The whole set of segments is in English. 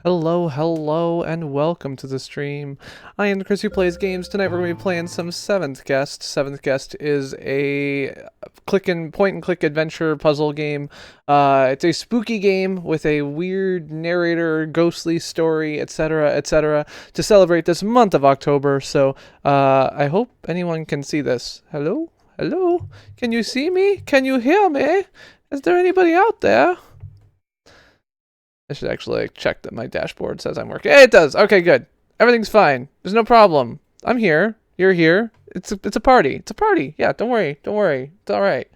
Hello, and welcome to the stream. I am Chris who plays games. Tonight we're going to be playing some Seventh Guest. Seventh Guest is a point-and-click adventure puzzle game. It's a spooky game with a weird narrator, ghostly story, etc., etc., to celebrate this month of October. So I hope anyone can see this. Hello? Hello? Can you see me? Can you hear me? Is there anybody out there? I should actually check that my dashboard says I'm working. Hey, it does. Okay, good. Everything's fine. There's no problem. I'm here. You're here. It's a party. It's a party. Yeah, don't worry. Don't worry. It's all right.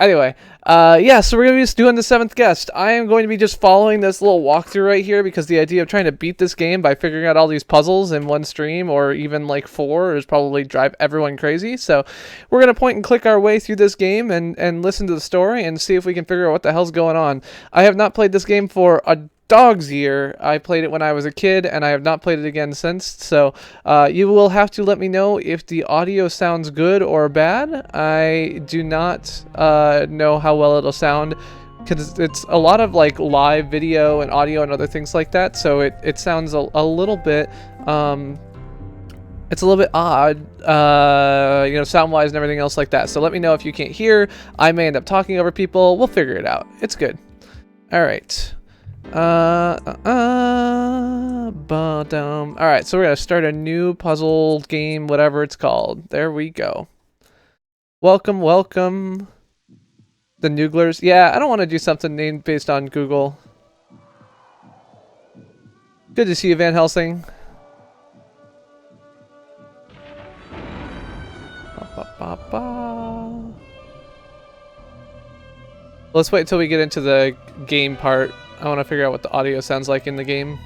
Anyway, yeah, so we're going to be just doing the Seventh Guest. I am going to be just following this little walkthrough right here because the idea of trying to beat this game by figuring out all these puzzles in one stream or even like 4 is probably drive everyone crazy. So we're going to point and click our way through this game and listen to the story and see if we can figure out what the hell's going on. I have not played this game for a dog's year. I played it when I was a kid, and I have not played it again since, so you will have to let me know if the audio sounds good or bad. I do not know how well it'll sound, because it's a lot of like live video and audio and other things like that, so it sounds a little bit it's a little bit odd, you know, sound-wise and everything else like that. So let me know if you can't hear. I may end up talking over people. We'll figure it out. It's good. All right. Alright, so we're gonna start a new puzzle game, whatever it's called. There we go. Welcome. The Nooglers. Yeah, I don't want to do something named based on Google. Good to see you, Van Helsing. Let's wait until we get into the game part. I want to figure out what the audio sounds like in the game.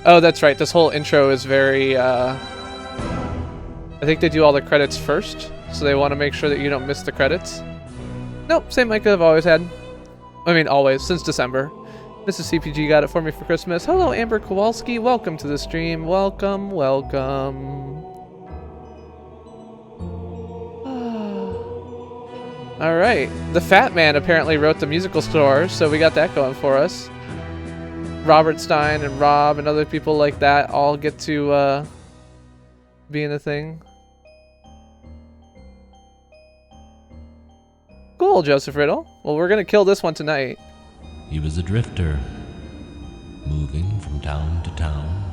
Oh, that's right. This whole intro is very, I think they do all the credits first, so they want to make sure that you don't miss the credits. Nope, same mic I've always had. I mean, always, since December. Mrs. CPG got it for me for Christmas. Hello, Amber Kowalski. Welcome to the stream. Welcome. All right. The Fat Man apparently wrote the musical score, so we got that going for us. Robert Stein and Rob and other people like that all get to be in the thing. Cool, Joseph Riddle. Well, we're going to kill this one tonight. He was a drifter, moving from town to town,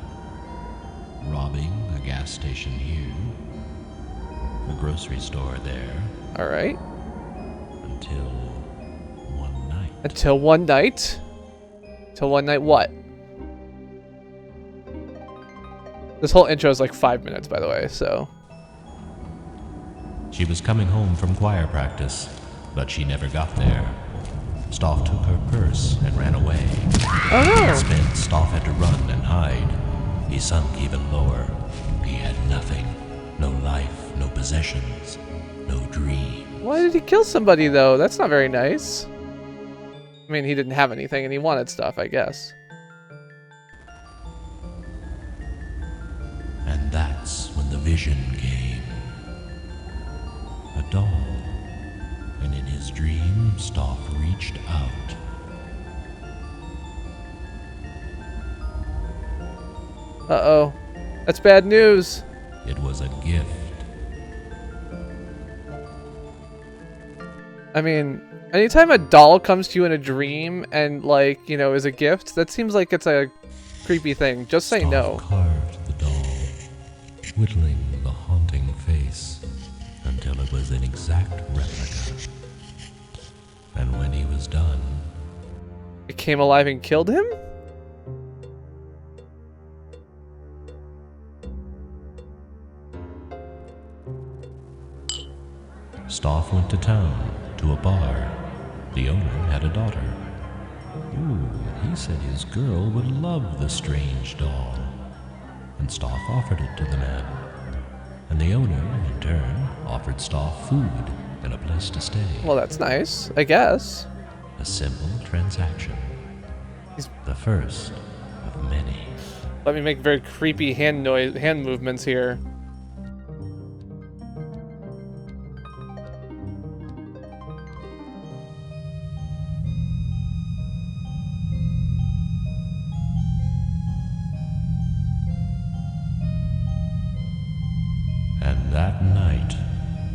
robbing a gas station here, a grocery store there. All right. Until one night. Until one night? Until one night what? This whole intro is like 5 minutes, by the way, so. She was coming home from choir practice, but she never got there. Stoff took her purse and ran away. Oh no! Instead, Stoff had to run and hide. He sunk even lower. He had nothing. No life, no possessions, no dream. Why did he kill somebody, though? That's not very nice. I mean, he didn't have anything and he wanted stuff, I guess. And that's when the vision came. A doll. And in his dream, Stoff reached out. Uh-oh. That's bad news. It was a gift. I mean, anytime a doll comes to you in a dream and, like, you know, is a gift, that seems like it's a creepy thing. Just say no. Stoff carved the doll, whittling the haunting face until it was an exact replica. And when he was done, It came alive and killed him? Stoff went to town, to a bar. The owner had a daughter. Ooh, he said his girl would love the strange doll. And Stoff offered it to the man. And the owner, in turn, offered Stoff food and a place to stay. Well, that's nice, I guess. A simple transaction. The first of many. Let me make very creepy hand movements here. And that night,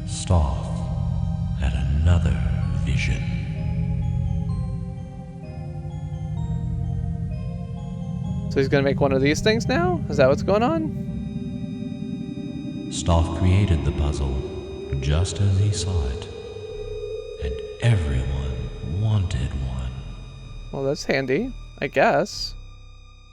Stoff had another vision. So he's gonna make one of these things now? Is that what's going on? Stoff created the puzzle just as he saw it, and everyone wanted one. Well, that's handy, I guess.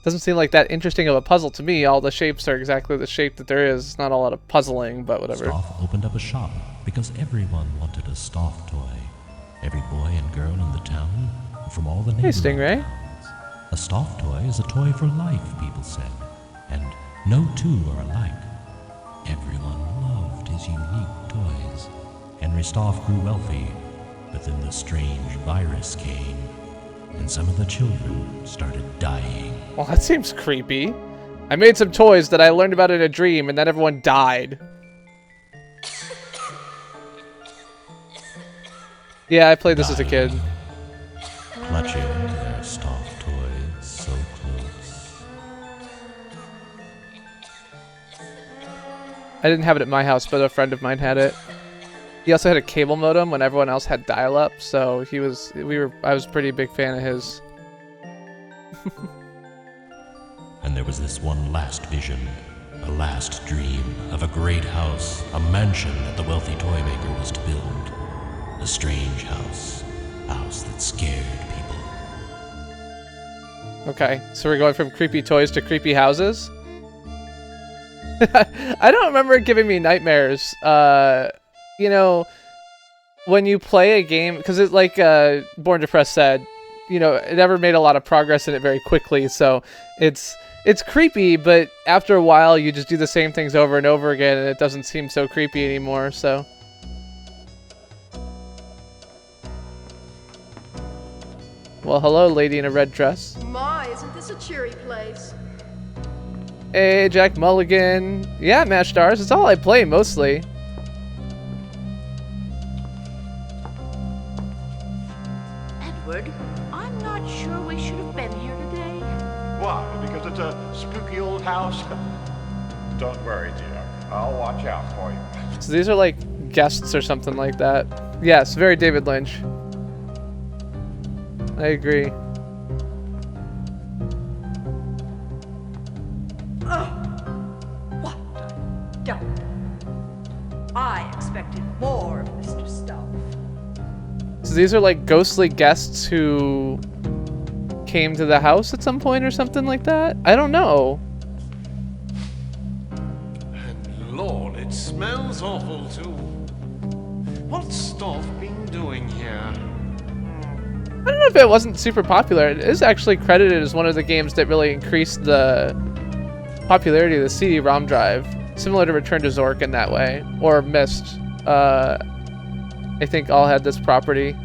Doesn't seem like that interesting of a puzzle to me. All the shapes are exactly the shape that there is. It's not a lot of puzzling, but whatever. Stoff opened up a shop because everyone wanted a Stoff toy. Every boy and girl in the town, from all the Hey, neighborhood Stingray. towns. A Stoff toy is a toy for life, people said, and no two are alike. Everyone loved his unique toys. Henry Stoff grew wealthy, but then the strange virus came, and some of the children started dying. Well, that seems creepy. I made some toys that I learned about in a dream, and then everyone died. Yeah, I played this as a kid. Clutching their Stoff toys so close. I didn't have it at my house, but a friend of mine had it. He also had a cable modem when everyone else had dial-up, so I was a pretty big fan of his. And there was this one last vision, a last dream of a great house, a mansion that the wealthy toy maker was to build. A strange house, a house that scared people. Okay, so we're going from creepy toys to creepy houses? I don't remember it giving me nightmares. You know, when you play a game, because it's like Born Depressed said, you know, it never made a lot of progress in it very quickly, so it's creepy, but after a while you just do the same things over and over again and it doesn't seem so creepy anymore, so. Well, hello, lady in a red dress. My, isn't this a cheery place? Hey, Jack Mulligan. Yeah, Match Stars, it's all I play mostly. Edward, I'm not sure we should have been here today. Why? Because it's a spooky old house? Don't worry, dear. I'll watch out for you. So these are like guests or something like that. Yes, very David Lynch. I agree. What? Don't. I expected more of Mr. Stuff. So these are like ghostly guests who came to the house at some point or something like that? I don't know. And Lord, it smells awful too. What's Stoff been doing here? I don't know if it wasn't super popular. It is actually credited as one of the games that really increased the popularity of the CD-ROM drive, similar to Return to Zork in that way, or Myst. I think all had this property.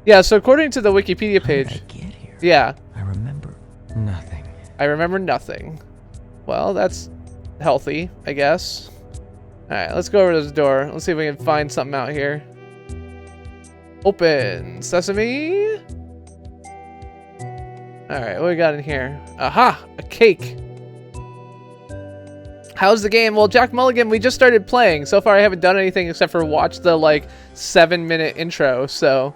Yeah, so according to the Wikipedia page, How did I get here? yeah, I remember nothing. I remember nothing. Well, that's healthy, I guess. Alright, let's go over to this door. Let's see if we can find something out here. Open sesame. Alright, what we got in here? Aha! A cake! How's the game? Well, Jack Mulligan, we just started playing. So far I haven't done anything except for watch the, like, 7-minute intro, so...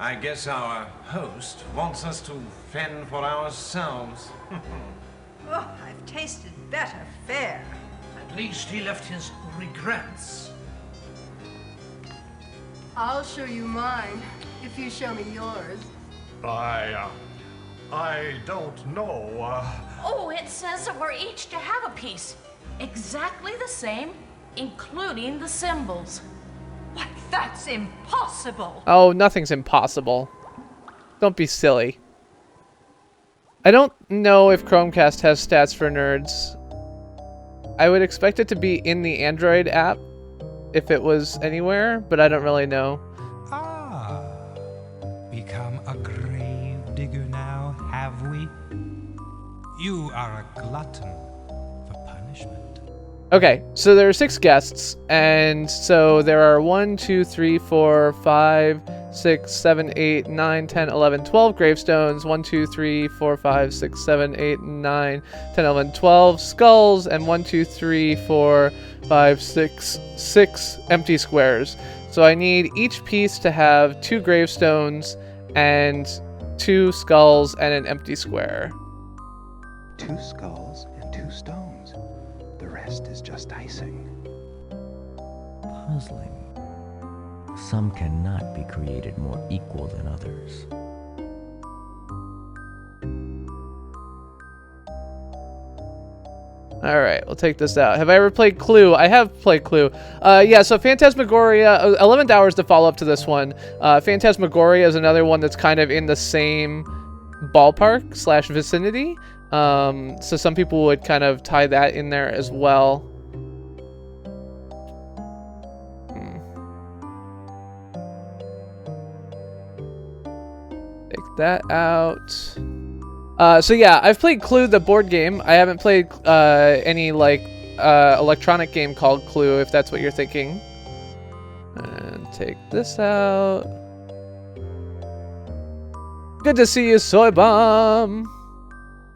I guess our host wants us to fend for ourselves. Oh, I've tasted better fare. At least he left his regrets. I'll show you mine, if you show me yours. I don't know. Oh, it says that we're each to have a piece. Exactly the same, including the symbols. Why, that's impossible. Oh, nothing's impossible. Don't be silly. I don't know if Chromecast has stats for nerds. I would expect it to be in the Android app if it was anywhere, but I don't really know. Ah, become a grave digger now, have we? You are a glutton for punishment. Okay, so there are 6 guests, and so there are 1, 2, 3, 4, 5, 6, 7, 8, 9, 10, 11, 12 gravestones, 1, 2, 3, 4, 5, 6, 7, 8, 9, 10, 11, 12 skulls, and 1, 2, 3, 4, 5, 6 empty squares. So I need each piece to have 2 gravestones and 2 skulls and an empty square. 2 skulls and 2 stones. The rest is just icing. Puzzling. Some cannot be created more equal than others. Alright, we'll take this out. Have I ever played Clue? I have played Clue. Yeah, so Phantasmagoria, 11th Hour is the follow-up to this one. Phantasmagoria is another one that's kind of in the same ballpark / vicinity. So some people would kind of tie that in there as well. Take that out. So yeah, I've played Clue, the board game. I haven't played any like electronic game called Clue, if that's what you're thinking. And take this out. Good to see you, Soy Bomb.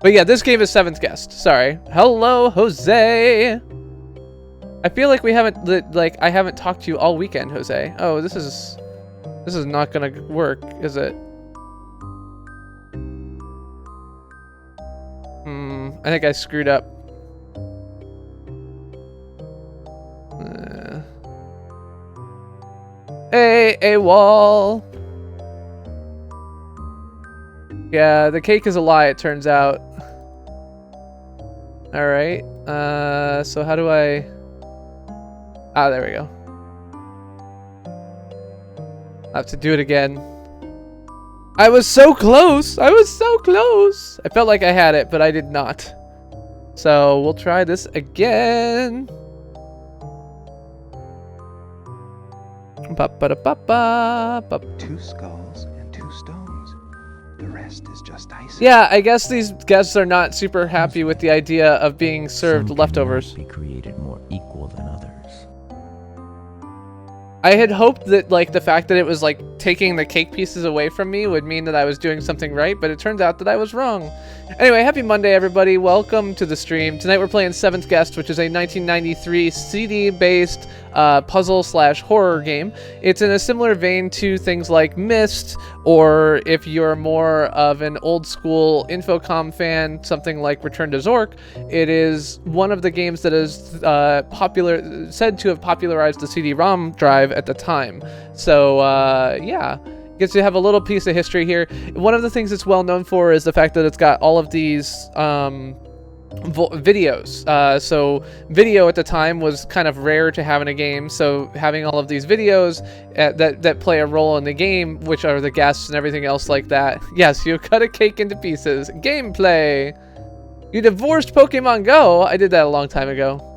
But yeah, this game is 7th guest. Sorry. Hello, Jose. I feel like we haven't I haven't talked to you all weekend, Jose. Oh, this is not gonna work, is it? I think I screwed up. Hey, a wall. Yeah, the cake is a lie, it turns out. Alright, so how do I... Ah, there we go. I have to do it again. I was so close! I was so close! I felt like I had it, but I did not. So, we'll try this again. Ba-ba-da-ba-ba. 2 skulls and 2 stones. The rest is just icing. Yeah, I guess these guests are not super happy with the idea of being served Some leftovers. cannot be created more equal than others. I had hoped that like the fact that it was like taking the cake pieces away from me would mean that I was doing something right, but it turns out that I was wrong. Anyway, happy Monday, everybody. Welcome to the stream. Tonight we're playing 7th Guest, which is a 1993 CD-based puzzle / horror game. It's in a similar vein to things like Myst, or if you're more of an old school Infocom fan, something like Return to Zork. It is one of the games that is said to have popularized the CD-ROM drive at the time. So yeah, gets to have a little piece of history here. One of the things it's well known for is the fact that it's got all of these videos. So video at the time was kind of rare to have in a game, so having all of these videos that play a role in the game, which are the guests and everything else like that. Yes, you cut a cake into pieces. Gameplay. You divorced Pokemon Go. I did that a long time ago.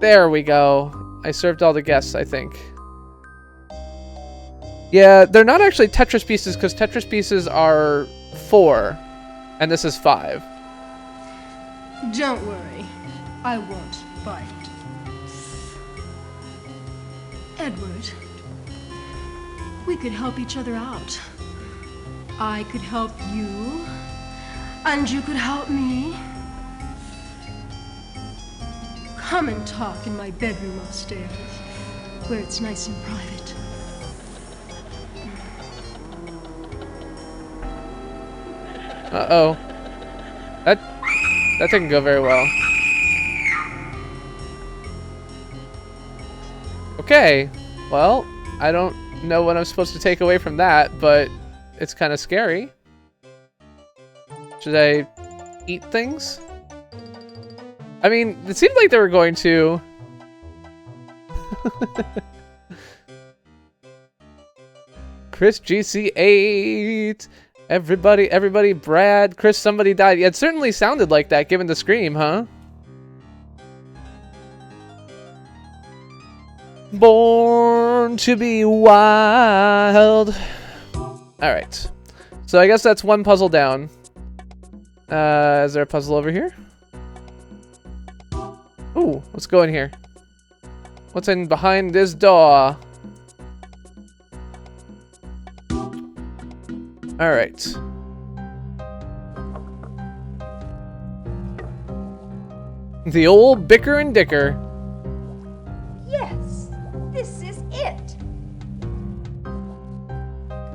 There we go. I served all the guests, I think. Yeah, they're not actually Tetris pieces, because Tetris pieces are 4, and this is 5. Don't worry. I won't bite. Edward, we could help each other out. I could help you, and you could help me. Come and talk in my bedroom upstairs, where it's nice and private. Uh-oh. That didn't go very well. Okay. Well, I don't know what I'm supposed to take away from that, but it's kind of scary. Should I eat things? I mean, it seemed like they were going to. Chris GC8. Everybody, Brad, Chris, somebody died. Yeah, it certainly sounded like that given the scream, huh? Born to be wild. Alright. So I guess that's one puzzle down. Is there a puzzle over here? Ooh, let's go in here. What's in behind this door? Alright. The old bicker and dicker. Yes, this is it.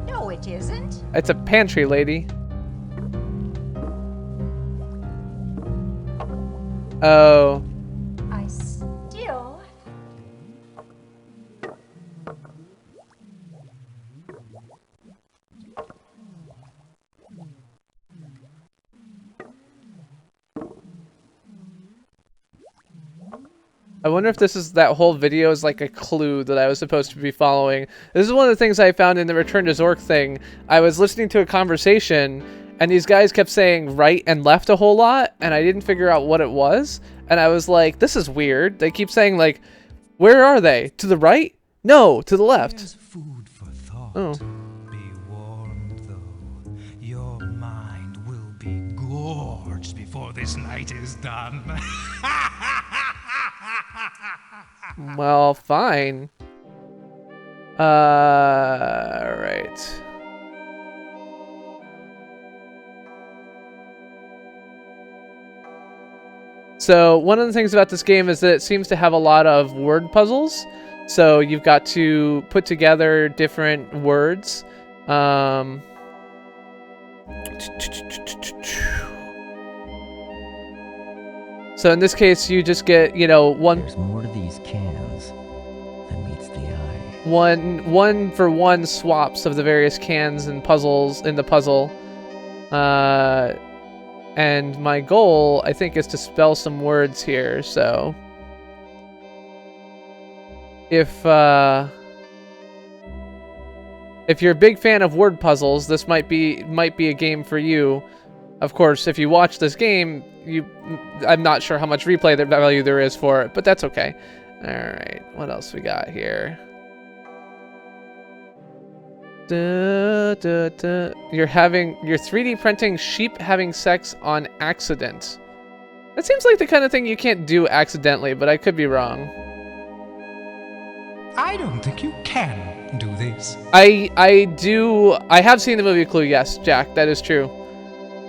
No, it isn't. It's a pantry, lady. Oh. I still... I wonder if this is that whole video is like a clue that I was supposed to be following. This is one of the things I found in the Return to Zork thing. I was listening to a conversation and these guys kept saying right and left a whole lot and I didn't figure out what it was. And I was like, this is weird. They keep saying like, where are they? To the right? No, to the left. There's food for thought. Oh. Be warned though, your mind will be gorged before this night is done. Well, fine. Right. So one of the things about this game is that it seems to have a lot of word puzzles. So you've got to put together different words. So in this case, you just get, you know, one. There's more to these cans than meets the eye. One for one swaps of the various cans and puzzles in the puzzle. And my goal, I think, is to spell some words here. So if you're a big fan of word puzzles, this might be a game for you. Of course, if you watch this game, I'm not sure how much replay value there is for it, but that's okay. All right, what else we got here? You're 3D printing sheep having sex on accident. That seems like the kind of thing you can't do accidentally, but I could be wrong. I don't think you can do this. I have seen the movie Clue, yes, Jack, that is true.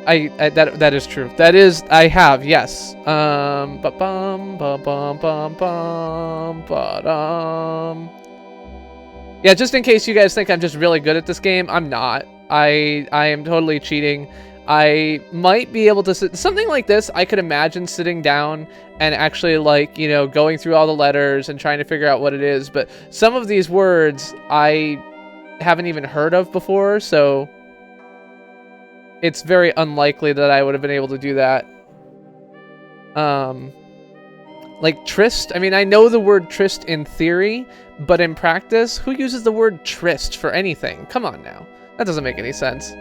That is true. I have, yes. Yeah, just in case you guys think I'm just really good at this game, I'm not. I am totally cheating. I might be able to something like this. I could imagine sitting down and actually, like, you know, going through all the letters and trying to figure out what it is. But some of these words I haven't even heard of before, so it's very unlikely that I would have been able to do that. Like tryst. I mean, I know the word tryst in theory, but in practice, who uses the word tryst for anything? Come on now. That doesn't make any sense.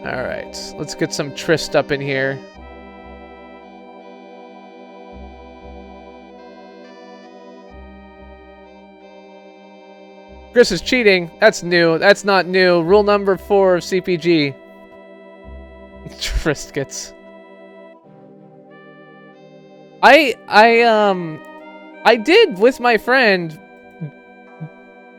Alright, let's get some tryst up in here. Chris is cheating. That's new. That's not new. Rule number 4 of CPG. Triscuits. I did, with my friend,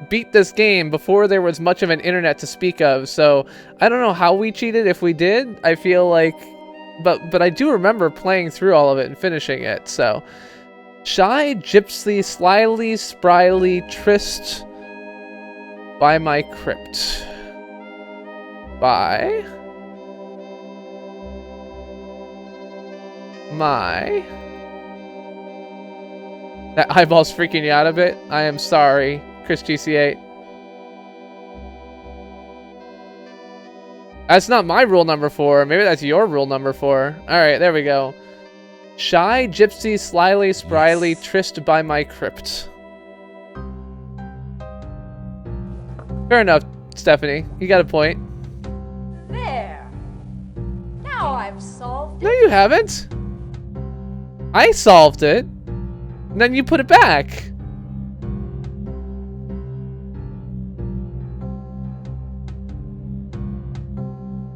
beat this game before there was much of an internet to speak of, so I don't know how we cheated if we did. I feel like... But I do remember playing through all of it and finishing it, so... Shy, gypsy, slyly, spryly, tryst... By my crypt. By my... That eyeball's freaking you out a bit? I am sorry, Chris GC8. That's not my rule number 4. Maybe that's your rule number 4. Alright, there we go. Shy, gypsy, slyly, spryly, tryst by my crypt. Fair enough, Stephanie. You got a point. There. Now I've solved it. No, you haven't. I solved it. And then you put it back.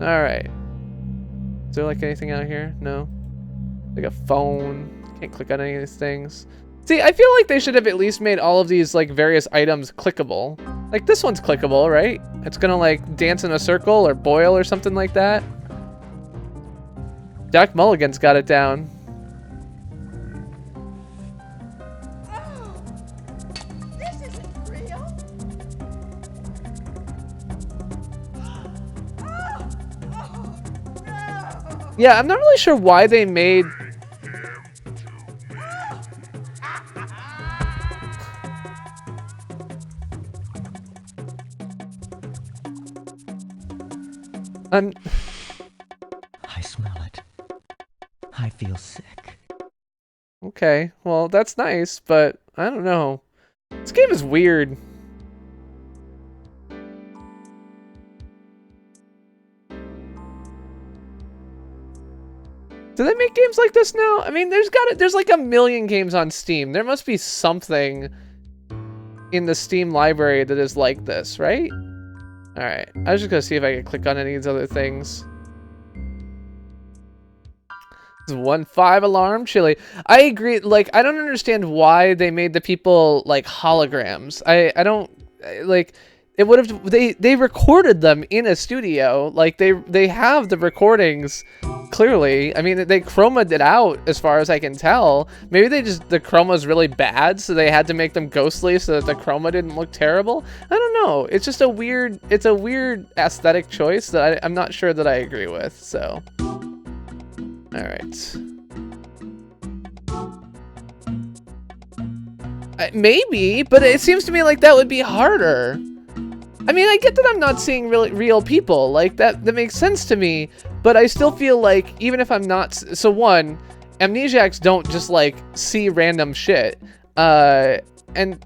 Alright. Is there like anything out here? No. Like a phone. Can't click on any of these things. See, I feel like they should have at least made all of these like various items clickable. Like this one's clickable, right? It's gonna like dance in a circle or boil or something like that. Jack Mulligan's got it down. This isn't real. Yeah, I'm not really sure why they made... I smell it. I feel sick. Okay, well, that's nice, but I don't know. This game is weird. Do they make games like this now? I mean, there's like a million games on Steam. There must be something in the Steam library that is like this, right? All right, I was just gonna see if I could click on any of these other things. 1-5 alarm chili. I agree. Like, I don't understand why they made the people like holograms. I don't like. It would have. They recorded them in a studio. Like they have the recordings. Clearly, I mean, they chromaed it out as far as I can tell. Maybe the chroma's really bad, so they had to make them ghostly so that the chroma didn't look terrible. I don't know. It's just a weird aesthetic choice that I'm not sure that I agree with. So, all right. Maybe, but it seems to me like that would be harder. I mean, I get that I'm not seeing real people. Like, that makes sense to me. But I still feel like, even if I'm not... So, one, amnesiacs don't just, like, see random shit. And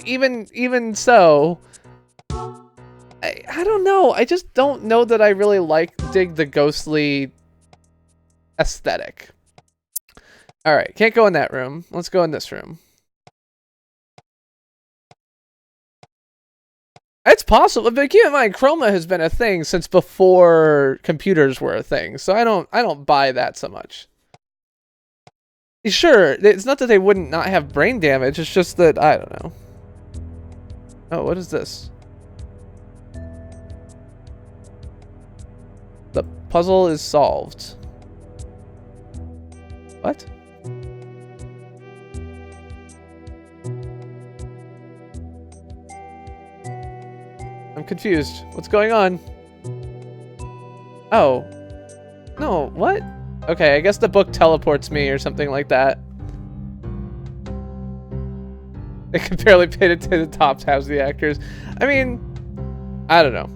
even so... I don't know. I just don't know that I really dig the ghostly aesthetic. Alright, can't go in that room. Let's go in this room. It's possible, but keep in mind, chroma has been a thing since before computers were a thing, so I don't buy that so much. Sure, it's not that they wouldn't not have brain damage, it's just that, I don't know. Oh, what is this? The puzzle is solved. What? I'm confused. What's going on? Oh. No, what? Okay, I guess the book teleports me or something like that. I can barely pay to the top tabs of the actors. I mean, I don't know.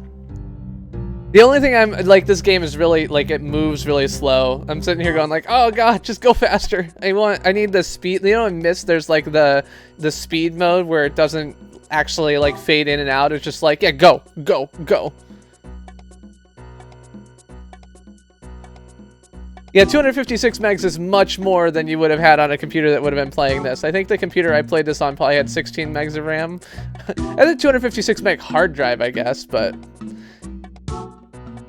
The only thing I'm like, this game is really like, it moves really slow. I'm sitting here going like, oh god, just go faster. I need the speed. You know, in Myst, there's like the speed mode where it doesn't actually like fade in and out. It's just like, yeah, go, go, go. Yeah, 256 megs is much more than you would have had on a computer that would have been playing this. I think the computer I played this on probably had 16 megs of RAM. And a 256 meg hard drive, I guess, but...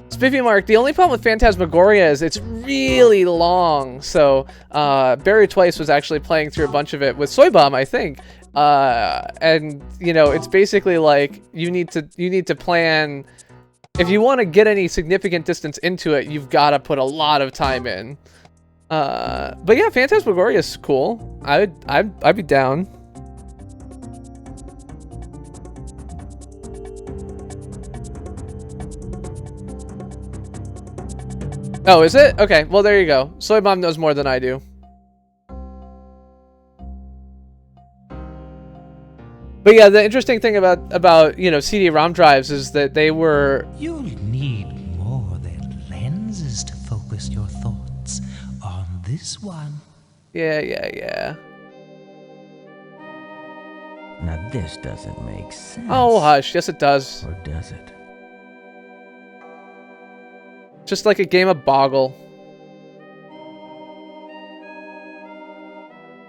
Spiffy Mark, the only problem with Phantasmagoria is it's really long. So, Barry Twice was actually playing through a bunch of it with Soybomb, I think. And you know, it's basically like you need to plan. If you want to get any significant distance into it, you've got to put a lot of time in. But yeah, Phantasmagoria is cool. I'd be down. Oh, is it? Okay, well there you go. Soybomb knows more than I do. But yeah, the interesting thing about you know, CD-ROM drives is that they were... You'll need more than lenses to focus your thoughts on this this one. Yeah. Now this doesn't make sense. Oh, hush. Yes, it does. Or does it? Just like a game of Boggle.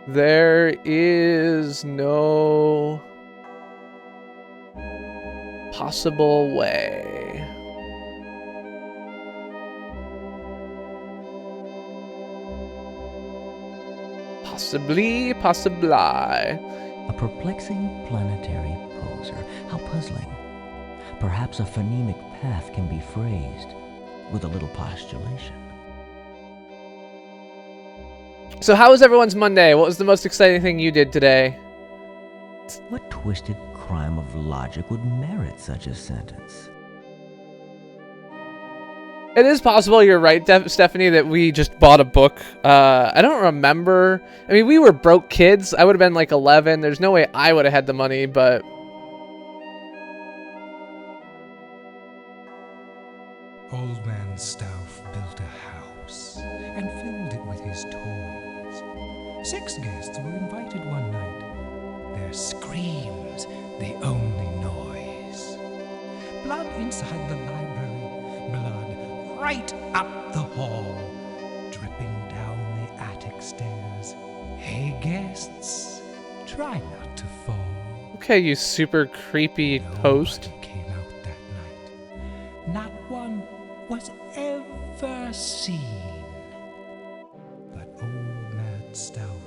There is no possible way. Possibly. A perplexing planetary poser. How puzzling. Perhaps a phonemic path can be phrased with a little postulation. So how was everyone's Monday? What was the most exciting thing you did today? What twisted crime of logic would merit such a sentence? It is possible, you're right, Stephanie, that we just bought a book. I don't remember. I mean, we were broke kids. I would have been like 11. There's no way I would have had the money, but... Old Man Stauff built a house and filled it with his toys. 6 guests were invited one night. Their screams, the only noise. Blood inside the library, blood right up the hall, dripping down the attic stairs. Hey, guests, try not to fall. Okay, you super creepy host. Nobody came out that night. Not one was ever seen. But old man Stauff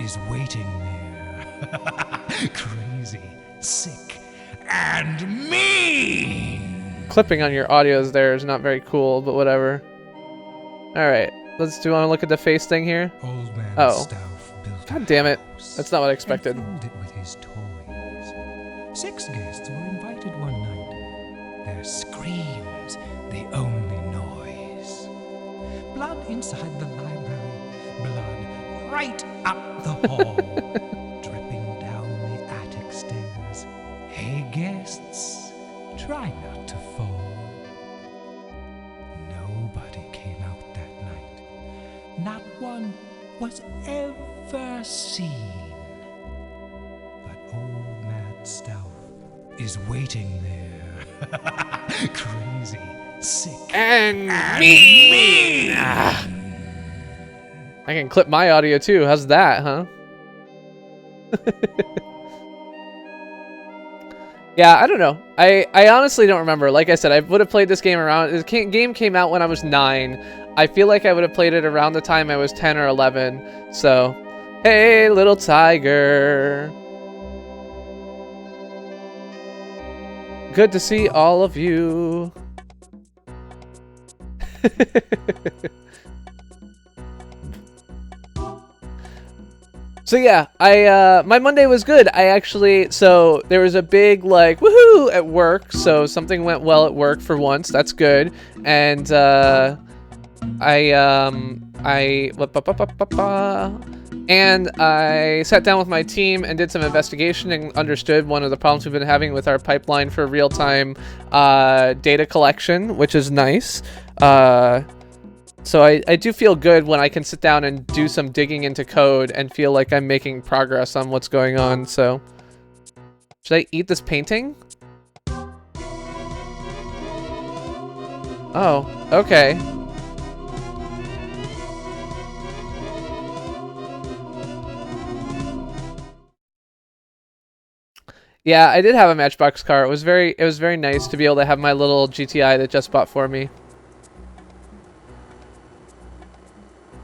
is waiting there. Crazy, sick, and mean! Clipping on your audios there is not very cool, but whatever. Alright, do you want to look at the face thing here? Old man Oh. Stauff built God a damn it. house That's not what I expected. and filled it with his toys. 6 guests were invited one night. Their screams, the only noise. Blood inside the library, blood right up the hall, dripping down the attic stairs. Hey, guests, try not to fall. Nobody came out that night. Not one was ever seen. But old man Stauff is waiting there. Crazy, sick, And mean! I can clip my audio too. How's that, huh? Yeah, I don't know. I honestly don't remember. Like I said, I would have played this game around... This game came out when I was 9. I feel like I would have played it around the time I was 10 or 11. So, hey, little tiger. Good to see all of you. So yeah, my Monday was good. So there was a big like woohoo at work. So something went well at work for once. That's good. And I sat down with my team and did some investigation and understood one of the problems we've been having with our pipeline for real-time data collection, which is nice. So I do feel good when I can sit down and do some digging into code and feel like I'm making progress on what's going on. So should I eat this painting? Oh, okay. Yeah, I did have a Matchbox car. It was very nice to be able to have my little GTI that Jess bought for me.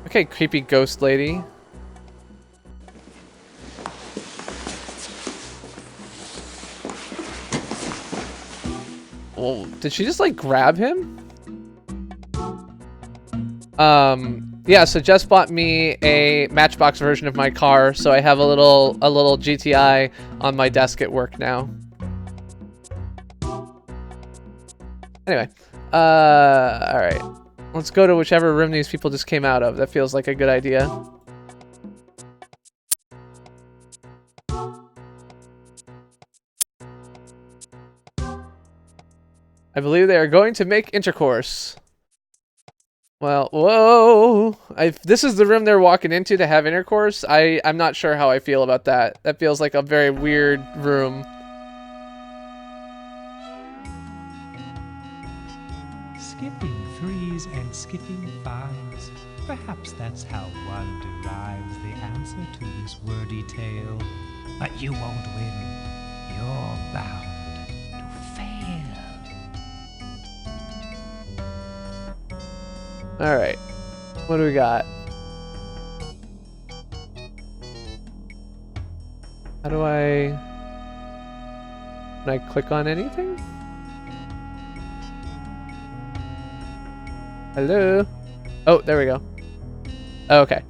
Okay, creepy ghost lady. Oh, did she just like grab him? Yeah, so Jess bought me a Matchbox version of my car, so I have a little GTI on my desk at work now. Anyway, all right. Let's go to whichever room these people just came out of. That feels like a good idea. I believe they are going to make intercourse. Well, whoa! This is the room they're walking into to have intercourse. I'm not sure how I feel about that. That feels like a very weird room. Skipping 3s and skipping 5s. Perhaps that's how one derives the answer to this wordy tale. But you won't win. You're bound to fail. Alright. What do we got? How do I... Can I click on anything? Hello? Oh, there we go. Okay.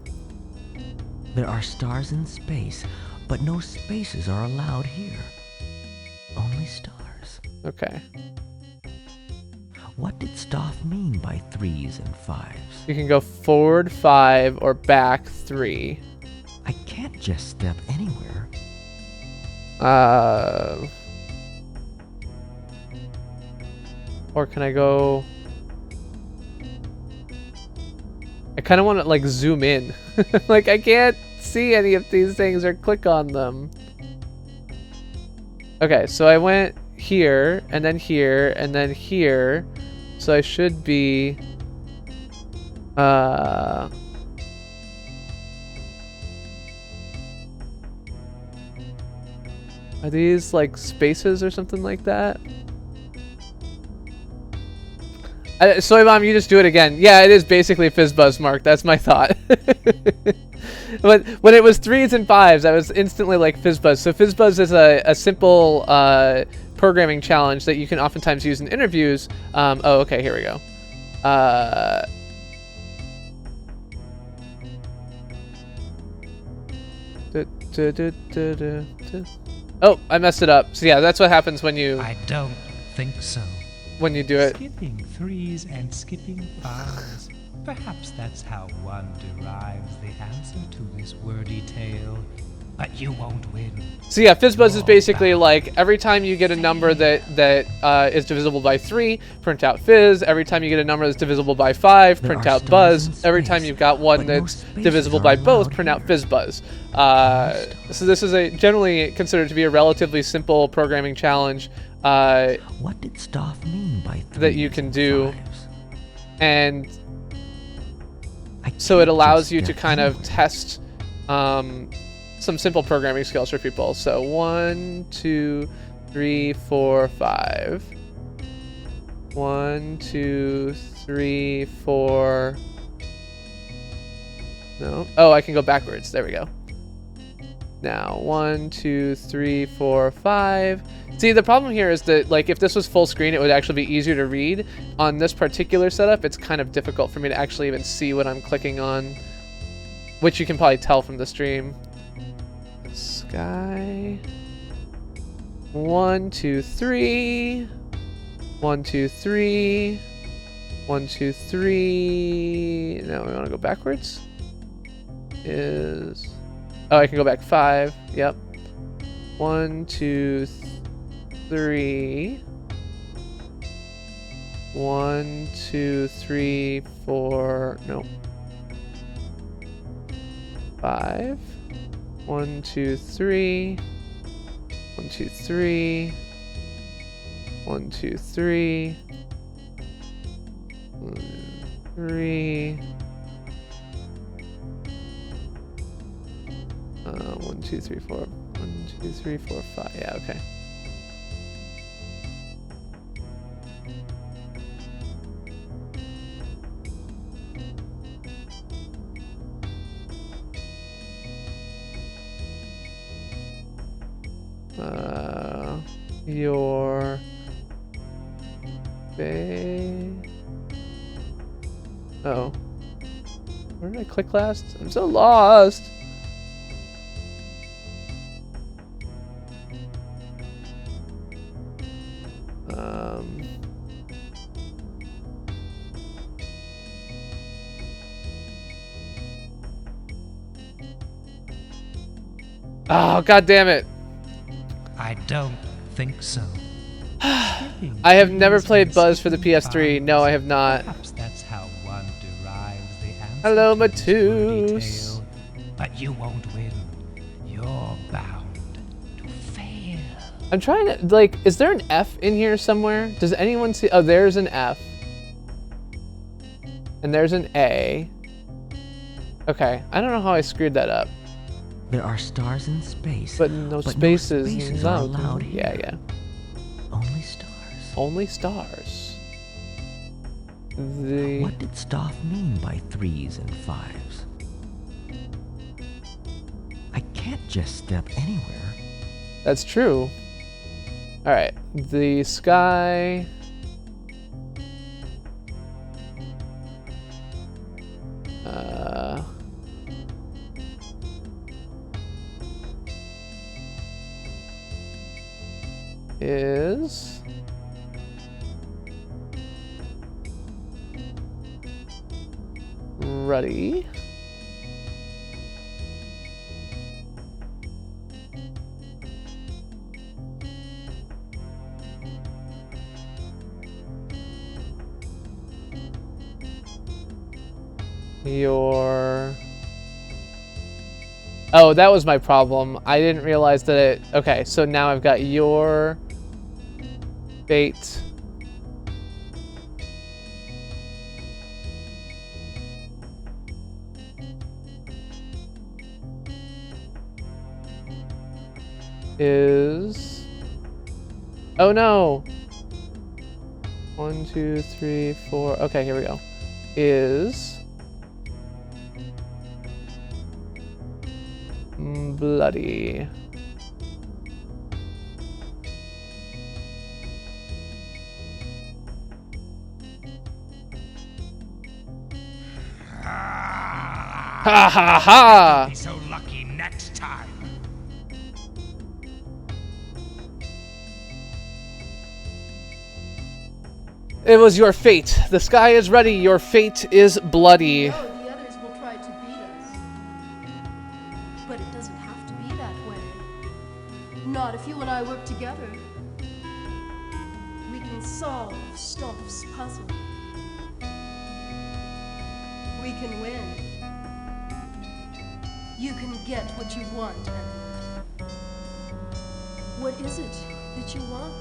There are stars in space, but no spaces are allowed here. Only stars. Okay. What did Stoff mean by 3s and 5s? You can go forward 5 or back 3. I can't just step anywhere. Or can I go... I kind of want to like zoom in. Like I can't see any of these things or click on them. Okay, so I went here and then here and then here. So I should be are these like spaces or something like that? Soy Mom, you just do it again. Yeah, it is basically Fizzbuzz, Mark. That's my thought. But when it was 3s and 5s, I was instantly like Fizzbuzz. So Fizzbuzz is a simple programming challenge that you can oftentimes use in interviews. Oh, okay, here we go. Oh, I messed it up. So yeah, that's what happens when you... I don't think so. When you do it. Skipping 3s and skipping 5s. Perhaps that's how one derives the answer to this wordy tale. But you won't win. So yeah, Fizzbuzz is basically like every time you get a number that is divisible by 3, print out Fizz. Every time you get a number that's divisible by 5, print out Buzz. Every time you've got one that's divisible by both, print out Fizzbuzz. So this is generally considered to be a relatively simple programming challenge. What did Stoff mean by 3s that you can do, 5s? and so it allows you to kind of test some simple programming skills for people. So 1, 2, 3, 4, 5. 1, 2, 3, 4. No. Oh, I can go backwards. There we go. Now 1, 2, 3, 4, 5. See, the problem here is that like if this was full screen, it would actually be easier to read. On this particular setup, it's kind of difficult for me to actually even see what I'm clicking on, which you can probably tell from the stream. Sky. 1, 2, 3. 1, 2, 3. 1, 2, 3. Now we want to go backwards. Oh, I can go back 5. Yep. 1, 2, 3. 1, 2, 3, 4. No. 5. 1, 2, 3. 1, 2, 3. 1, 2, 3. 3. 1, 2, 3, 4. 1, 2, 3, 4, 5. Yeah, okay. Your oh, where did I click last? I'm so lost. Oh, god damn it. I don't think so. I have never played Buzz for the PS3. No, I have not. Perhaps that's how one derives Hello, Matus. But you won't win. You're bound to fail. I'm trying to, like, is there an F in here somewhere? Does anyone see? Oh, there's an F. And there's an A. Okay, I don't know how I screwed that up. There are stars in space. But no spaces. No spaces are allowed here. Yeah. Only stars. Only stars. What did Stoff mean by 3s and 5s? I can't just step anywhere. That's true. Alright, the sky. Is ready. Oh, that was my problem. I didn't realize that it... Okay, so now I've got your fate. Is... Oh no! 1, 2, 3, 4... Okay, here we go. Is... bloody. Ha ha ha! Be so lucky next time. It was your fate. The sky is ready. Your fate is bloody. No, the others will try to beat us. But it doesn't have to be that way. Not if you and I work together. We can solve Stoff's puzzle. We can win. You can get what you want, Edward. What is it that you want?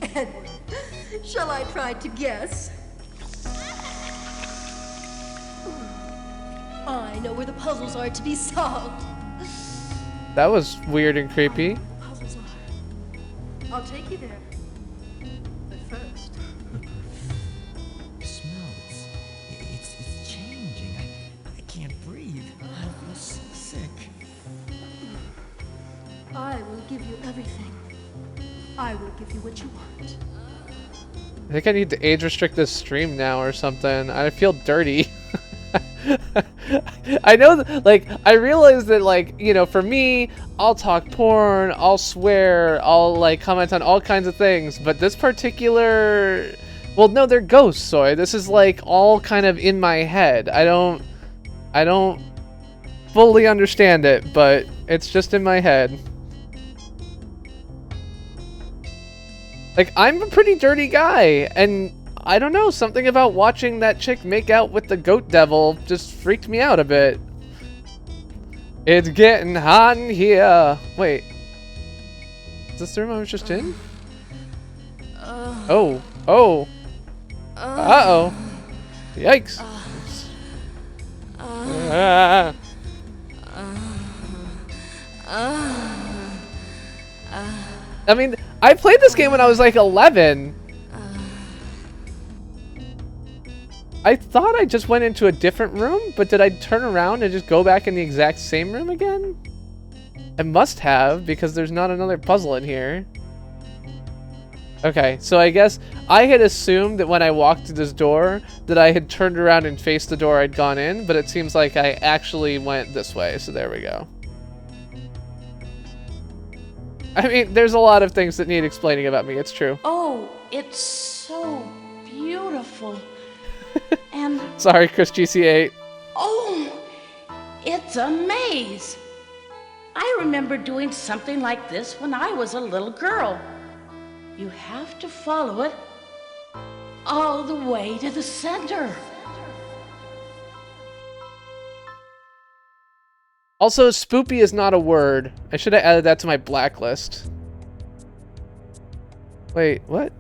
Edward, shall I try to guess? I know where the puzzles are to be solved. That was weird and creepy. The puzzles are. I'll take you there. But first. The smell, it's changing. I can't breathe. I feel sick. I will give you everything. I will give you what you want. I think I need to age restrict this stream now or something. I feel dirty. I know, like, I realize that, like, you know, for me, I'll talk porn, I'll swear, I'll, like, comment on all kinds of things, but this particular... Well, no, they're ghosts, Soy. This is, like, all kind of in my head. I don't fully understand it, but it's just in my head. Like, I'm a pretty dirty guy, and I don't know, something about watching that chick make out with the goat devil just freaked me out a bit. It's getting hot in here. Wait. Is this the room I was just in? Oh. Oh. Uh-oh. Yikes. I mean, I played this game when I was like 11. I thought I just went into a different room, but did I turn around and just go back in the exact same room again? I must have, because there's not another puzzle in here. Okay, so I guess I had assumed that when I walked through this door that I had turned around and faced the door I'd gone in, but it seems like I actually went this way, so there we go. I mean, there's a lot of things that need explaining about me, it's true. Oh, it's so beautiful. And sorry, Chris GC8. oh, it's a maze. I remember doing something like this when I was a little girl. You have to follow it all the way to the center. Also, spoopy is not a word. I should have added that to my blacklist. Wait, what?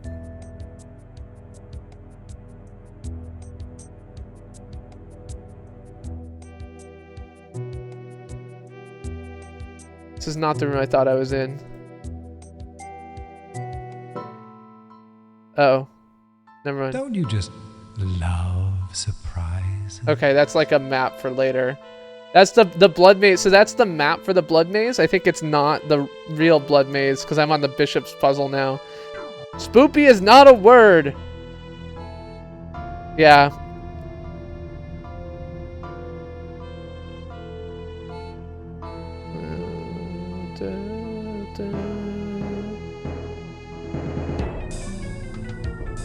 This is not the room I thought I was in. Uh oh. Never mind. Don't you just love surprises? Okay, that's like a map for later. That's the blood maze. So that's the map for the blood maze. I think it's not the real blood maze because I'm on the bishop's puzzle now. Spoopy is not a word. Yeah.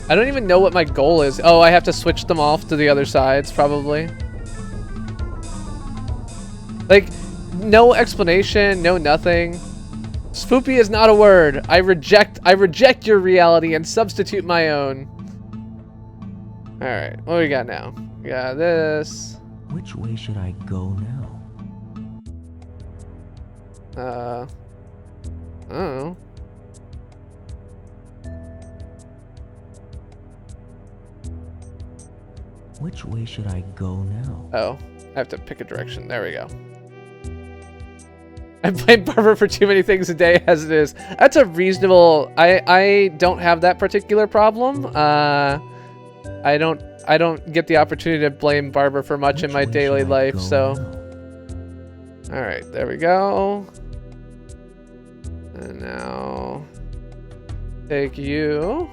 I don't even know what my goal is. Oh, I have to switch them off to the other sides, probably. Like, no explanation, no nothing. Spoopy is not a word. I reject your reality and substitute my own. Alright, what do we got now? We got this. Which way should I go now? I don't know. Which way should I go now? Oh, I have to pick a direction. There we go. I blame Barbara for too many things a day as it is. That's a reasonable... I don't have that particular problem. I don't get the opportunity to blame Barbara for much in my daily life, so... Alright, there we go. And now... Take you.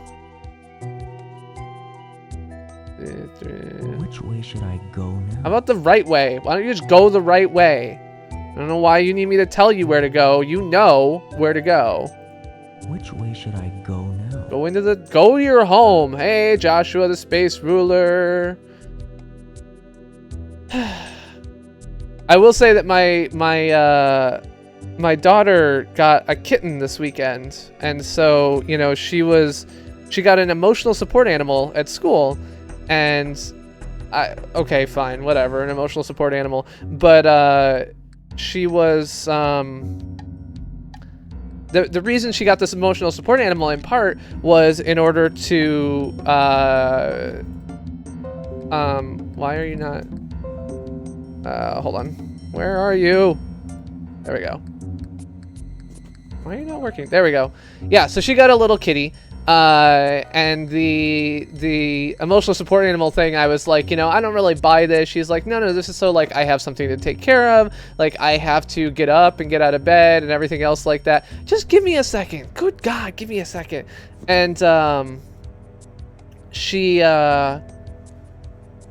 Which way should I go now? How about the right way? Why don't you just go the right way? I don't know why you need me to tell you where to go. You know where to go. Which way should I go now? Go to your home. Hey, Joshua, the space ruler. I will say that my daughter got a kitten this weekend, and so you know she got an emotional support animal at school, and okay, fine, whatever, an emotional support animal, but she was the reason she got this emotional support animal in part was in order to why are you not hold on, where are you? There we go. Why are you not working? There we go. Yeah, so she got a little kitty. And the emotional support animal thing, I was like, you know, I don't really buy this. She's like, no, this is so like I have something to take care of. Like I have to get up and get out of bed and everything else like that. Just give me a second. Good God, give me a second. And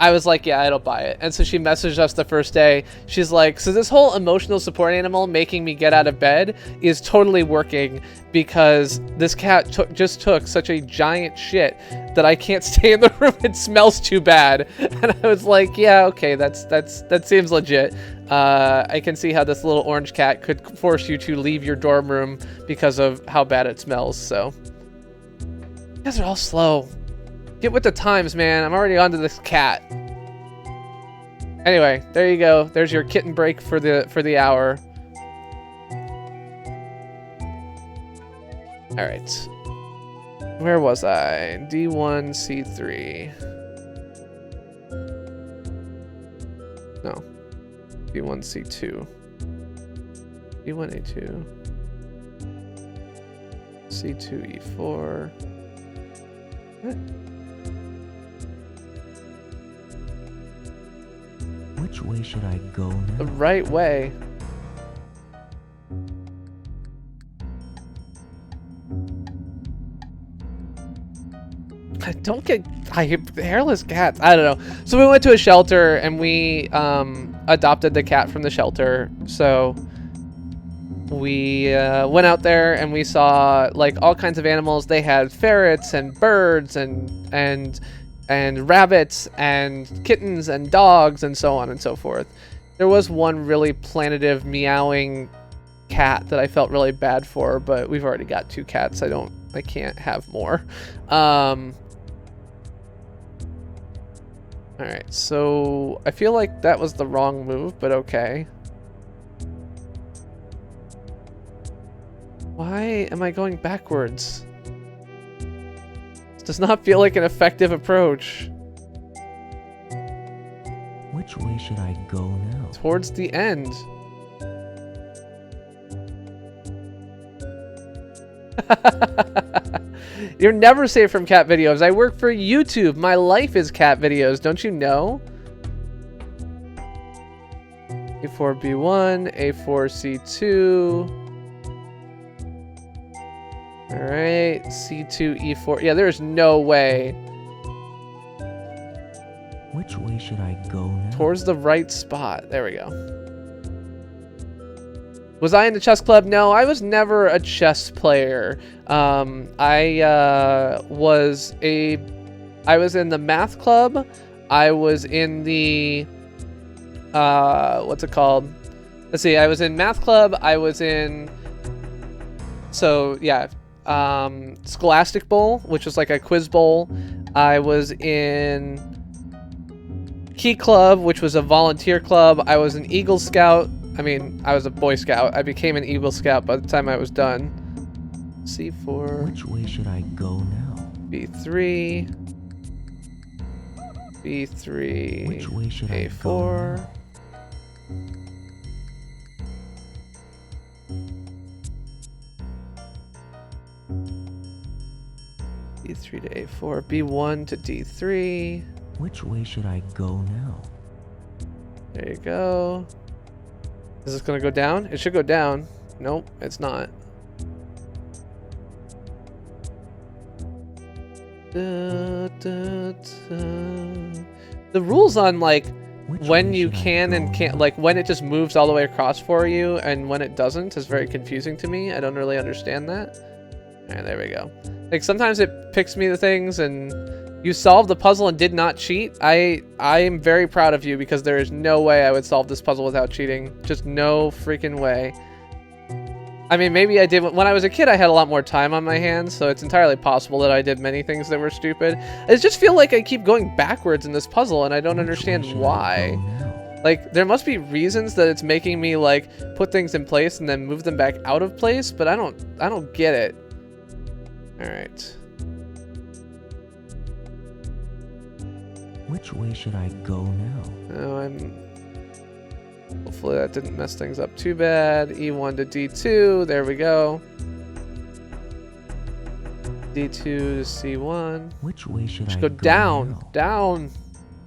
I was like, yeah, I don't buy it. And so she messaged us the first day. She's like, so this whole emotional support animal making me get out of bed is totally working because this cat just took such a giant shit that I can't stay in the room. It smells too bad. And I was like, yeah, okay, that seems legit. I can see how this little orange cat could force you to leave your dorm room because of how bad it smells. So you guys are all slow. Get with the times, man. I'm already onto this cat. Anyway, there you go. There's your kitten break for the hour. All right. Where was I? D1, C3. No. D1, C2. D1, A2. C2, E4. What? Which way should I go now? The right way. I don't get hairless cats. I don't know. So we went to a shelter and we adopted the cat from the shelter. So we went out there and we saw like all kinds of animals. They had ferrets and birds and rabbits and kittens and dogs and so on and so forth. There was one really plaintive meowing cat that I felt really bad for, but we've already got 2 cats. I can't have more. All right, so I feel like that was the wrong move, but okay. Why am I going backwards? This does not feel like an effective approach. Which way should I go now? Towards the end. You're never safe from cat videos. I work for YouTube. My life is cat videos. Don't you know? A4B1, A4C2. Alright, C2, E4. Yeah, there's no way. Which way should I go now? Towards the right spot. There we go. Was I in the chess club? No, I was never a chess player. I was in the math club. I was in the what's it called? Let's see. I was in math club. I was in Scholastic Bowl, which was like a quiz bowl. I was in Key Club, which was a volunteer club. I was an Eagle Scout. I mean, I was a Boy Scout. I became an Eagle Scout by the time I was done. C4. Which way should I go now? B3. B3. Which way should A4. I go now? B3 to A4. B1 to D3. Which way should I go now? There you go. Is this gonna go down? It should go down. Nope, it's not. The rules on like when you can and can't, like when it just moves all the way across for you and when it doesn't is very confusing to me. I don't really understand that. Alright, there we go. Like sometimes it picks me the things and you solved the puzzle and did not cheat. I am very proud of you because there is no way I would solve this puzzle without cheating. Just no freaking way. I mean, maybe I did. When I was a kid, I had a lot more time on my hands, so it's entirely possible that I did many things that were stupid. I just feel like I keep going backwards in this puzzle, and I don't understand why. Like, there must be reasons that it's making me, like, put things in place and then move them back out of place, but I don't get it. Alright. Which way should I go now? Oh, hopefully that didn't mess things up too bad. E1 to D2. There we go. D2 to C1. Which way should I go go down? now? Down.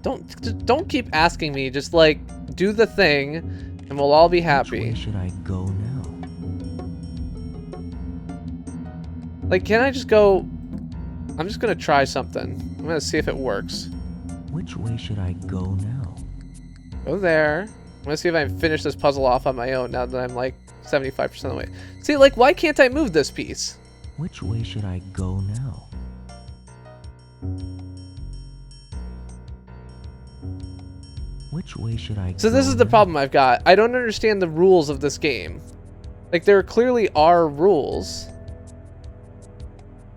Don't keep asking me. Just like do the thing, and we'll all be happy. Which way should I go now? Like, can I just go? I'm just gonna try something. I'm gonna see if it works. Which way should I go now? Go there. I'm gonna see if I can finish this puzzle off on my own now that I'm like 75% of the way. See, like, why can't I move this piece? Which way should I go now? Which way should I go? So this is the problem I've got. I don't understand the rules of this game. Like, there clearly are rules,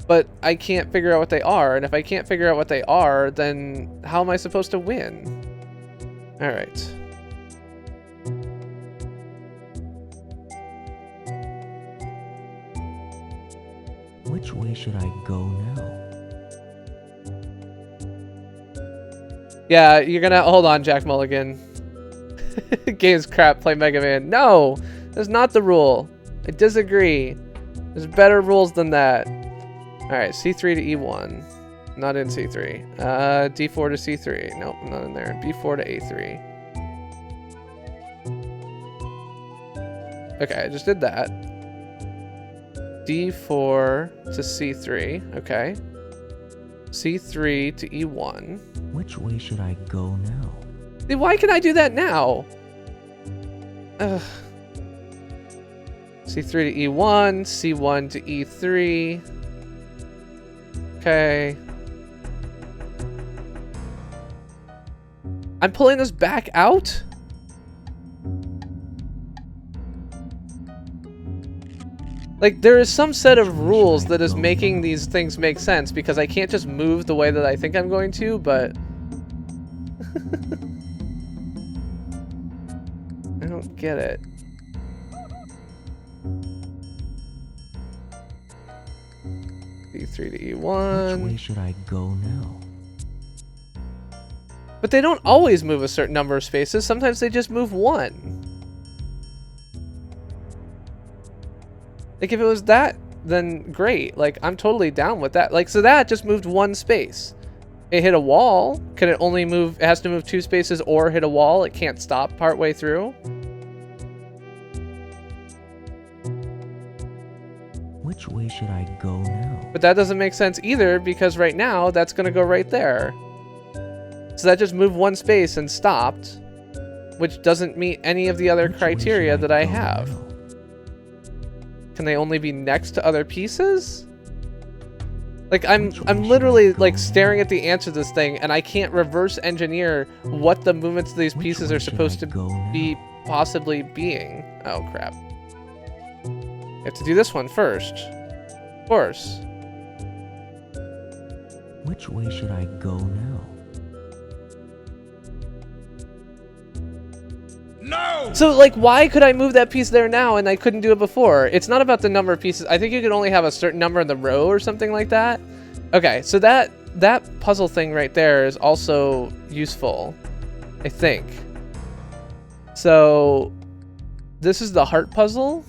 but I can't figure out what they are. And if I can't figure out what they are, then how am I supposed to win? All right. Which way should I go now? Yeah, you're gonna hold on, Jack Mulligan. Game's crap. Play Mega Man. No, that's not the rule. I disagree. There's better rules than that. All right, C3 to E1. Not in C3. D4 to C3. Nope, not in there. B4 to A3. Okay, I just did that. D4 to C3. Okay. C3 to E1. Which way should I go now? Why can I do that now? Ugh. C3 to E1, C1 to E3. Okay. I'm pulling this back out? Like, there is some set of rules that is making these things make sense because I can't just move the way that I think I'm going to, but... I don't get it. E3 to Which E1. way should I go now? But they don't always move a certain number of spaces. Sometimes they just move one. Like, if it was that, then great. Like, I'm totally down with that. Like, so that just moved one space. It hit a wall. Can it only move... It has to move 2 spaces or hit a wall. It can't stop partway through. Which way should I go now? But that doesn't make sense either, because right now, that's going to go right there. So that just moved one space and stopped, which doesn't meet any of the other criteria that I have. Now? Can they only be next to other pieces? Like, I'm literally like staring at the answer to this thing, and I can't reverse engineer what the movements of these pieces are supposed to be possibly being. Oh crap. You have to do this one first. Of course. Which way should I go now? No! So, like, why could I move that piece there now and I couldn't do it before? It's not about the number of pieces. I think you can only have a certain number in the row or something like that. Okay, so that puzzle thing right there is also useful, I think. So, this is the heart puzzle.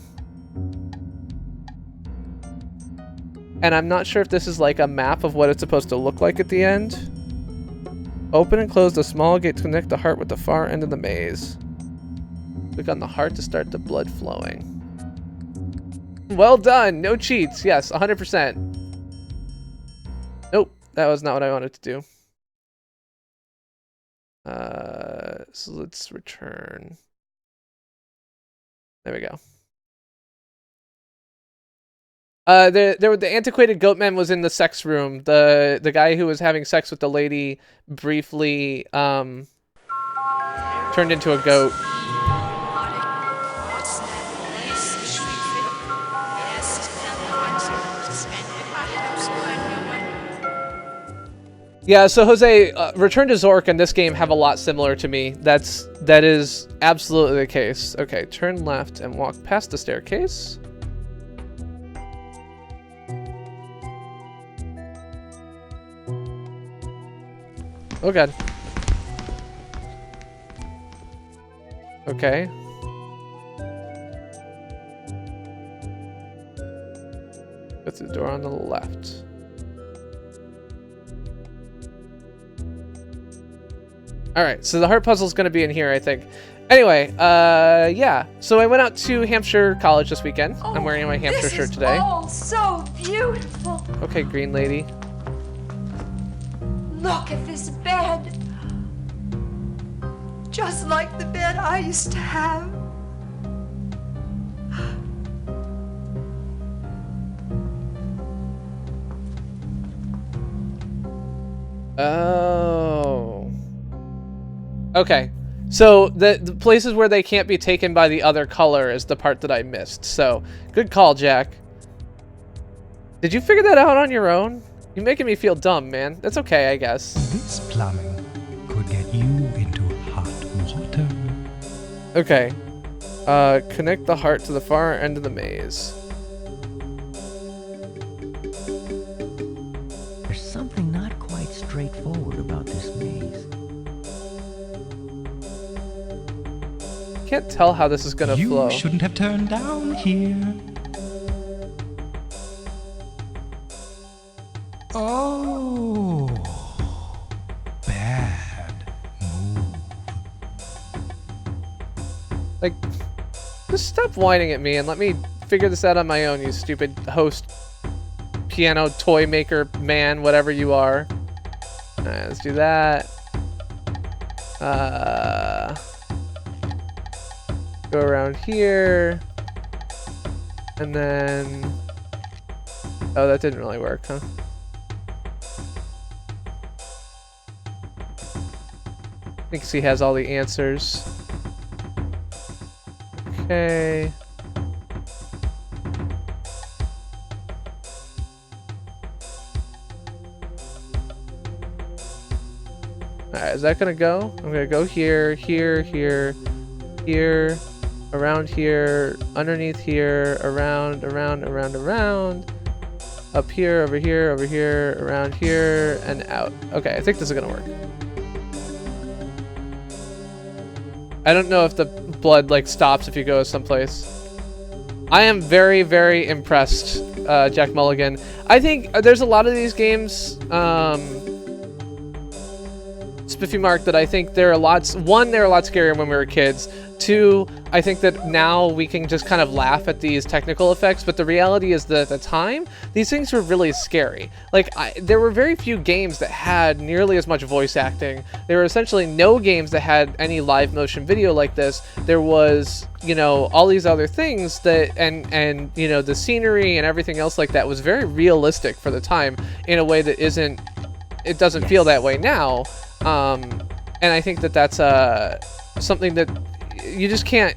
And I'm not sure if this is like a map of what it's supposed to look like at the end. Open and close the small gate to connect the heart with the far end of the maze. Click on the heart to start the blood flowing. Well done! No cheats! Yes, 100%. Nope, that was not what I wanted to do. So let's return. There we go. The antiquated goatman was in the sex room. The guy who was having sex with the lady briefly turned into a goat. Yeah, so Jose, Return to Zork and this game have a lot similar to me. That is absolutely the case. Okay, turn left and walk past the staircase. Oh god. Okay. Go through the door on the left. Alright, so the heart puzzle is going to be in here, I think. Anyway, yeah. So I went out to Hampshire College this weekend. I'm wearing my Hampshire shirt today. Oh, so beautiful. Okay, green lady. Look at this bed. Just like the bed I used to have. Oh. Okay. So the places where they can't be taken by the other color is the part that I missed. So, good call, Jack. Did you figure that out on your own? You're making me feel dumb, man. That's okay, I guess. This plumbing could get you into hot water. Okay. Connect the heart to the far end of the maze. There's something not quite straightforward about this maze. Can't tell how this is gonna flow. You shouldn't have turned down here. Oh, bad move. Like, just stop whining at me and let me figure this out on my own, you stupid host, piano toy maker man, whatever you are. Alright, let's do that. Go around here. And then... Oh, that didn't really work, huh? Thinks he has all the answers. Okay. Alright, is that gonna go? I'm gonna go here, here, here, here, around here, underneath here, around, around, around, around. Up here, over here, over here, around here, and out. Okay, I think this is gonna work. I don't know if the blood like stops if you go someplace. I am very, very impressed, Jack Mulligan. I think there's a lot of these games, Spiffy Mark, that I think they're a lot. One, they're a lot scarier when we were kids. Two, I think that now we can just kind of laugh at these technical effects, but the reality is that at the time, these things were really scary. Like, there were very few games that had nearly as much voice acting. There were essentially no games that had any live motion video like this. There was, you know, all these other things that, and you know, the scenery and everything else like that was very realistic for the time in a way that isn't, it doesn't feel that way now. And I think that that's something that you just can't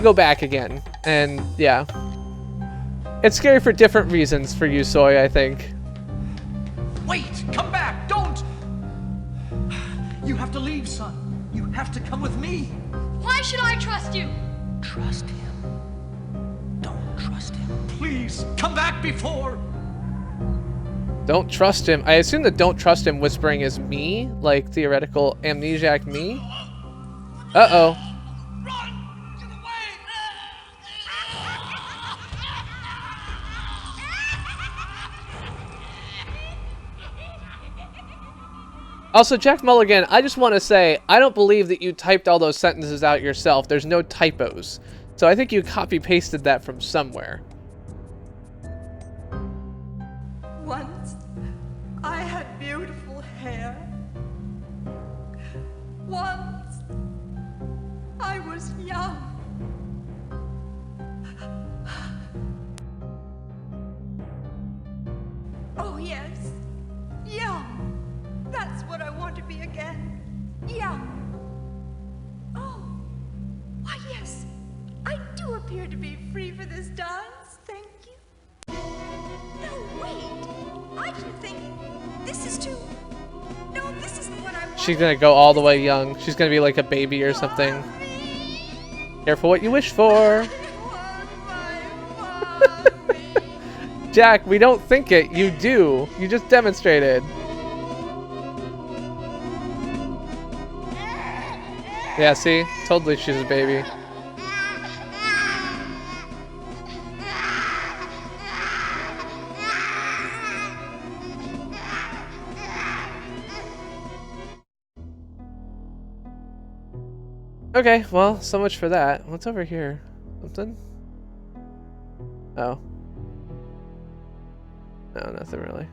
go back again. And yeah, it's scary for different reasons for you, Soy, I think. Wait, come back, don't! You have to leave, son. You have to come with me. Why should I trust you? Trust him. Don't trust him. Please, come back before... Don't trust him. I assume that don't trust him whispering is me, like theoretical amnesiac me. Uh-oh. Also, Jack Mulligan, I just want to say, I don't believe that you typed all those sentences out yourself. There's no typos. So I think you copy-pasted that from somewhere. Once, I had beautiful hair. Once, I was young. Oh, yes, young. That's what I want to be again. Young. Oh, why, yes, I do appear to be free for this dance. Thank you. No, wait. I do think this is too... No, this isn't what I want. She's gonna go all the way young. She's gonna be like a baby or something. Careful what you wish for. Jack, we don't think it. You do. You just demonstrated. Yeah, see? Totally she's a baby. Okay, well, so much for that. What's over here? Something? Oh. No, nothing really.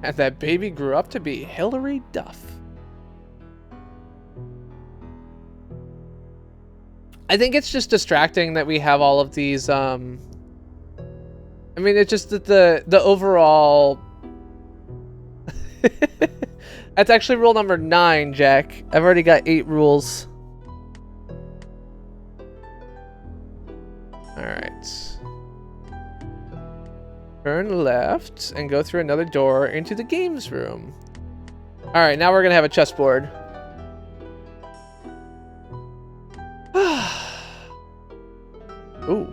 And that baby grew up to be Hilary Duff. I think it's just distracting that we have all of these, I mean, it's just that the overall... That's actually rule number 9, Jack. I've already got 8 rules. Alright. Turn left and go through another door into the games room. Alright, now we're gonna have a chessboard. Ooh.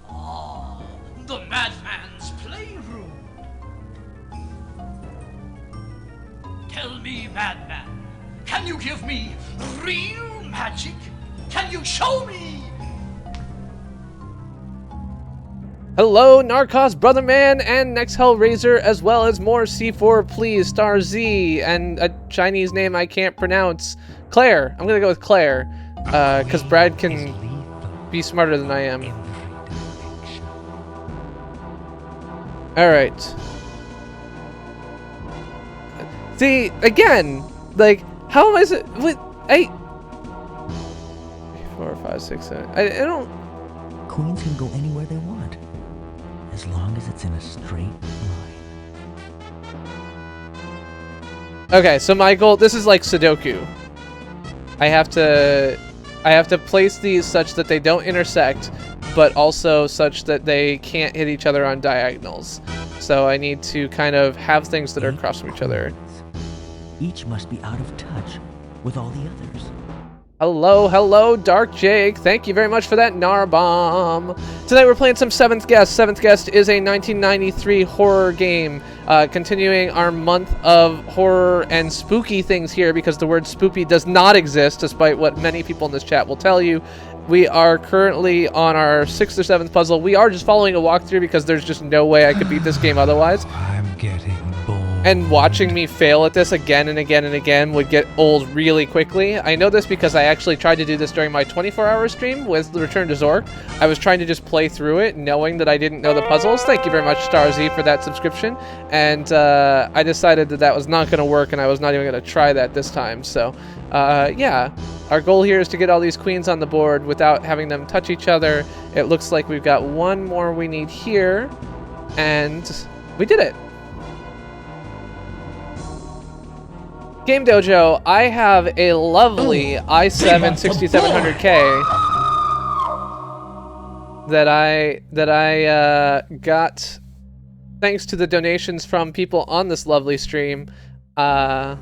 Ah, the madman's playroom. Tell me, madman, can you give me real magic? Can you show me? Hello, Narcos Brother Man and Next Hellraiser, as well as more C4 Please, Star Z, and a Chinese name I can't pronounce. Claire. I'm gonna go with Claire, because Brad can be smarter than I am. Alright. See, again, like, how am I what, 8, 4, 5, 6, 7, I don't... Queens can go anywhere they want, as long as it's in a straight line. Okay, so Michael, this is like Sudoku. I have to place these such that they don't intersect, but also such that they can't hit each other on diagonals. So I need to kind of have things that are across from each other. Each must be out of touch with all the others. Hello, hello, Dark Jake. Thank you very much for that Nar bomb. Tonight we're playing some Seventh Guest. Seventh Guest is a 1993 horror game, continuing our month of horror and spooky things here because the word spooky does not exist, despite what many people in this chat will tell you. We are currently on our 6th or 7th puzzle. We are just following a walkthrough because there's just no way I could beat this game otherwise. I'm getting bored. And watching me fail at this again and again and again would get old really quickly. I know this because I actually tried to do this during my 24-hour stream with Return to Zork. I was trying to just play through it knowing that I didn't know the puzzles. Thank you very much, StarZ, for that subscription. And I decided that that was not going to work and I was not even going to try that this time. So, yeah. Our goal here is to get all these queens on the board without having them touch each other. It looks like we've got one more we need here. And we did it. Game Dojo, I have a lovely i7 6700K that I got thanks to the donations from people on this lovely stream. No!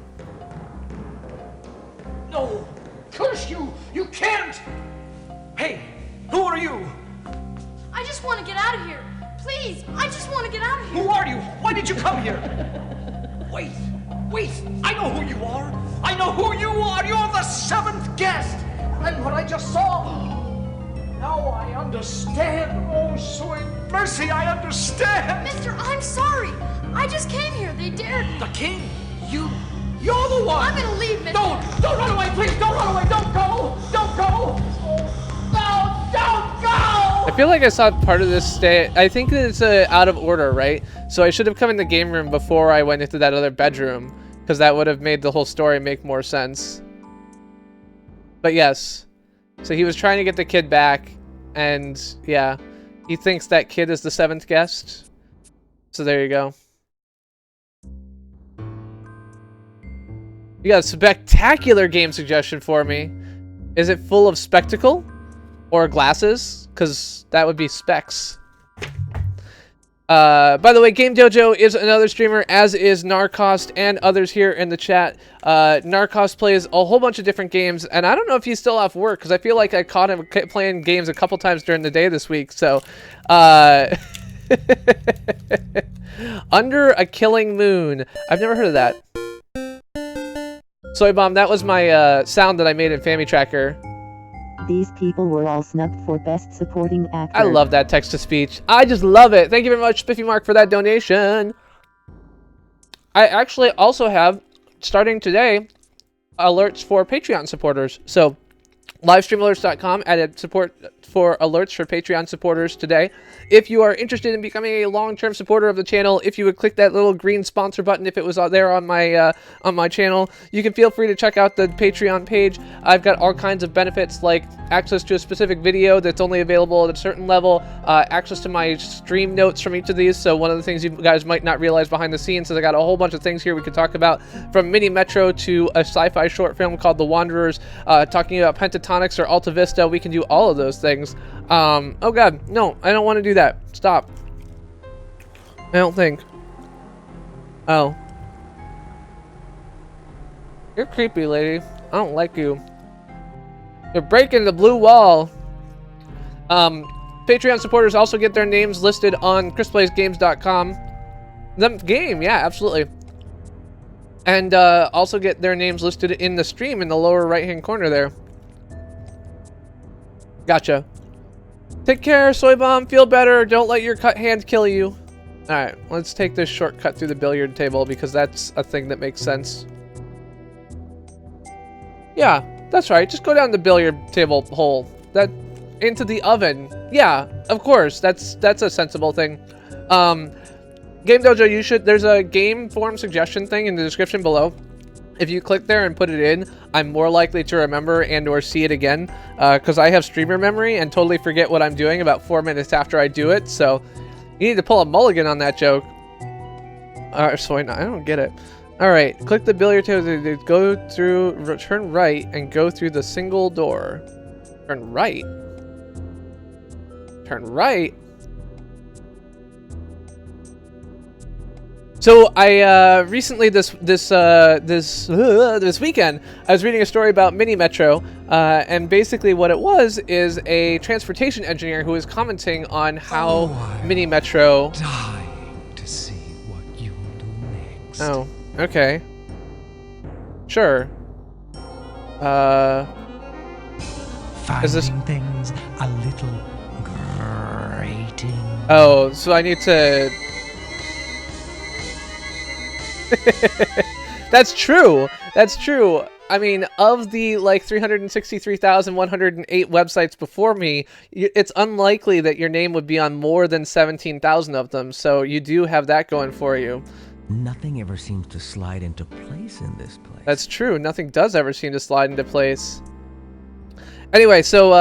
Curse you! You can't! Hey, who are you? I just want to get out of here. Please, I just want to get out of here. Who are you? Why did you come here? Wait, I know who you are. I know who you are. You're the 7th guest. And what I just saw, now I understand. Oh, sweet mercy, I understand. Mister, I'm sorry. I just came here. They dared me. The king? You're the one! I'm gonna leave, mister. Don't run away, please! Don't run away! Don't go! Don't go! No, don't go! I feel like I saw part of this stay. I think that it's out of order, right? So I should have come in the game room before I went into that other bedroom, because that would have made the whole story make more sense. But yes. So he was trying to get the kid back, and yeah. He thinks that kid is the 7th guest. So there you go. You got a spectacular game suggestion for me. Is it full of spectacle? Or glasses? Because that would be specs. By the way, Game Dojo is another streamer, as is Narcost and others here in the chat. Narcost plays a whole bunch of different games, and I don't know if he's still off work, because I feel like I caught him playing games a couple times during the day this week, so... Under a Killing Moon. I've never heard of that. Soy Bomb, that was my sound that I made in FamiTracker. These people were all snubbed for Best Supporting Actor. I love that text-to-speech. I just love it. Thank you very much, Spiffy Mark, for that donation. I actually also have, starting today, alerts for Patreon supporters. So, livestreamalerts.com added support for alerts for Patreon supporters today. If you are interested in becoming a long-term supporter of the channel, if you would click that little green sponsor button if it was there on my channel, you can feel free to check out the Patreon page. I've got all kinds of benefits like access to a specific video that's only available at a certain level, access to my stream notes from each of these. So one of the things you guys might not realize behind the scenes is I got a whole bunch of things here we could talk about, from Mini Metro to a sci-fi short film called The Wanderers, talking about pentatonics or Alta Vista. We can do all of those things. Oh god, no, I don't want to do that. Stop. I don't think. Oh. You're creepy, lady. I don't like you. You're breaking the blue wall. Patreon supporters also get their names listed on chrisplaysgames.com. The game, yeah, absolutely. And also get their names listed in the stream in the lower right-hand corner there. Gotcha. Take care, Soy Bomb. Feel better. Don't let your cut hand kill you. Alright, let's take this shortcut through the billiard table because that's a thing that makes sense. Yeah, that's right. Just go down the billiard table hole. That into the oven. Yeah, of course. That's a sensible thing. Game Dojo, there's a game form suggestion thing in the description below. If you click there and put it in, I'm more likely to remember and or see it again, because I have streamer memory and totally forget what I'm doing about 4 minutes after I do it, so you need to pull a mulligan on that joke. So I don't get it. Alright, click the billiard table, go through, turn right, and go through the single door. Turn right? Turn right? So I recently this weekend I was reading a story about Mini Metro, and basically what it was is a transportation engineer who was commenting on how Mini Metro. Dying to see what you'll do next. Oh, okay. Sure. Is this things a little grating? Oh, so I need to. That's true. That's true. I mean, of the like 363,108 websites before me, it's unlikely that your name would be on more than 17,000 of them. So you do have that going for you. Nothing ever seems to slide into place in this place. That's true. Nothing does ever seem to slide into place. Anyway, so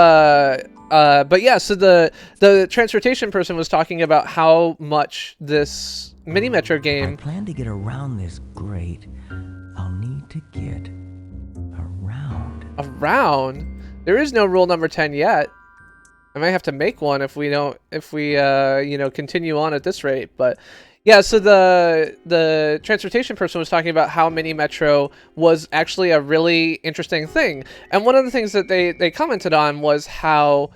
but yeah, so the transportation person was talking about how much this Mini Metro game. I plan to get around this grate. I'll need to get around. Around? There is no rule number 10 yet. I might have to make one if we you know, continue on at this rate, but yeah, so the transportation person was talking about how Mini Metro was actually a really interesting thing. And one of the things that they commented on was how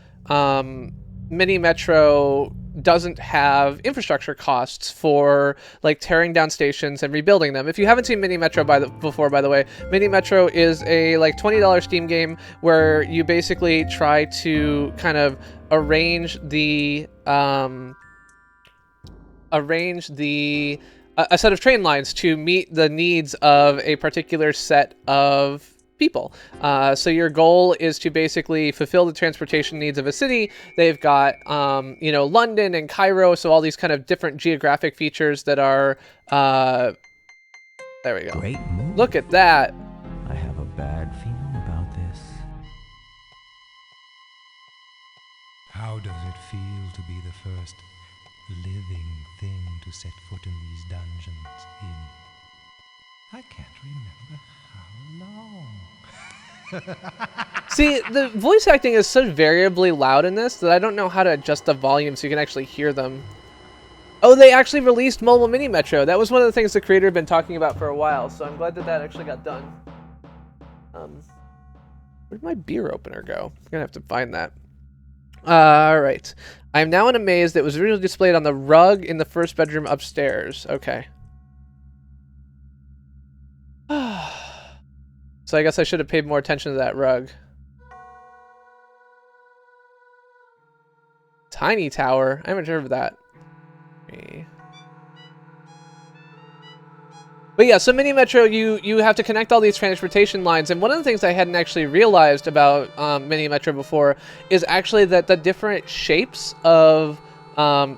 Mini Metro doesn't have infrastructure costs for like tearing down stations and rebuilding them. If you haven't seen Mini Metro before, by the way, Mini Metro is a like $20 Steam game where you basically try to kind of arrange a set of train lines to meet the needs of a particular set of people. So your goal is to basically fulfill the transportation needs of a city. They've got, you know, London and Cairo, so all these kind of different geographic features that are, there we go. Great move. Look at that. I have a bad feeling about this. How does it feel to be the first living thing to set foot in these dungeons in... I can't remember how long. See, the voice acting is so variably loud in this that I don't know how to adjust the volume so you can actually hear them. Oh, they actually released mobile Mini Metro. That was one of the things the creator had been talking about for a while, so I'm glad that that actually got done. Where'd my beer opener go? I'm gonna have to find that. Alright. I'm now in a maze that was originally displayed on the rug in the first bedroom upstairs. Okay. So I guess I should have paid more attention to that rug. Tiny tower? I haven't heard of that. But yeah, so Mini Metro, you have to connect all these transportation lines, and one of the things I hadn't actually realized about Mini Metro before is actually that the different shapes of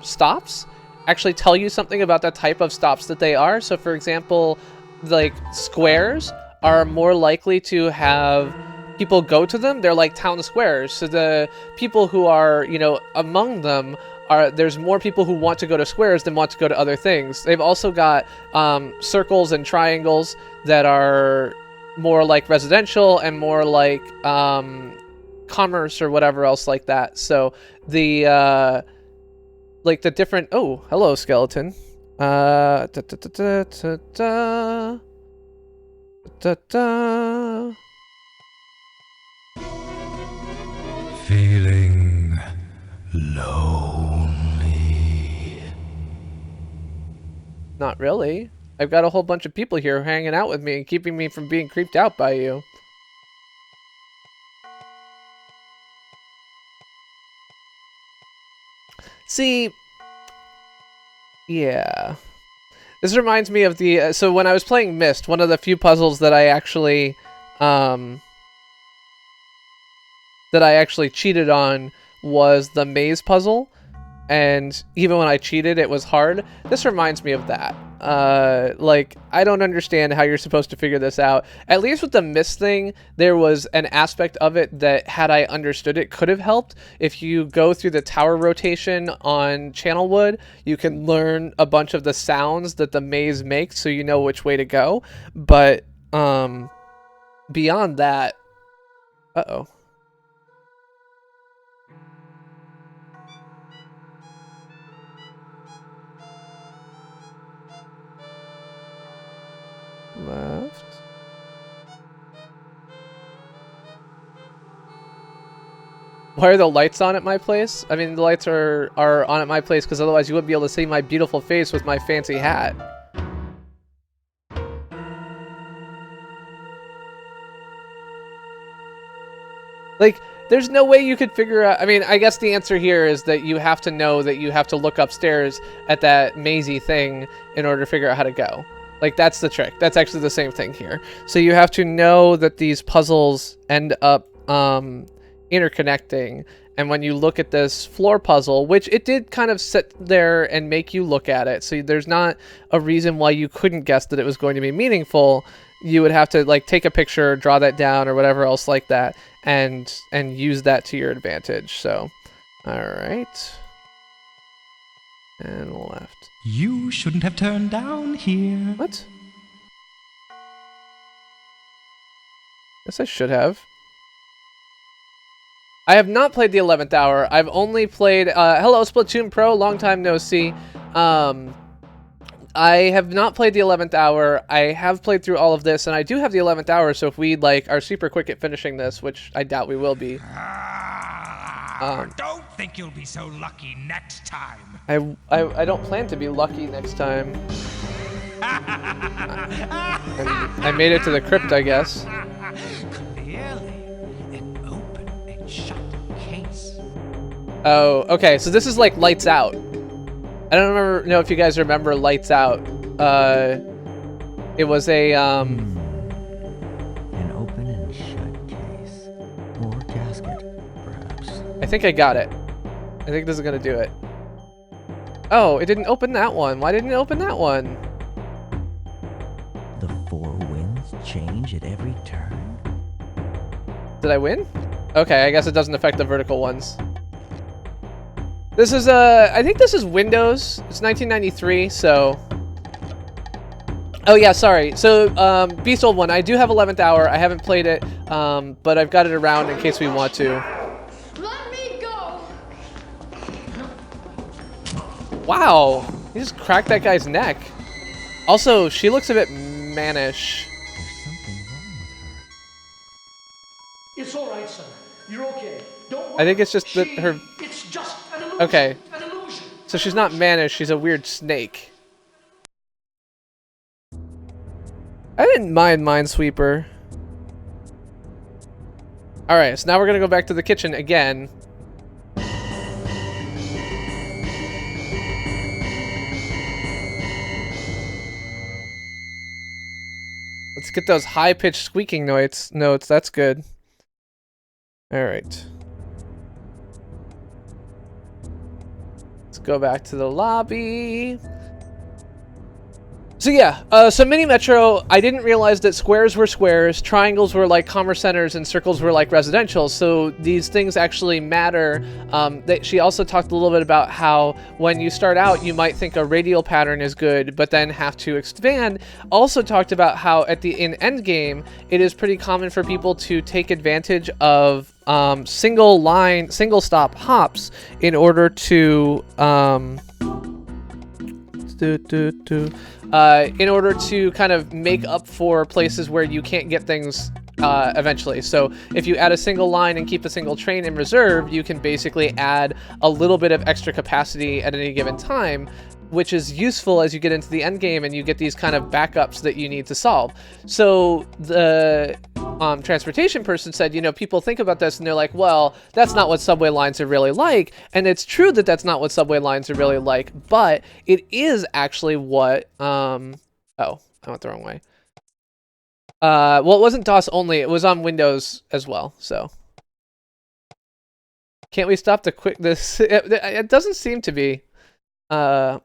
stops actually tell you something about the type of stops that they are. So for example, like squares are more likely to have people go to them. They're like town squares. So the people who are, you know, among them are, there's more people who want to go to squares than want to go to other things. They've also got circles and triangles that are more like residential and more like commerce or whatever else like that. So the like the different, oh, hello skeleton. Feeling lonely. Not really. I've got a whole bunch of people here hanging out with me and keeping me from being creeped out by you. See, yeah. This reminds me of the, so when I was playing Myst, one of the few puzzles that I actually cheated on was the maze puzzle. And even when I cheated, it was hard. This reminds me of that. Like, I don't understand how you're supposed to figure this out. At least with the Myst thing, there was an aspect of it that, had I understood it, could have helped. If you go through the tower rotation on Channelwood, you can learn a bunch of the sounds that the maze makes so you know which way to go. But, beyond that... Uh-oh. Why are the lights on at my place? I mean, the lights are on at my place because otherwise you wouldn't be able to see my beautiful face with my fancy hat. Like, there's no way you could figure out... I mean, I guess the answer here is that you have to know that you have to look upstairs at that mazy thing in order to figure out how to go. Like, that's the trick. That's actually the same thing here. So you have to know that these puzzles end up interconnecting. And when you look at this floor puzzle, which it did kind of sit there and make you look at it, so there's not a reason why you couldn't guess that it was going to be meaningful. You would have to, like, take a picture, draw that down, or whatever else like that, and use that to your advantage. So, all right. And left. You shouldn't have turned down here. What? Guess I should have. I have not played the 11th hour. I've only played... hello, Splatoon Pro. Long time no see. I have not played the 11th hour. I have played through all of this, and I do have the 11th hour, so if we, like, are super quick at finishing this, which I doubt we will be... Don't think you'll be so lucky next time. I don't plan to be lucky next time. I made it to the crypt, I guess. Clearly, an open and shut case. Oh, okay, so this is like Lights Out. I don't know if you guys remember Lights Out. It was a, An open and shut case. Or casket, perhaps. I think I got it. I think this is gonna do it. Oh, it didn't open that one. Why didn't it open that one? The four winds change at every turn. Did I win? Okay, I guess it doesn't affect the vertical ones. This is, I think this is Windows. It's 1993, so... Oh yeah, sorry. So, Beast Old One, I do have 11th Hour. I haven't played it, but I've got it around in case we want to. Let me go! Wow, he just cracked that guy's neck. Also, she looks a bit mannish. There's something wrong with her. It's all right, son. You're okay. Don't worry. I think it's just that her... It's just an illusion. Okay. An illusion. So she's not mannish, she's a weird snake. I didn't mind Minesweeper. Alright, so now we're gonna go back to the kitchen again. Let's get those high-pitched squeaking notes. That's good. Alright. Let's go back to the lobby. So yeah, so Mini Metro, I didn't realize that squares were squares, triangles were like commerce centers, and circles were like residential, so these things actually matter. She also talked a little bit about how when you start out, you might think a radial pattern is good, but then have to expand. Also talked about how in endgame, it is pretty common for people to take advantage of single stop hops in order to in order to kind of make up for places where you can't get things eventually. So if you add a single line and keep a single train in reserve, you can basically add a little bit of extra capacity at any given time, which is useful as you get into the end game and you get these kind of backups that you need to solve. So the transportation person said, you know, people think about this and they're like, well, that's not what subway lines are really like. And it's true that that's not what subway lines are really like, but it is actually what, oh, I went the wrong way. Well, it wasn't DOS only, it was on Windows as well, so. Can't we stop this? It doesn't seem to be. So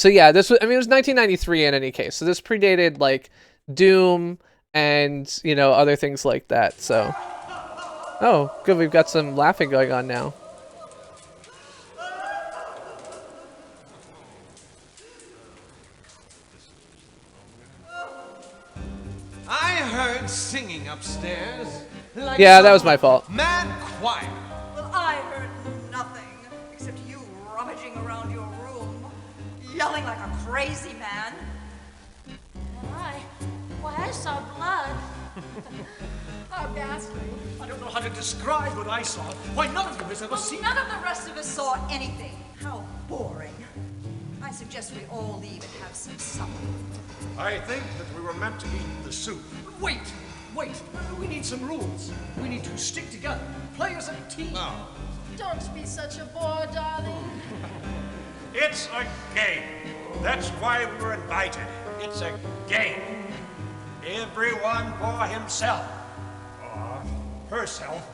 yeah, this was, I mean, it was 1993 in any case. So this predated like Doom and, you know, other things like that. So, oh, good. We've got some laughing going on now. I heard singing upstairs. Like Yeah, that was my fault. Mad choir. Well, I heard nothing except you rummaging around your room, yelling like a crazy man. Why, I saw blood. how ghastly. I don't know how to describe what I saw. Why, none of you has ever seen None of the rest of us saw anything. How boring. I suggest we all leave and have some supper. I think that we were meant to eat the soup. Wait! We need some rules. We need to stick together, play as a team. Now, Don't be such a bore, darling. It's a game. That's why we were invited. It's a game. Everyone for himself. Or herself.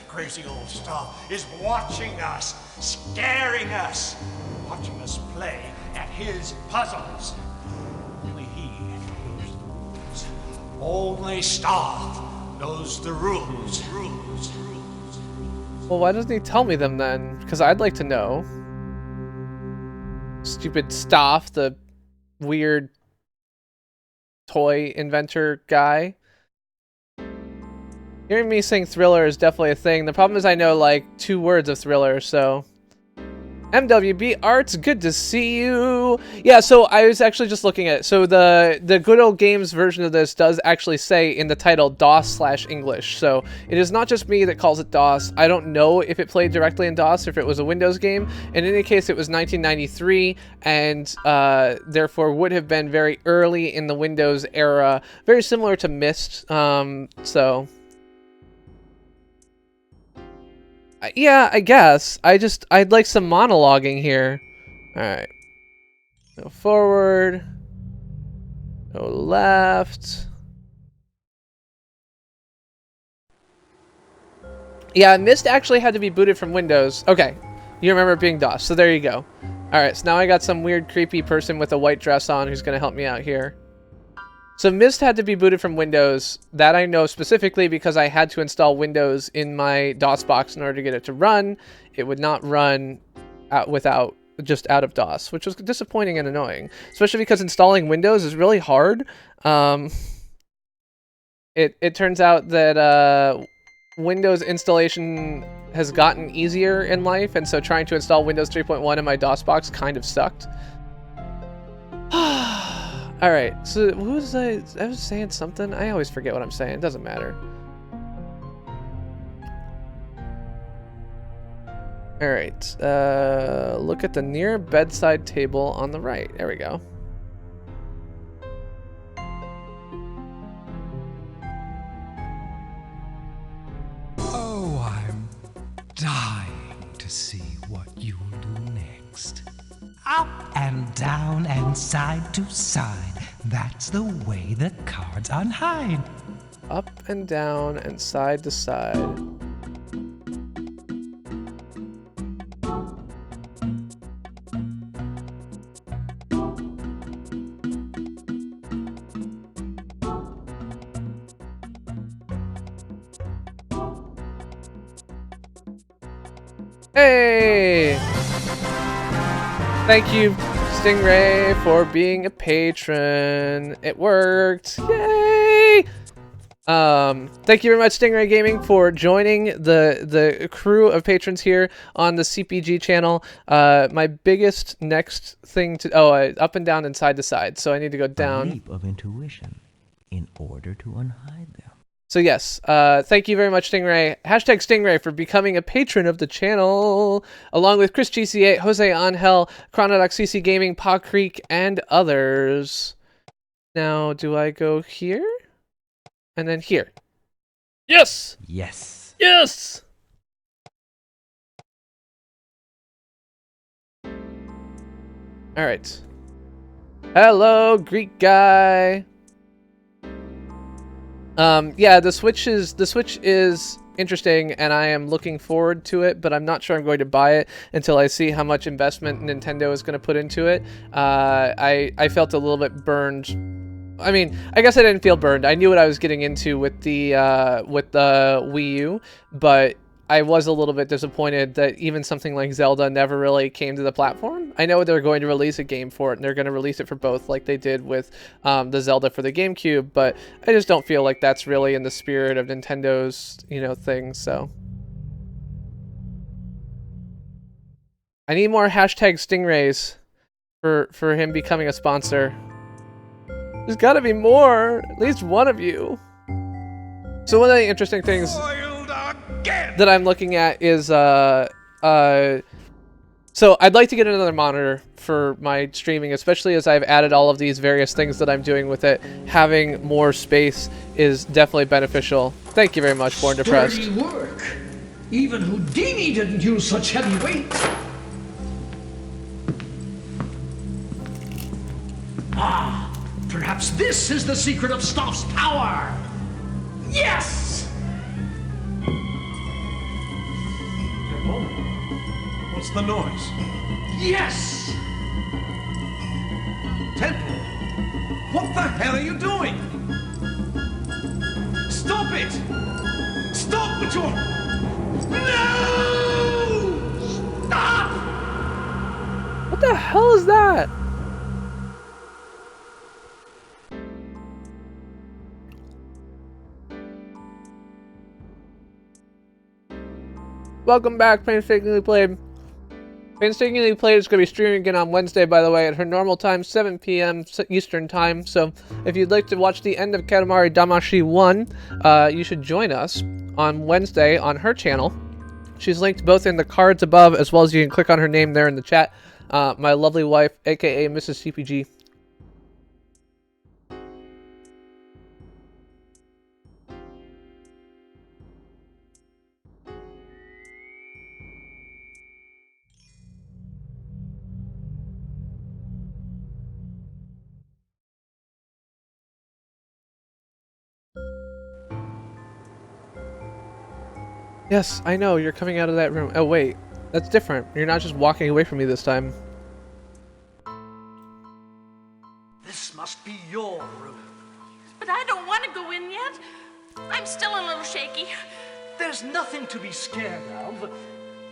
Crazy old Star is watching us, scaring us, watching us play at his puzzles. Only he knows the rules. Only Star knows the rules. Well, why doesn't he tell me them then? Because I'd like to know. Stupid Stoff, the weird toy inventor guy. Hearing me sing Thriller is definitely a thing. The problem is I know like 2 words of Thriller, so... MWB Arts, good to see you. Yeah, so I was actually just looking at it. So the Good Old Games version of this does actually say in the title DOS/English. So it is not just me that calls it DOS. I don't know if it played directly in DOS, if it was a Windows game. In any case, it was 1993 and therefore would have been very early in the Windows era. Very similar to Myst. So... yeah, I guess. I'd like some monologuing here. Alright. Go forward. Go left. Yeah, Myst actually had to be booted from Windows. Okay. You remember it being DOS, so there you go. Alright, so now I got some weird creepy person with a white dress on who's gonna help me out here. So Myst had to be booted from Windows. That I know specifically because I had to install Windows in my DOS box in order to get it to run. It would not run without just out of DOS, which was disappointing and annoying. Especially because installing Windows is really hard. It turns out that Windows installation has gotten easier in life, and so trying to install Windows 3.1 in my DOS box kind of sucked. Alright, so who was I was saying something? I always forget what I'm saying. It doesn't matter. Alright, look at the near bedside table on the right. There we go. Oh, I'm dying to see what you'll do next. Up and down and side to side. That's the way the cards unhide. Up and down and side to side. Hey! Thank you, Stingray, for being a patron. It worked. Yay! Thank you very much, Stingray Gaming, for joining the crew of patrons here on the CPG channel. My biggest next thing to up and down and side to side. So I need to go down. A leap of intuition in order to unhide them. So yes, thank you very much, Stingray. Hashtag Stingray for becoming a patron of the channel, along with Chris GC8, Jose Angel, Chronodox CC Gaming, Paw Creek, and others. Now, do I go here? And then here. Yes! Yes. Yes! Alright. Hello, Greek guy. Yeah, the Switch is interesting, and I am looking forward to it, but I'm not sure I'm going to buy it until I see how much investment Nintendo is going to put into it. I felt a little bit burned. I mean, I guess I didn't feel burned. I knew what I was getting into with the Wii U, but I was a little bit disappointed that even something like Zelda never really came to the platform. I know they're going to release a game for it, and they're going to release it for both like they did with the Zelda for the GameCube, but I just don't feel like that's really in the spirit of Nintendo's, thing, so. I need more hashtag Stingrays for him becoming a sponsor. There's gotta be more, at least one of you. So one of the interesting things that I'm looking at is so I'd like to get another monitor for my streaming, especially as I've added all of these various things that I'm doing with it. Having more space is definitely beneficial. Thank you very much, Born Depressed. Sturdy work. Even Houdini didn't use such heavy weight. Ah, perhaps this is the secret of Stoff's power. Yes! What's the noise? Yes! Temple, what the hell are you doing? Stop it! Stop with your... No! Stop! What the hell is that? Welcome back, Painstakingly Played. Painstakingly Played is going to be streaming again on Wednesday, by the way, at her normal time, 7 p.m. Eastern Time. So if you'd like to watch the end of Katamari Damacy 1, you should join us on Wednesday on her channel. She's linked both in the cards above, as well as you can click on her name there in the chat. My lovely wife, aka Mrs. CPG. Yes, I know, you're coming out of that room. Oh, wait. That's different. You're not just walking away from me this time. This must be your room. But I don't want to go in yet. I'm still a little shaky. There's nothing to be scared of,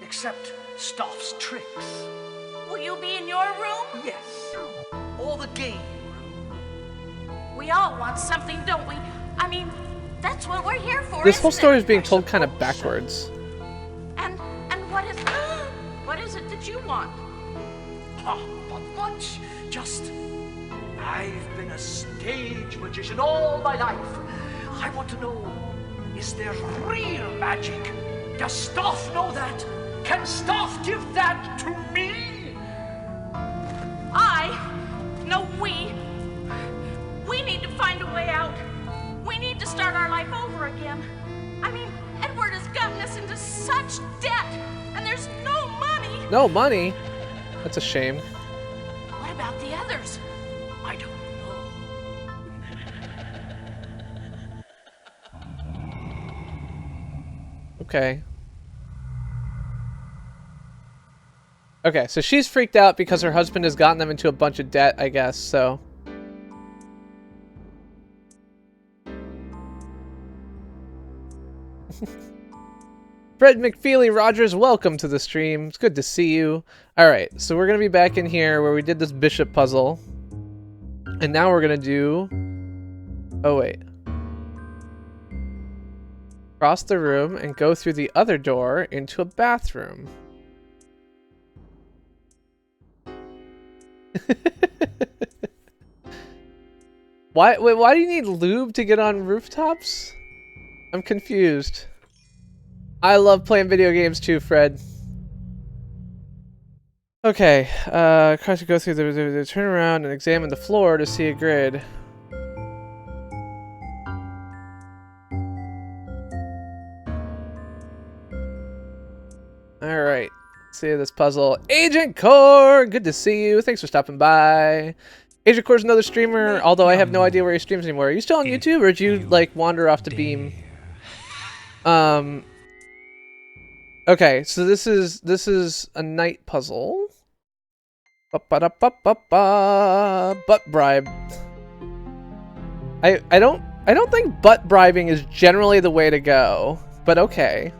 except Stoff's tricks. Will you be in your room? Yes. Or the game room. We all want something, don't we? I mean, that's what we're here for. This whole story is it? being told kind of backwards. And what is it that you want? Ah, not much. Just I've been a stage magician all my life. I want to know, is there real magic? Does Stoff know that? Can Stoff give that to me? We need to find a way out. We need to start our life over again. I mean, Edward has gotten us into such debt, and there's no money. No money? That's a shame. What about the others? I don't know. Okay. Okay, so she's freaked out because her husband has gotten them into a bunch of debt, I guess, so... Fred McFeely Rogers, welcome to the stream. It's good to see you. Alright, so we're going to be back in here where we did this bishop puzzle. And now we're going to do... Oh, wait. Cross the room and go through the other door into a bathroom. Why do you need lube to get on rooftops? I'm confused. I love playing video games too, Fred. Okay, try to go through the turn around and examine the floor to see a grid. Alright, let's see this puzzle. Agent Core! Good to see you. Thanks for stopping by. Agent Core's another streamer, although I have no idea where he streams anymore. Are you still on YouTube, or did you, like, wander off the beam? Okay, so this is a night puzzle. Ba-ba-da-ba-ba-ba. Butt bribe. I don't think butt bribing is generally the way to go, but okay.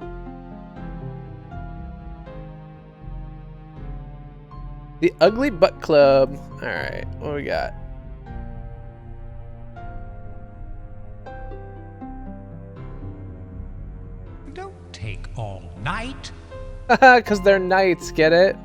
The Ugly Butt Club. Alright, what do we got? Don't take all night. Haha, because they're knights, get it?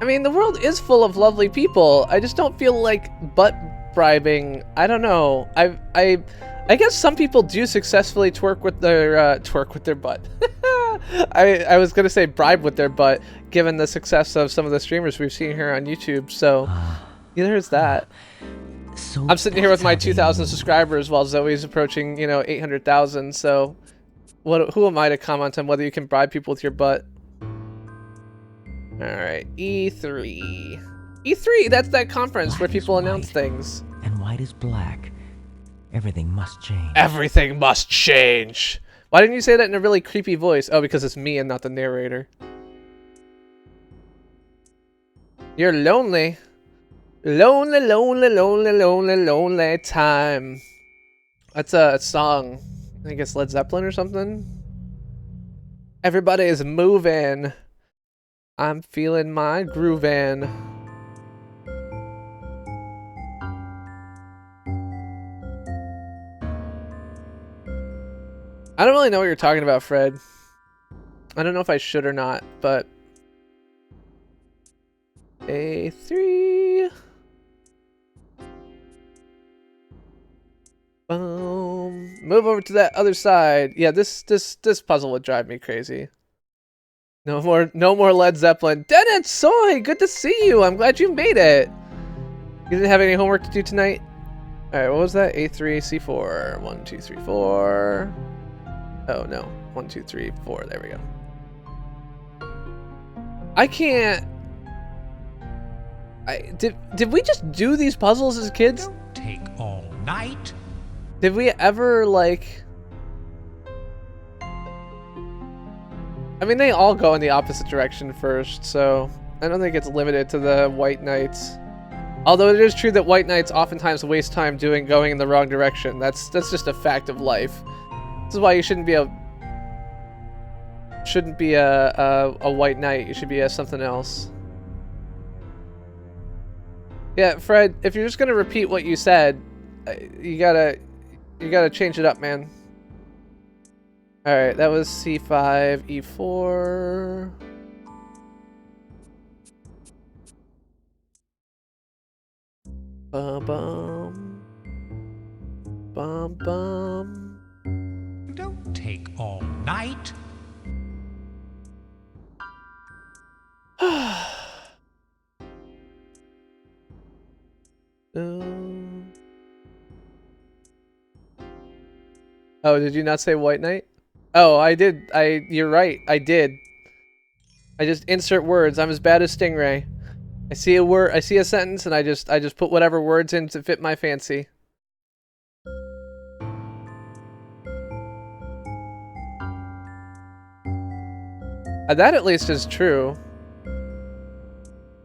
I mean, the world is full of lovely people. I just don't feel like butt bribing. I don't know. I guess some people do successfully twerk with their butt. I was gonna say bribe with their butt, given the success of some of the streamers we've seen here on YouTube. So yeah, there's that. So I'm sitting here with my 2,000 subscribers while Zoe's approaching, 800,000. So who am I to comment on whether you can bribe people with your butt? All right, E3. E3, that's that conference where people announce things. And white is black. Everything must change. Everything must change. Why didn't you say that in a really creepy voice? Oh, because it's me and not the narrator. You're lonely. Lonely, lonely, lonely, lonely, lonely time. That's a song. I think it's Led Zeppelin or something. Everybody is moving. I'm feeling my groovin'. I don't really know what you're talking about, Fred. I don't know if I should or not, but... A3... Boom. Move over to that other side. Yeah, this puzzle would drive me crazy. No more Led Zeppelin. Dennis Soy, good to see you. I'm glad you made it. You didn't have any homework to do tonight? Alright, what was that? A3, C4. 1, 2, 3, 4. Oh no. 1, 2, 3, 4. There we go. I can't... Did we just do these puzzles as kids? Don't take all night. Did we ever, like... I mean, they all go in the opposite direction first, so I don't think it's limited to the White Knights. Although it is true that White Knights oftentimes waste time going in the wrong direction. That's just a fact of life. This is why you shouldn't be a White Knight. You should be something else. Yeah, Fred, if you're just gonna repeat what you said, you gotta change it up, man. Alright, that was C5, E4. Bum bum. Bum bum. Don't take all night. Oh, did you not say White Knight? Oh, I did. You're right. I did. I just insert words. I'm as bad as Stingray. I see a word. I see a sentence, and I just put whatever words in to fit my fancy. That at least is true.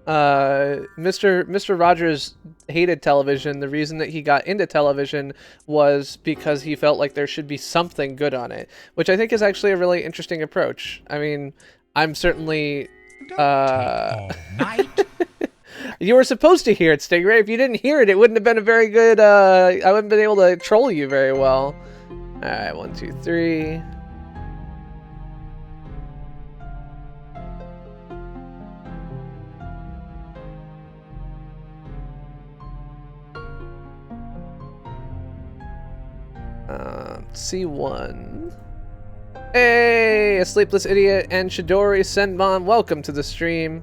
Mr. Rogers hated television. The reason that he got into television was because he felt like there should be something good on it, which I think is actually a really interesting approach. I mean, I'm certainly... You were supposed to hear it, Stingray. If you didn't hear it, it wouldn't have been a very good... I wouldn't have been able to troll you very well. Alright, 1, 2, 3... C1. Hey, a Sleepless Idiot and Shidori Senmon, welcome to the stream.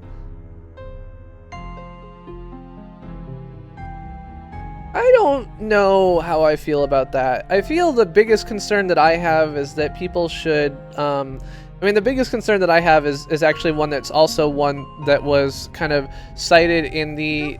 I don't know how I feel about that. I feel the biggest concern that I have is that people should, I mean, the biggest concern that I have is actually one that's also one that was kind of cited in the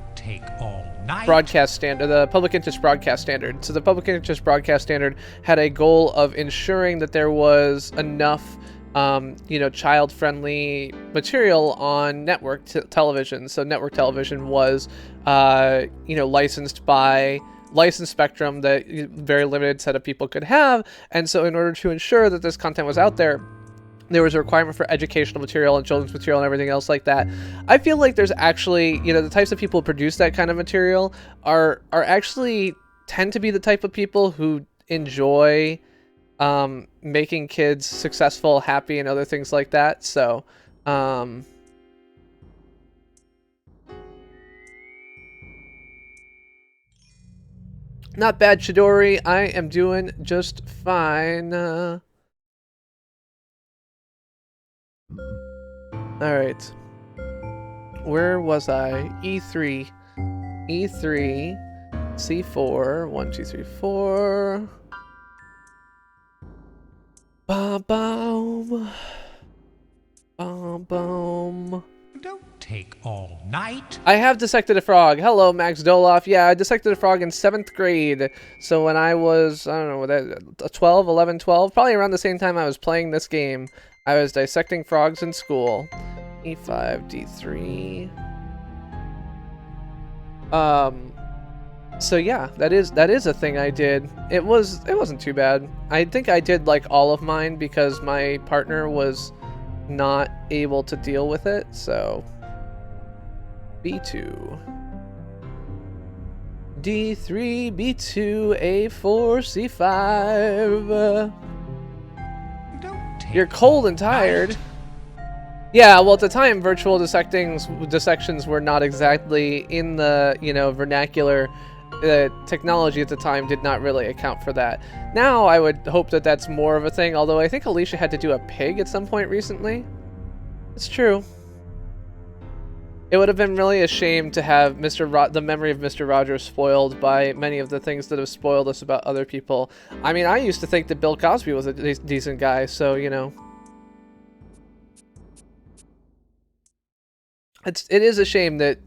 broadcast standard, the public interest broadcast standard. So the public interest broadcast standard had a goal of ensuring that there was enough, child-friendly material on network television. So network television was, licensed by licensed spectrum that a very limited set of people could have. And so in order to ensure that this content was out there was a requirement for educational material and children's material and everything else like that. I feel like there's actually, the types of people who produce that kind of material are actually tend to be the type of people who enjoy making kids successful, happy, and other things like that. So, Not bad, Chidori. I am doing just fine. All right. Where was I? E3. E3. C4. 1, 2, 3, 4. Bom, bom. Bom, bom. Don't take all night. I have dissected a frog. Hello, Max Doloff. Yeah, I dissected a frog in 7th grade. So when I was, I don't know, 12, 11, 12, probably around the same time I was playing this game, I was dissecting frogs in school. E5, D3. So yeah, that is a thing I did. It wasn't too bad. I think I did like all of mine because my partner was not able to deal with it, so B2, D3, B2, A4, C5. You're cold and tired. Yeah, well, at the time, virtual dissections were not exactly in the, vernacular. Technology at the time did not really account for that. Now, I would hope that that's more of a thing, although I think Alicia had to do a pig at some point recently. It's true. It would have been really a shame to have the memory of Mr. Rogers spoiled by many of the things that have spoiled us about other people. I mean, I used to think that Bill Cosby was a decent guy, so, It is a shame that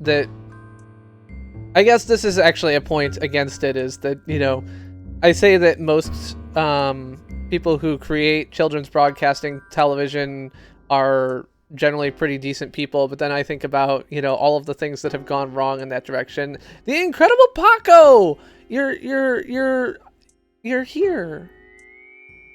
I guess this is actually a point against it, is that, I say that most people who create children's broadcasting television are generally pretty decent people, but then I think about, all of the things that have gone wrong in that direction. The incredible Paco! You're here.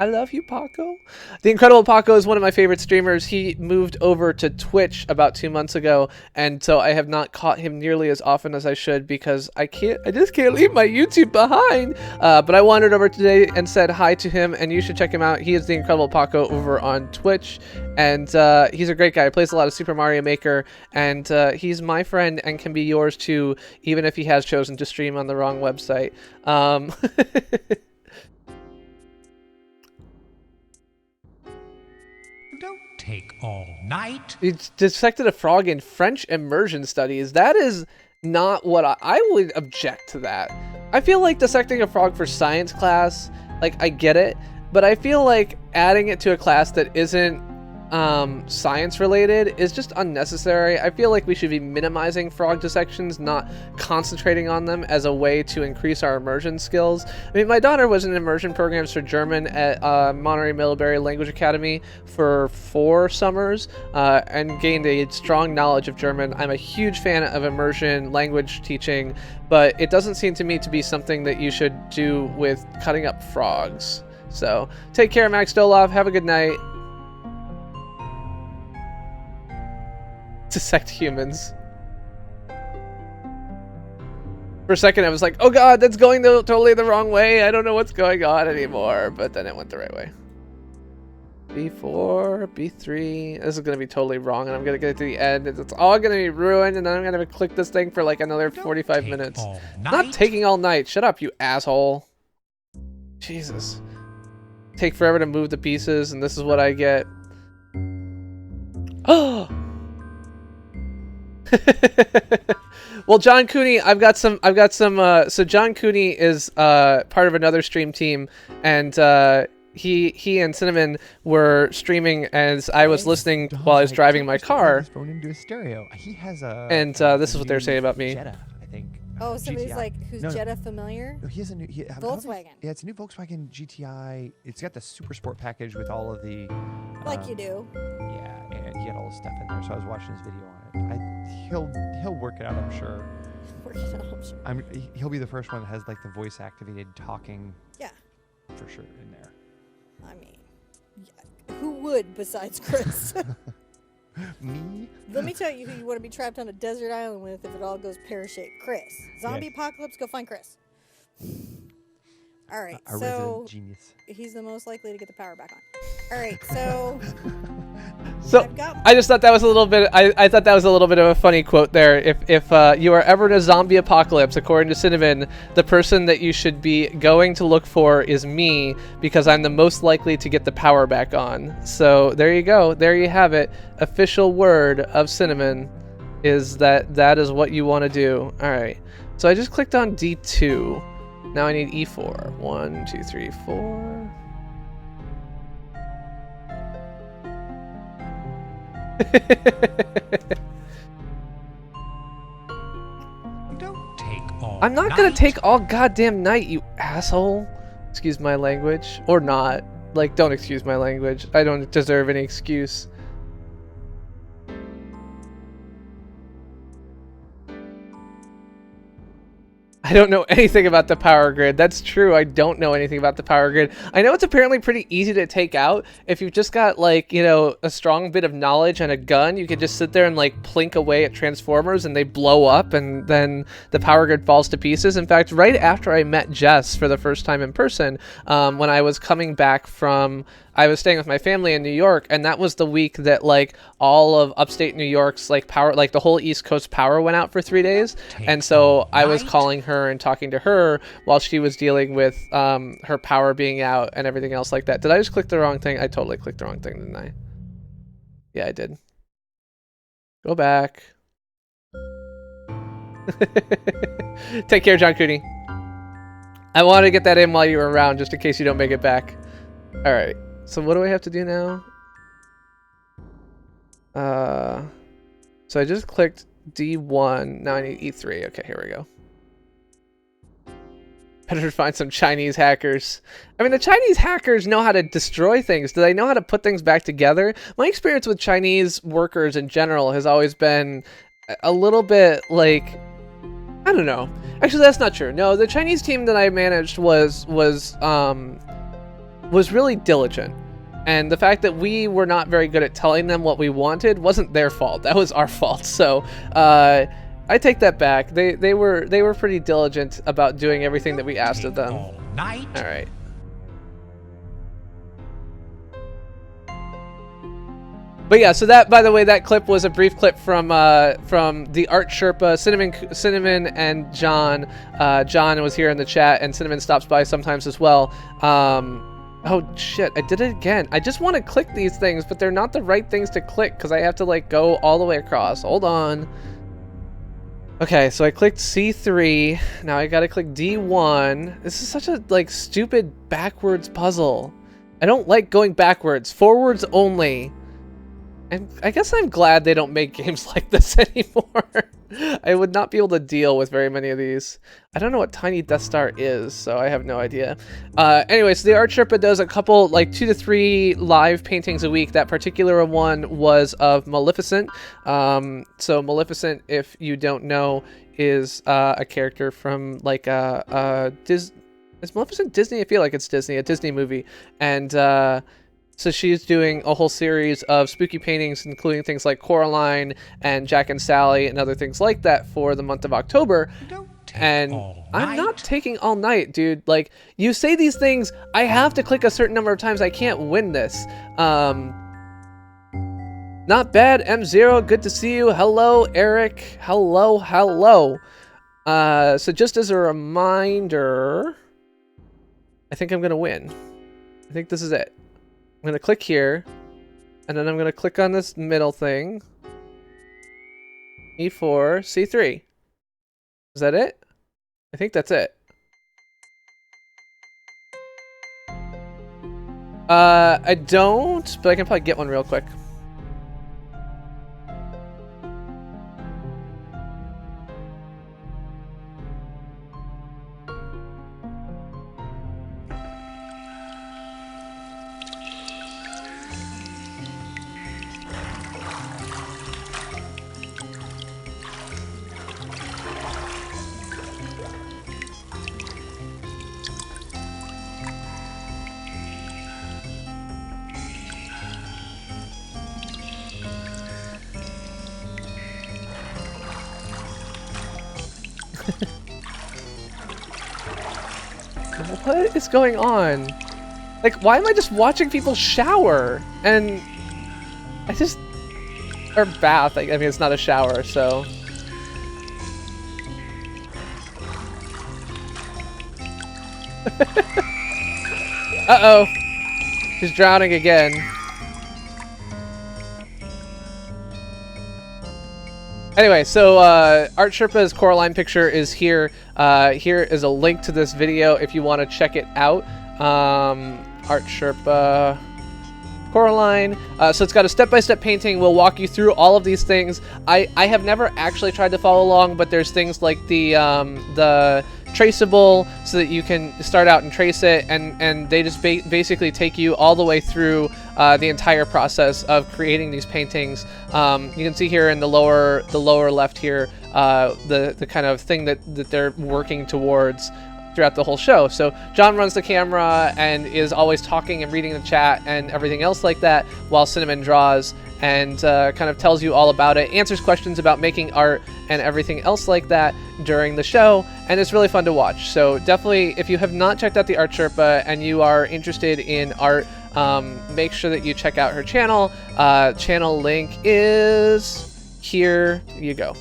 I love you, Paco. The Incredible Paco is one of my favorite streamers. He moved over to Twitch about 2 months ago, and so I have not caught him nearly as often as I should because I just can't leave my YouTube behind. But I wandered over today and said hi to him, and you should check him out. He is the Incredible Paco over on Twitch, and he's a great guy. He plays a lot of Super Mario Maker, and he's my friend and can be yours too, even if he has chosen to stream on the wrong website. Take all night. You dissected a frog in French immersion studies. That is not what I would object to that. I feel like dissecting a frog for science class, like, I get it, but I feel like adding it to a class that isn't science related is just unnecessary. I feel like we should be minimizing frog dissections, not concentrating on them as a way to increase our immersion skills. I mean, my daughter was in immersion programs for German at Monterey Middlebury Language Academy for 4 summers and gained a strong knowledge of German. I'm a huge fan of immersion language teaching, but it doesn't seem to me to be something that you should do with cutting up frogs. So take care, Max Dolov. Have a good night. Dissect humans. For a second I was like, oh god, that's going totally the wrong way. I don't know what's going on anymore. But then it went the right way. B4, B3. This is going to be totally wrong, and I'm going to get to the end. It's all going to be ruined, and then I'm going to click this thing for like another 45 minutes. Not taking all night. Shut up, you asshole. Jesus. Take forever to move the pieces, and this is what I get. Oh! Well, John Cooney, I've got some, so John Cooney is, part of another stream team, and, he and Cinnamon were streaming as I was listening while I was driving my car. Phone into a stereo. He has a. And, this is what they're saying about me. Jetta, I think. Oh, somebody's GTI. like, who's Jetta familiar? No, he has a new Volkswagen. Yeah, it's a new Volkswagen GTI. It's got the Super Sport package with all of the. Like you do. Yeah, and he had all the stuff in there, so I was watching his video on it. He'll work it out, I'm sure. Work it out, I'm sure. He'll be the first one that has like the voice activated talking. Yeah. For sure in there. I mean, yeah, who would besides Chris? Me? Let me tell you who you want to be trapped on a desert island with if it all goes pear-shaped. Chris. Zombie apocalypse, go find Chris. All right, A so resident genius. he's the most likely to get the power back on. All right, so So I just thought that was a little bit. I thought that was a little bit of a funny quote there. If you are ever in a zombie apocalypse, according to Cinnamon, the person that you should be going to look for is me because I'm the most likely to get the power back on. So there you go. There you have it. Official word of Cinnamon is that is what you want to do. All right. So I just clicked on D2. Now I need E4. 1, 2, 3, 4. Don't take all I'm not gonna take all goddamn night, you asshole. Excuse my language. Or not. Like, don't excuse my language. I don't deserve any excuse. I don't know anything about the power grid. That's true. I don't know anything about the power grid. I know it's apparently pretty easy to take out. If you've just got, like, you know, a strong bit of knowledge and a gun, you could just sit there and, like, plink away at transformers and they blow up and then the power grid falls to pieces. In fact, right after I met Jess for the first time in person, when I was coming back from... I was staying with my family in New York, and that was the week that, like, all of upstate New York's, like, power, like, the whole East Coast power went out for 3 days. And so I was calling her and talking to her while she was dealing with her power being out and everything else like that. Did I just click the wrong thing? I totally clicked the wrong thing, didn't I? Yeah, I did. Go back. Take care, John Cooney. I wanted to get that in while you were around, just in case you don't make it back. All right. So what do I have to do now? So I just clicked D1. Now I need E3. Okay, here we go. Better find some Chinese hackers. I mean, the Chinese hackers know how to destroy things. Do they know how to put things back together? My experience with Chinese workers in general has always been a little bit like... I don't know. Actually, that's not true. No, the Chinese team that I managed was really diligent, and the fact that we were not very good at telling them what we wanted wasn't their fault. That was our fault. So I take that back. They were pretty diligent about doing everything that we asked of them. All right. But yeah, so that, by the way, that clip was a brief clip from the Art Sherpa, Cinnamon and John. John was here in the chat, and Cinnamon stops by sometimes as well. Oh shit, I did it again. I just want to click these things, but they're not the right things to click because I have to, like, go all the way across. Hold on. Okay, so I clicked C3. Now I gotta click D1. This is such a, like, stupid backwards puzzle. I don't like going backwards. Forwards only. And I guess I'm glad they don't make games like this anymore. I would not be able to deal with very many of these. I don't know what Tiny Death Star is, so I have no idea. Anyway, so the Art Sherpa does a couple, like 2 to 3 live paintings a week. That particular one was of Maleficent. So Maleficent, if you don't know, is a character from, like, is Maleficent Disney? I feel like it's Disney, a Disney movie. And so she's doing a whole series of spooky paintings, including things like Coraline and Jack and Sally and other things like that for the month of October. And I'm not taking all night, dude. Like, you say these things, I have to click a certain number of times. I can't win this. Not bad, M0. Good to see you. Hello, Eric. Hello, hello. So just as a reminder, I think I'm going to win. I think this is it. I'm going to click here, and then I'm going to click on this middle thing. E4, C3. Is that it? I think that's it. I don't, but I can probably get one real quick. What is going on? Like, why am I just watching people shower? And I just... Or bath. I mean, it's not a shower, so... Uh-oh. She's drowning again. Anyway, so Art Sherpa's Coraline picture is here. Here is a link to this video if you want to check it out. Art Sherpa Coraline. So it's got a step-by-step painting. We'll walk you through all of these things. I have never actually tried to follow along, but there's things like the traceable, so that you can start out and trace it, and they just basically take you all the way through the entire process of creating these paintings. You can see here in the lower left here the kind of thing that they're working towards throughout the whole show. So John runs the camera and is always talking and reading the chat and everything else like that, while Cinnamon draws and kind of tells you all about it, answers questions about making art and everything else like that during the show, and it's really fun to watch. So definitely, if you have not checked out the Art Sherpa and you are interested in art, make sure that you check out her channel. Channel link is here. You go.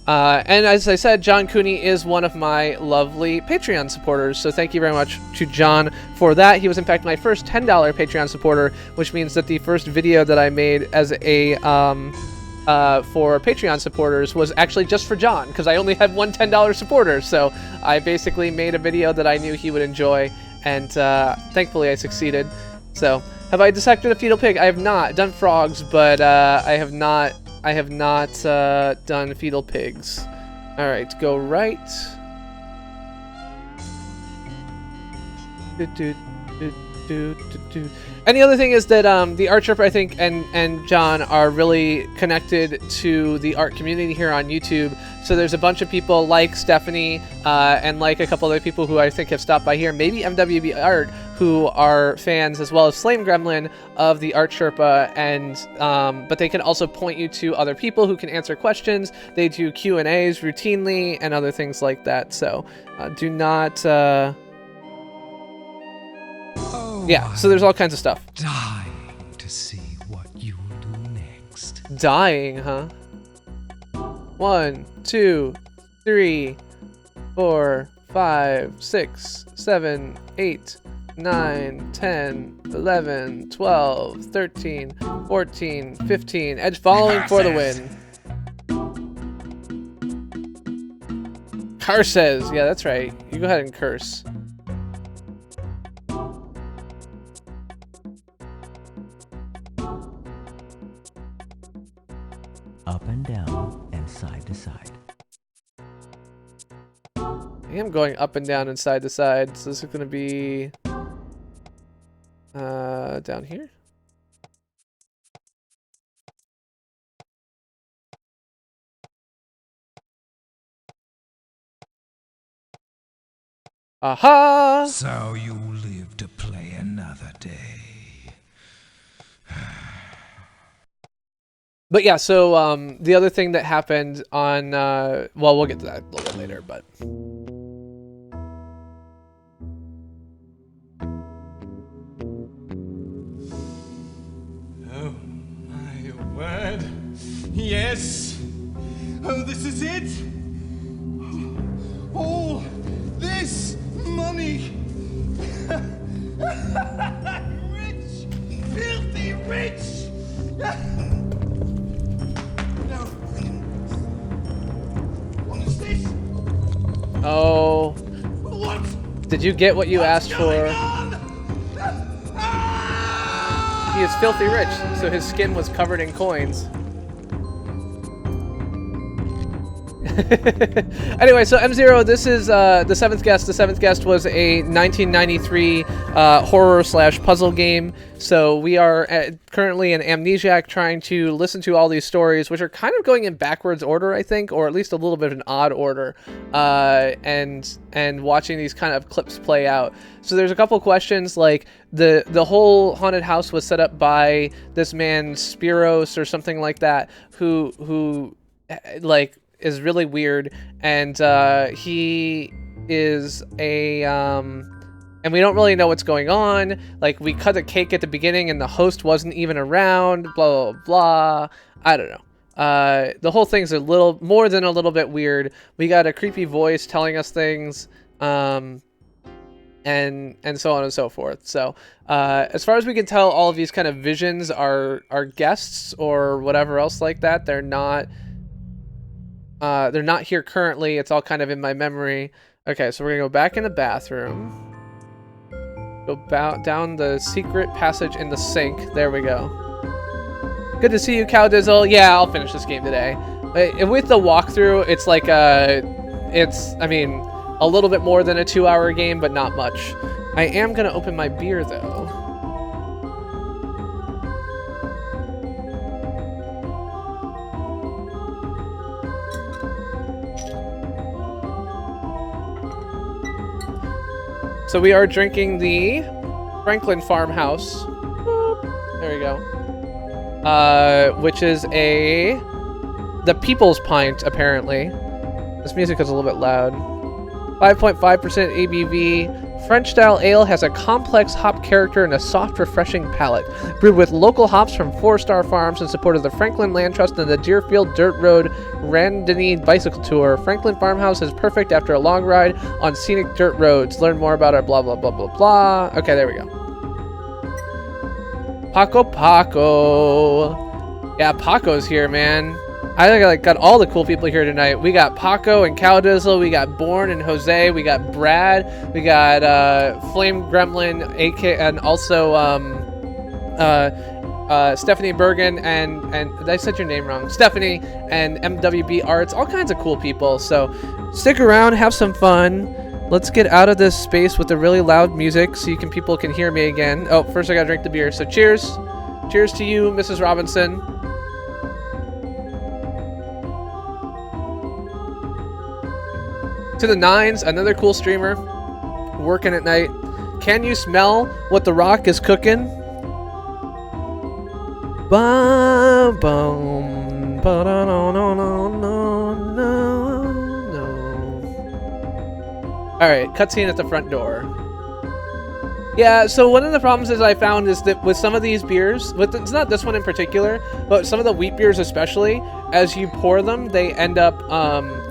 And as I said, John Cooney is one of my lovely Patreon supporters, so thank you very much to John for that. He was in fact my first $10 Patreon supporter, which means that the first video that I made as a for Patreon supporters was actually just for John, because I only had one $10 supporter. So I basically made a video that I knew he would enjoy, and thankfully I succeeded. So have I dissected a fetal pig? I have not done frogs, but I have not done fetal pigs. All right, go right. And the other thing is that the Art Sherpa, I think, and John are really connected to the art community here on YouTube. So there's a bunch of people like Stephanie and like a couple other people who I think have stopped by here, maybe MWB Art, who are fans, as well as Flame Gremlin, of the Art Sherpa, and but they can also point you to other people who can answer questions. They do Q&As routinely and other things like that. So do not... yeah, so there's all kinds of stuff. Dying to see what you'll do next. Dying, huh? 1, 2, 3, 4, 5, 6, 7, 8, 9, 10, 11, 12, 13, 14, 15. Edge following for the win. Curses. Yeah, that's right. You go ahead and curse. Up and down and side to side. I am going up and down and side to side, so this is going to be down here. Aha! So you live to play another day. But yeah, so the other thing that happened on well, we'll get to that a little bit later, but Oh my word. Yes. Oh, this is it. All this money. Rich. Filthy rich. No. What is this? oh, What? did you get what you asked for? He is filthy rich, so his skin was covered in coins. Anyway, so M0, this is the seventh guest. The seventh guest was a 1993 horror/puzzle game. So we are currently an amnesiac trying to listen to all these stories, which are kind of going in backwards order, I think, or at least a little bit of an odd order, and watching these kind of clips play out. So there's a couple questions, like the whole haunted house was set up by this man Spiros or something like that, who like is really weird, and he is a and we don't really know what's going on. Like, we cut a cake at the beginning and the host wasn't even around, blah, blah, blah. I don't know. The whole thing's a little more than a little bit weird. We got a creepy voice telling us things, and so on and so forth. So, as far as we can tell, all of these kind of visions are guests or whatever else like that. They're not here currently. It's all kind of in my memory. Okay, so we're gonna go back in the bathroom. Go down the secret passage in the sink. There we go. Good to see you, Cow Dizzle. Yeah, I'll finish this game today. With the walkthrough, it's like I mean, a little bit more than a 2-hour game, but not much. I am gonna open my beer though. So we are drinking the Franklin Farmhouse. There we go. Which is the People's Pint, apparently. This music is a little bit loud. 5.5% ABV. French-style ale has a complex hop character and a soft, refreshing palate. Brewed with local hops from 4-Star Farms in support of the Franklin Land Trust and the Deerfield Dirt Road Randonnée Bicycle Tour, Franklin Farmhouse is perfect after a long ride on scenic dirt roads. Learn more about our blah, blah, blah, blah, blah. Okay, there we go. Paco. Yeah, Paco's here, man. I think I got all the cool people here tonight. We got Paco and Cow Dizzle. We got Born and Jose. We got Brad. We got Flame Gremlin, AK, and also Stephanie Bergen and I said your name wrong. Stephanie and MWB Arts. All kinds of cool people. So stick around, have some fun. Let's get out of this space with the really loud music so people can hear me again. Oh, first I gotta drink the beer. So cheers. Cheers to you, Mrs. Robinson. To the Nines, another cool streamer, working at night. Can you smell what The Rock is cooking? Bum, bum, ba da no no no no no no. All right, cutscene at the front door. Yeah, so one of the problems is I found is that with some of these beers, it's not this one in particular, but some of the wheat beers especially, as you pour them, they end up,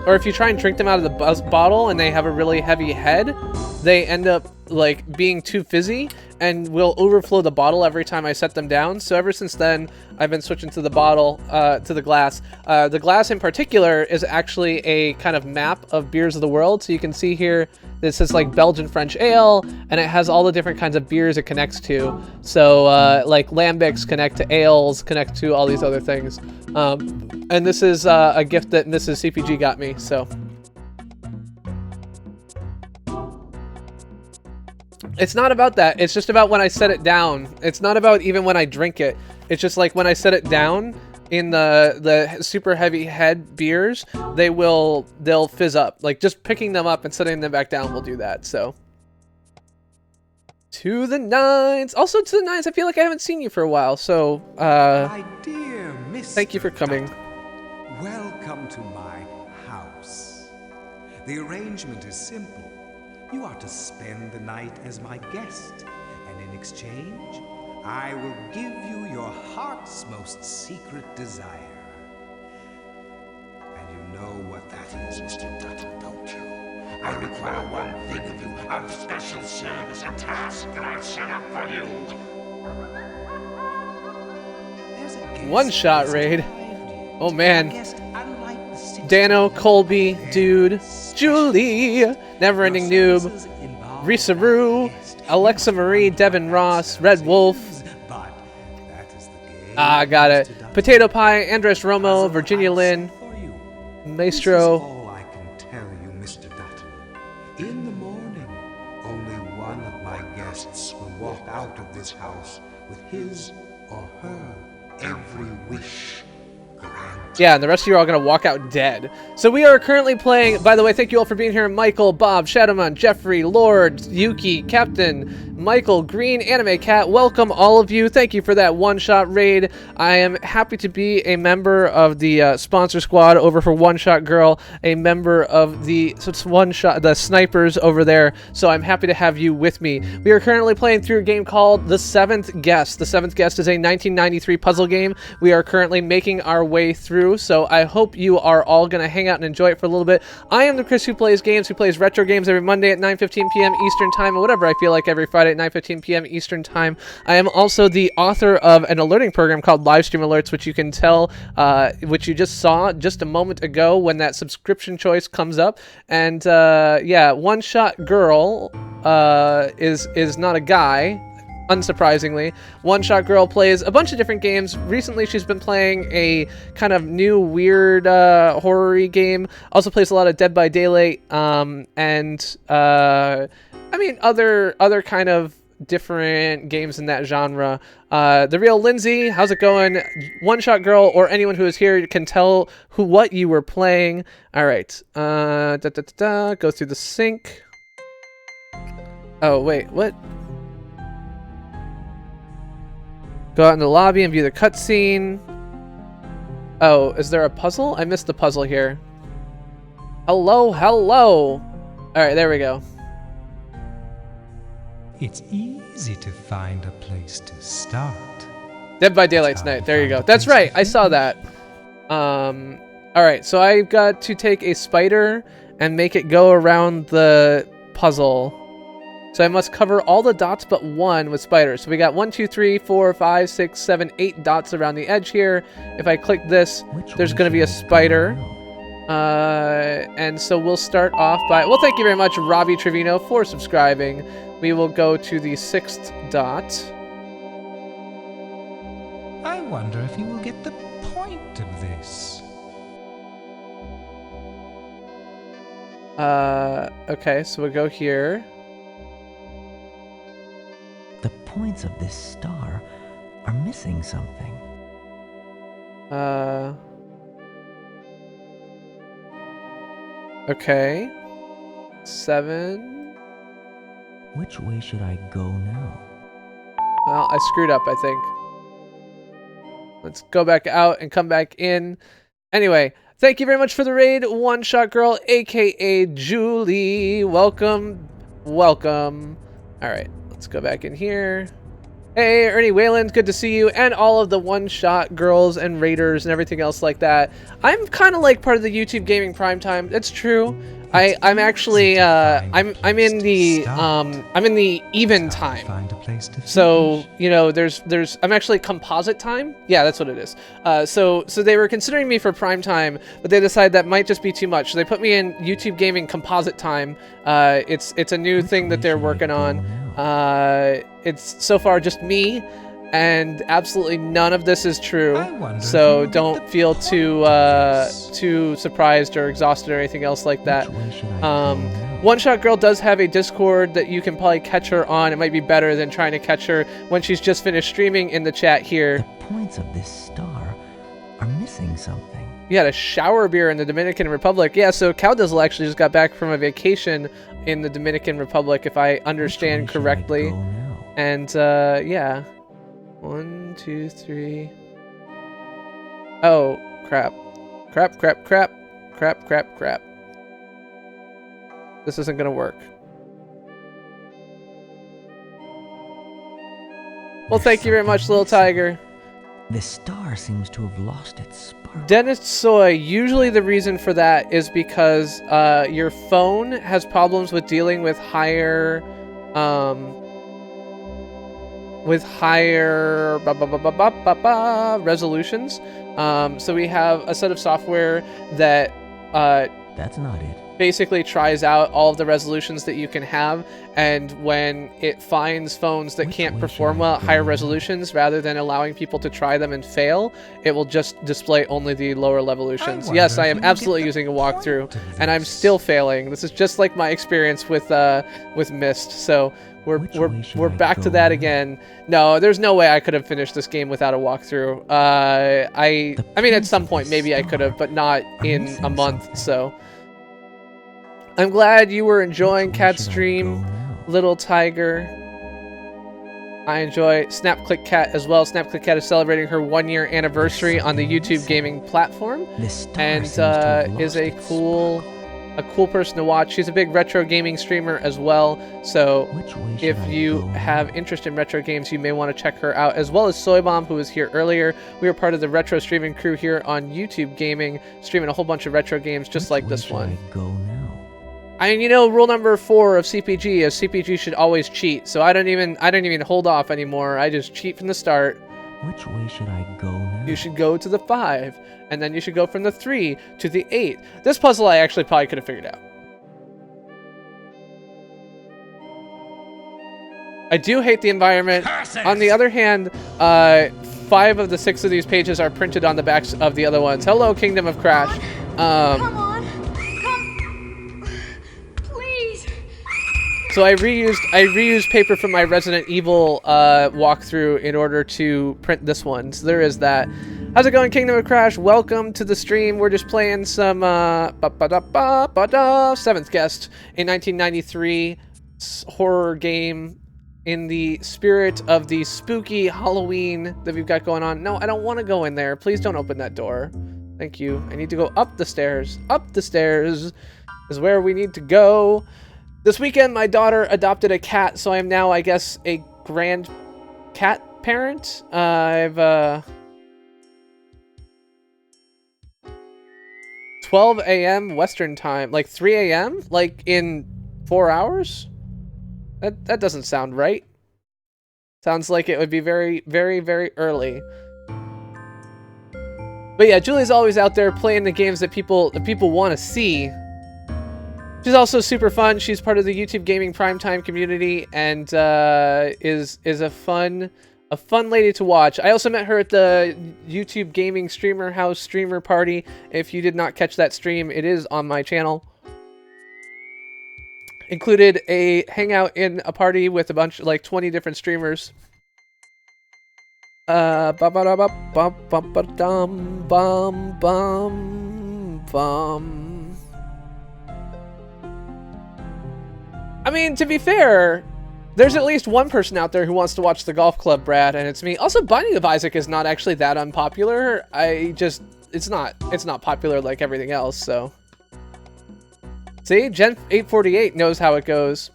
or if you try and drink them out of the bottle and they have a really heavy head, they end up like being too fizzy and will overflow the bottle every time I set them down. So ever since then, I've been switching to the bottle, to the glass. The glass in particular is actually a kind of map of beers of the world. So you can see here, this is like Belgian French ale, and it has all the different kinds of beers it connects to. So like lambics connect to ales, connect to all these other things. And this is a gift that Mrs. CPG got me, so. It's not about that. It's just about when I set it down. It's not about even when I drink it. It's just like when I set it down in the super heavy head beers, they'll fizz up. Like just picking them up and setting them back down will do that. So to the Nines. Also to the Nines, I feel like I haven't seen you for a while. So my dear Miss, thank you for coming. Welcome to my house. The arrangement is simple. You are to spend the night as my guest, and in exchange, I will give you your heart's most secret desire. And you know what that is, Mr. Dutton, don't you? I require one thing of you, a special service, a task that I've set up for you. One-shot raid. Oh man. Dano, Colby, Dude, Julie, Neverending Noob, Risa Roo, Alexa Marie, Devin Ross, Red Wolf. Ah, got it. Potato Pie, Andres Romo, Virginia Lynn, Maestro. This is all I can tell you, Mr. Dutton. In the morning, only one of my guests will walk out of this house with his or her every wish granted. Yeah, and the rest of you are all going to walk out dead. So we are currently playing, by the way, thank you all for being here. Michael, Bob, Shadowman, Jeffrey, Lord, Yuki, Captain, Michael, Green, Anime Cat, welcome all of you. Thank you for that one-shot raid. I am happy to be a member of the sponsor squad over for One Shot Girl, a member of the the snipers over there, so I'm happy to have you with me. We are currently playing through a game called The Seventh Guest. The Seventh Guest is a 1993 puzzle game. We are currently making our way through, so I hope you are all going to hang out and enjoy it for a little bit. I am the Chris who plays games, who plays retro games every Monday at 9:15 p.m. Eastern Time, or whatever I feel like every Friday at 9:15 p.m. Eastern Time. I am also the author of an alerting program called Livestream Alerts, which you can tell, which you just saw just a moment ago when that subscription choice comes up. And yeah, One Shot Girl is not a guy. Unsurprisingly, One Shot Girl plays a bunch of different games. Recently, she's been playing a kind of new, weird, horror-y game. Also plays a lot of Dead by Daylight, and I mean, other kind of different games in that genre. The real Lindsay, how's it going? One Shot Girl or anyone who is here can tell what you were playing. All right, go through the sync. Oh wait, what? Go out in the lobby and view the cutscene. Oh, is there a puzzle? I missed the puzzle here. Hello, hello. All right, there we go. It's easy to find a place to start. Dead by Daylight's Night. There you go. That's right. I saw that. All right, so I've got to take a spider and make it go around the puzzle. So I must cover all the dots but one with spiders. So we got 1, 2, 3, 4, 5, 6, 7, 8 dots around the edge here. If I click this, there's going to be a spider. And so we'll start off by... Well, thank you very much, Robbie Trevino, for subscribing. We will go to the 6th dot. I wonder if you will get the point of this. Okay, so we'll go here. The points of this star are missing something. Okay. 7. Which way should I go now? Well, I screwed up, I think. Let's go back out and come back in. Anyway, thank you very much for the raid, One Shot Girl, aka Julie. Welcome. Welcome. All right. Let's go back in here. Hey, Ernie Wayland, good to see you, and all of the One-Shot Girls and Raiders and everything else like that. I'm kind of like part of the YouTube Gaming Primetime. That's true. I'm actually I'm in the even time. So you know, there's I'm actually composite time. Yeah, that's what it is. So they were considering me for prime time, but they decided that might just be too much. So they put me in YouTube Gaming composite time. It's a new thing that they're working on. It's so far just me, and absolutely none of this is true. So don't feel too surprised or exhausted or anything else like that. One Shot Girl does have a Discord that you can probably catch her on. It might be better than trying to catch her when she's just finished streaming in the chat here. The points of this star are missing something. You had a shower beer in the Dominican Republic. Yeah, so Cowdizzle actually just got back from a vacation in the Dominican Republic, if I understand correctly. And yeah. 1, 2, 3. Oh, crap. Crap. This isn't gonna work. Well, thank you very much, Little Tiger. The star seems to have lost its spark. Dennis Soy, usually the reason for that is because your phone has problems with dealing with higher resolutions. So we have a set of software that That's not it. basically tries out all of the resolutions that you can have, and when it finds phones that can't perform well at higher resolutions, rather than allowing people to try them and fail, it will just display only the lower resolutions. Yes, I am absolutely using a walkthrough, and I'm still failing. This is just like my experience with Myst, so we're back to that again. No, there's no way I could have finished this game without a walkthrough. I mean, at some point maybe I could have, but not in a month, so... I'm glad you were enjoying Cat's stream, Little Tiger. I enjoy Snap Click Cat as well. Snap Click Cat is celebrating her 1-year anniversary on the YouTube gaming platform, and is a cool person to watch. She's a big retro gaming streamer as well, so if you have interest in retro games, you may want to check her out, as well as Soybomb, who was here earlier. We are part of the retro streaming crew here on YouTube Gaming, streaming a whole bunch of retro games just like this one. And you know, rule number 4 of CPG is CPG should always cheat. So I don't even hold off anymore. I just cheat from the start. Which way should I go now? You should go to the 5, and then you should go from the 3 to the 8. This puzzle I actually probably could have figured out. I do hate the environment. On the other hand, 5 of the 6 of these pages are printed on the backs of the other ones. Hello, Kingdom of Crash. Come on. So I reused paper from my Resident Evil walkthrough in order to print this one. So there is that. How's it going, Kingdom of Crash? Welcome to the stream. We're just playing some 7th Guest, a 1993 horror game in the spirit of the spooky Halloween that we've got going on. No, I don't want to go in there. Please don't open that door. Thank you. I need to go up the stairs. Up the stairs is where we need to go. This weekend, my daughter adopted a cat, so I am now, I guess, a grand cat parent. I've 12 a.m. Western time, like 3 a.m., like in 4 hours. That doesn't sound right. Sounds like it would be very, very, very early. But yeah, Julie's always out there playing the games that people want to see. She's also super fun. She's part of the YouTube Gaming Primetime community, and is a fun lady to watch. I also met her at the YouTube Gaming Streamer House streamer party. If you did not catch that stream, it is on my channel. Included a hangout in a party with a bunch, like 20 different streamers. I mean, to be fair, there's at least one person out there who wants to watch the golf club, Brad, and it's me. Also, Binding of Isaac is not actually that unpopular. It's not popular like everything else, so. See, Gen 848 knows how it goes.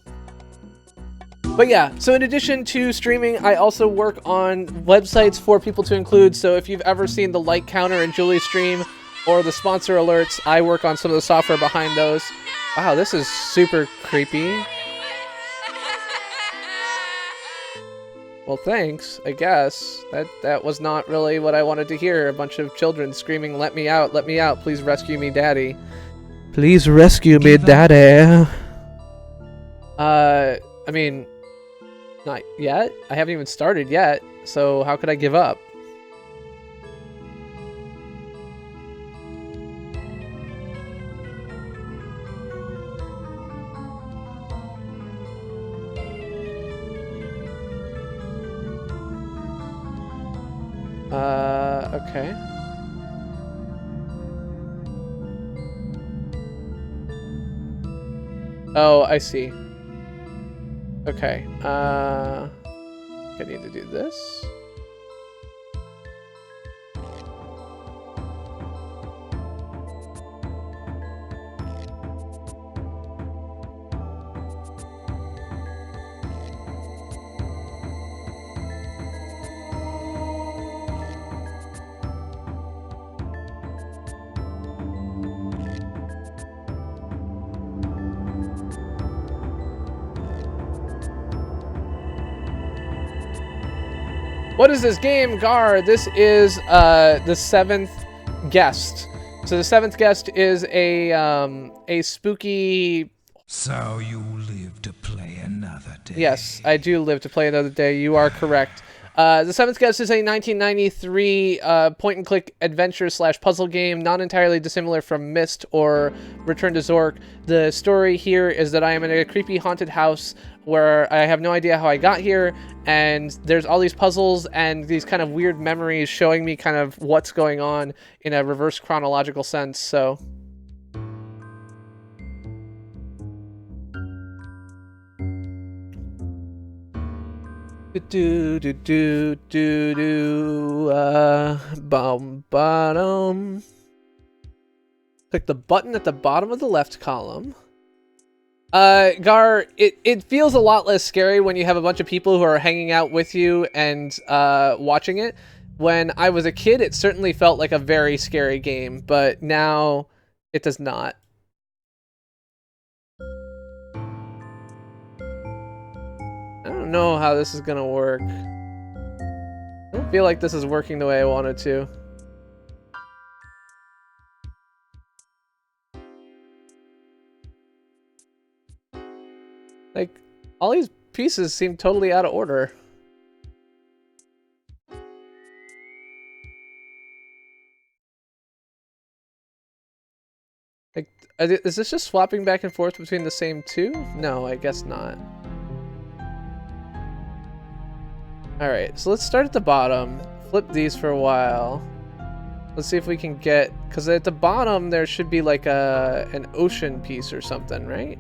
But yeah, so in addition to streaming, I also work on websites for people to include. So if you've ever seen the like counter in Julie's stream or the sponsor alerts, I work on some of the software behind those. Wow, this is super creepy. Well, thanks, I guess. That was not really what I wanted to hear. A bunch of children screaming, let me out, please rescue me, daddy. Please rescue me, daddy. I mean, not yet. I haven't even started yet, so how could I give up? Okay. Oh, I see. Okay, I need to do this. What is this game, Gar? This is the 7th Guest. So the seventh guest is a spooky. So you live to play another day. Yes, I do live to play another day. You are correct. The seventh guest is a 1993 point-and-click adventure/puzzle game, not entirely dissimilar from Myst or Return to Zork. The story here is that I am in a creepy haunted house where I have no idea how I got here, and there's all these puzzles and these kind of weird memories showing me kind of what's going on in a reverse chronological sense, so... Bottom. Click the button at the bottom of the left column. Gar, it feels a lot less scary when you have a bunch of people who are hanging out with you and watching it. When I was a kid, it certainly felt like a very scary game, but now it does not. I don't know how this is gonna work. I don't feel like this is working the way I wanted to. Like, all these pieces seem totally out of order. Like, is this just swapping back and forth between the same two? No, I guess not. Alright, so let's start at the bottom. Flip these for a while. Let's see if we can get... Because at the bottom there should be like an ocean piece or something, right?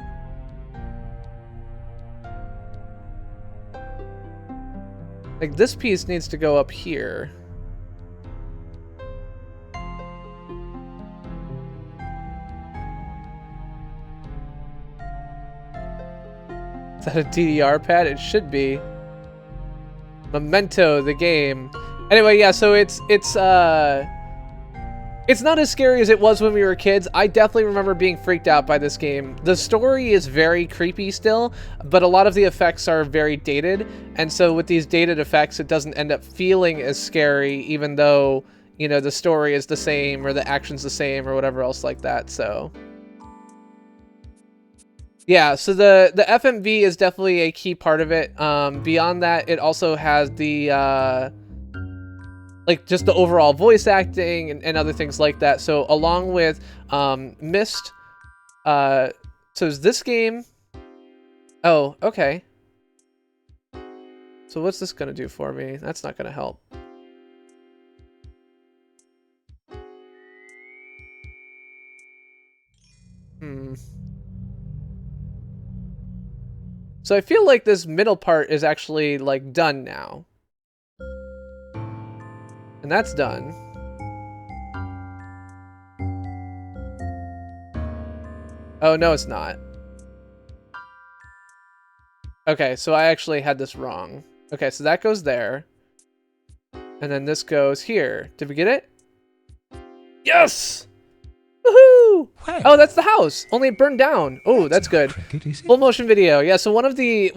Like, this piece needs to go up here. Is that a DDR pad? It should be. Memento, the game. Anyway, yeah, so it's not as scary as it was when we were kids. I definitely remember being freaked out by this game. The story is very creepy still, but a lot of the effects are very dated, and so with these dated effects, it doesn't end up feeling as scary, even though, you know, the story is the same, or the action's the same, or whatever else like that, so... Yeah, so the FMV is definitely a key part of it. Beyond that, it also has the, like, just the overall voice acting and other things like that. So along with Myst, so is this game... Oh, okay. So what's this gonna do for me? That's not gonna help. So I feel like this middle part is actually, like, done now. And that's done. Oh, no, it's not. Okay, so I actually had this wrong. Okay, so that goes there. And then this goes here. Did we get it? Yes! Woohoo! Oh, that's the house. Only it burned down. Oh, that's good. Full motion video. Yeah, so one of the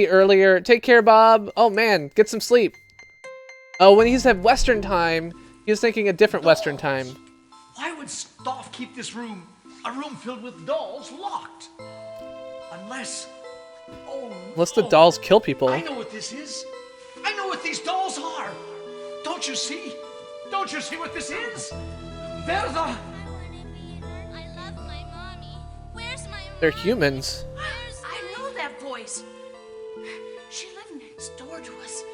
earlier... Take care, Bob. Oh, man. Get some sleep. Oh, when he said Western time, he was thinking a different Western time. Why would Stoff keep this room, a room filled with dolls, locked? Unless... Oh, Unless the dolls kill people. I know what this is. I know what these dolls are. Don't you see? Don't you see what this is? They're the... They're humans. I know that voice. She lived next door to us.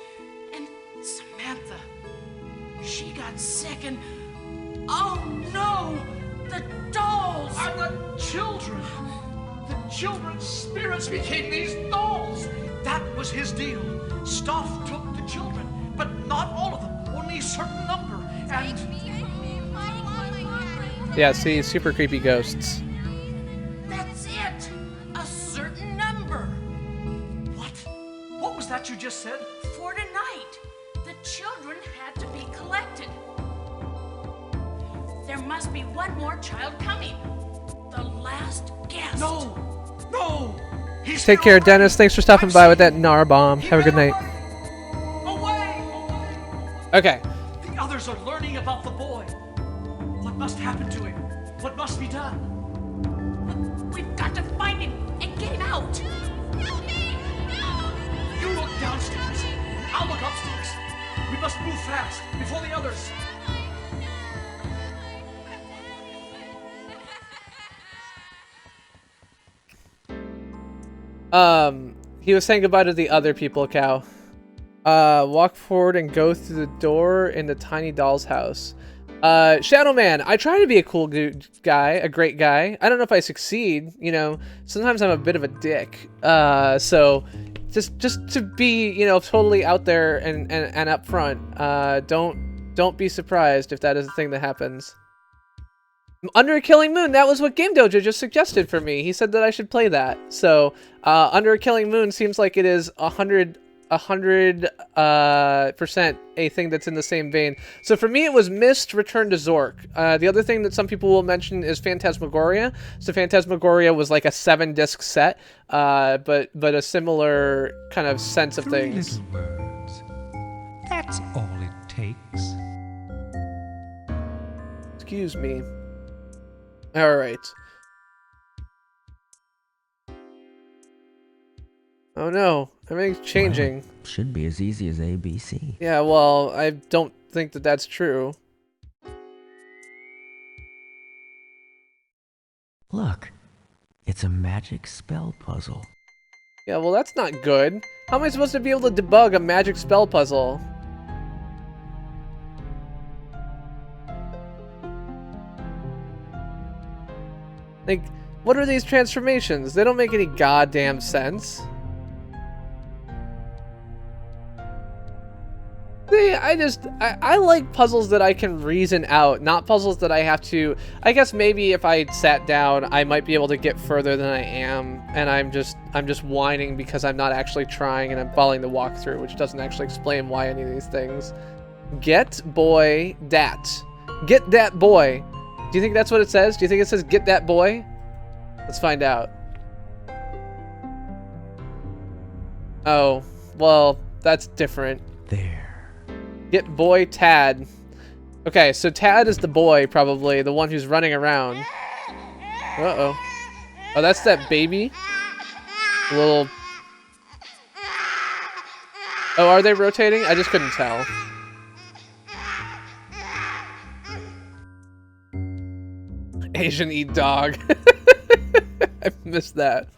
And Samantha, she got sick and... Oh no! The dolls! Are the children! The children's spirits became these dolls! That was his deal. Stoff took the children, but not all of them. Only a certain number. And... Yeah, see, super creepy ghosts. That's it! A certain number. What? What was that you just said? For tonight, the children had to be collected. There must be one more child coming. The last guest. No! No! He's Take care, Dennis. Thanks for stopping by with that Nar bomb. Have a good night. Away! Okay. The others are learning about the boy. What must happen to him? What must be done? We've got to find him and get him out. Help me! No! You look downstairs. I'll look upstairs. We must move fast before the others. He was saying goodbye to the other people, Cow. Walk forward and go through the door in the tiny doll's house. Shadow Man, I try to be a cool guy, a great guy. I don't know if I succeed, you know. Sometimes I'm a bit of a dick. So just to be, you know, totally out there and up front. Don't be surprised if that is the thing that happens. Under a Killing Moon, that was what Game Dojo just suggested for me. He said that I should play that. So, Under a Killing Moon seems like it is 100% a thing that's in the same vein. So for me, it was Myst, Return to Zork. The other thing that some people will mention is Phantasmagoria. So Phantasmagoria was like a 7-disc set, but a similar kind of sense of 3 things. little words. That's all it takes. Excuse me. All right. Oh no, everything's changing. Well, should be as easy as ABC. Yeah, well, I don't think that that's true. Look, it's a magic spell puzzle. Yeah, well, that's not good. How am I supposed to be able to debug a magic spell puzzle? Like, what are these transformations? They don't make any goddamn sense. See, I like puzzles that I can reason out, not puzzles that I have to... I guess maybe if I sat down, I might be able to get further than I am, and I'm just whining because I'm not actually trying and I'm following the walkthrough, which doesn't actually explain why any of these things. Get boy dat. Get that boy. Do you think that's what it says? Do you think it says get that boy? Let's find out. Oh, well, that's different. There. Get boy Tad. Okay, so Tad is the boy, probably, the one who's running around. Uh-oh. Oh, that's that baby? Little... Oh, are they rotating? I just couldn't tell. Asian eat dog. I missed that.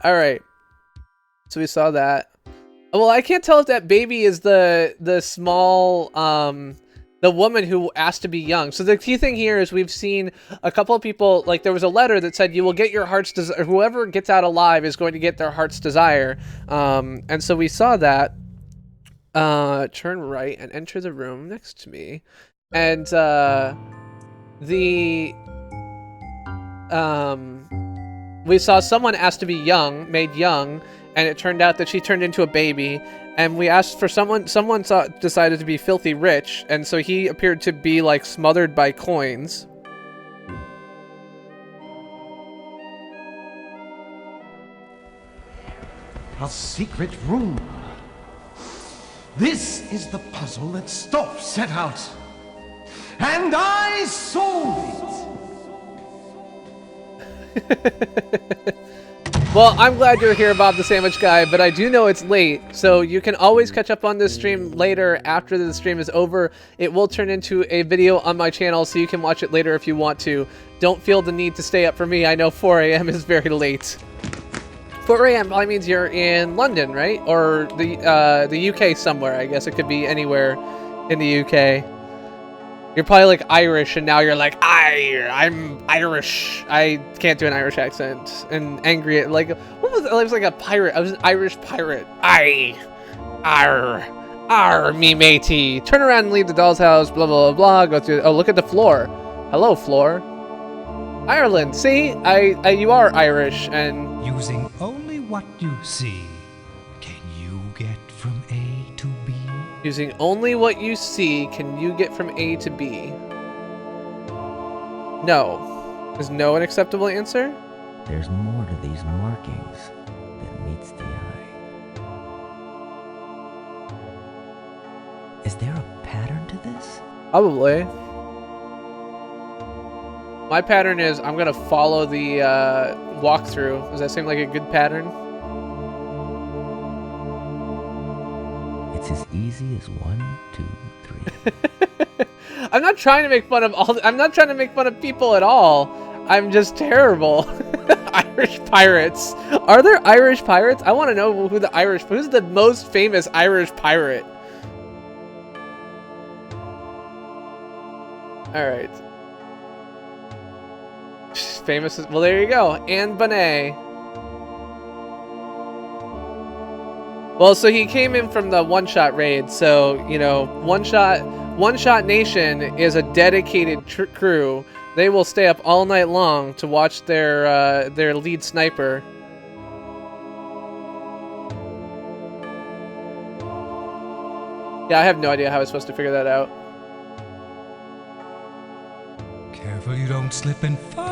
Alright. So we saw that. Well, I can't tell if that baby is the small, the woman who asked to be young. So the key thing here is we've seen a couple of people, like there was a letter that said you will get your heart's desire, whoever gets out alive is going to get their heart's desire. And so we saw that. Turn right and enter the room next to me. And we saw someone asked to be young, made young, and it turned out that she turned into a baby. And we asked for someone decided to be filthy rich, and so he appeared to be like smothered by coins. A secret room. This is the puzzle that Stoff set out. And I solved it! Well, I'm glad you're here, Bob the Sandwich Guy, but I do know it's late, so you can always catch up on this stream later after the stream is over. It will turn into a video on my channel, so you can watch it later if you want to. Don't feel the need to stay up for me. I know 4 a.m. is very late. 4 a.m. probably means you're in London, right? Or the UK somewhere. I guess it could be anywhere in the UK. You're probably like Irish, and now you're like, I'm Irish. I can't do an Irish accent. And angry at, like, what was it? I was like a pirate. I was an Irish pirate. Me matey. Turn around and leave the doll's house, blah, blah, blah, blah. Go through, oh, look at the floor. Hello, floor. Ireland, see? You are Irish, and... Using only what you see, can you get from A to B? Using only what you see, can you get from A to B? No. Is no an acceptable answer? There's more to these markings than meets the eye. Is there a pattern to this? Probably. My pattern is I'm gonna follow the walkthrough. Does that seem like a good pattern? It's as easy as 1, 2, 3. I'm not trying to make fun of I'm not trying to make fun of people at all. I'm just terrible. Irish pirates. Are there Irish pirates? I want to know who's the most famous Irish pirate. All right. Famous. Well, there you go. Anne Bonnet. Well, so he came in from the one-shot raid. So, you know, one-shot nation is a dedicated crew. They will stay up all night long to watch their lead sniper. Yeah, I have no idea how I was supposed to figure that out. Careful you don't slip and fall.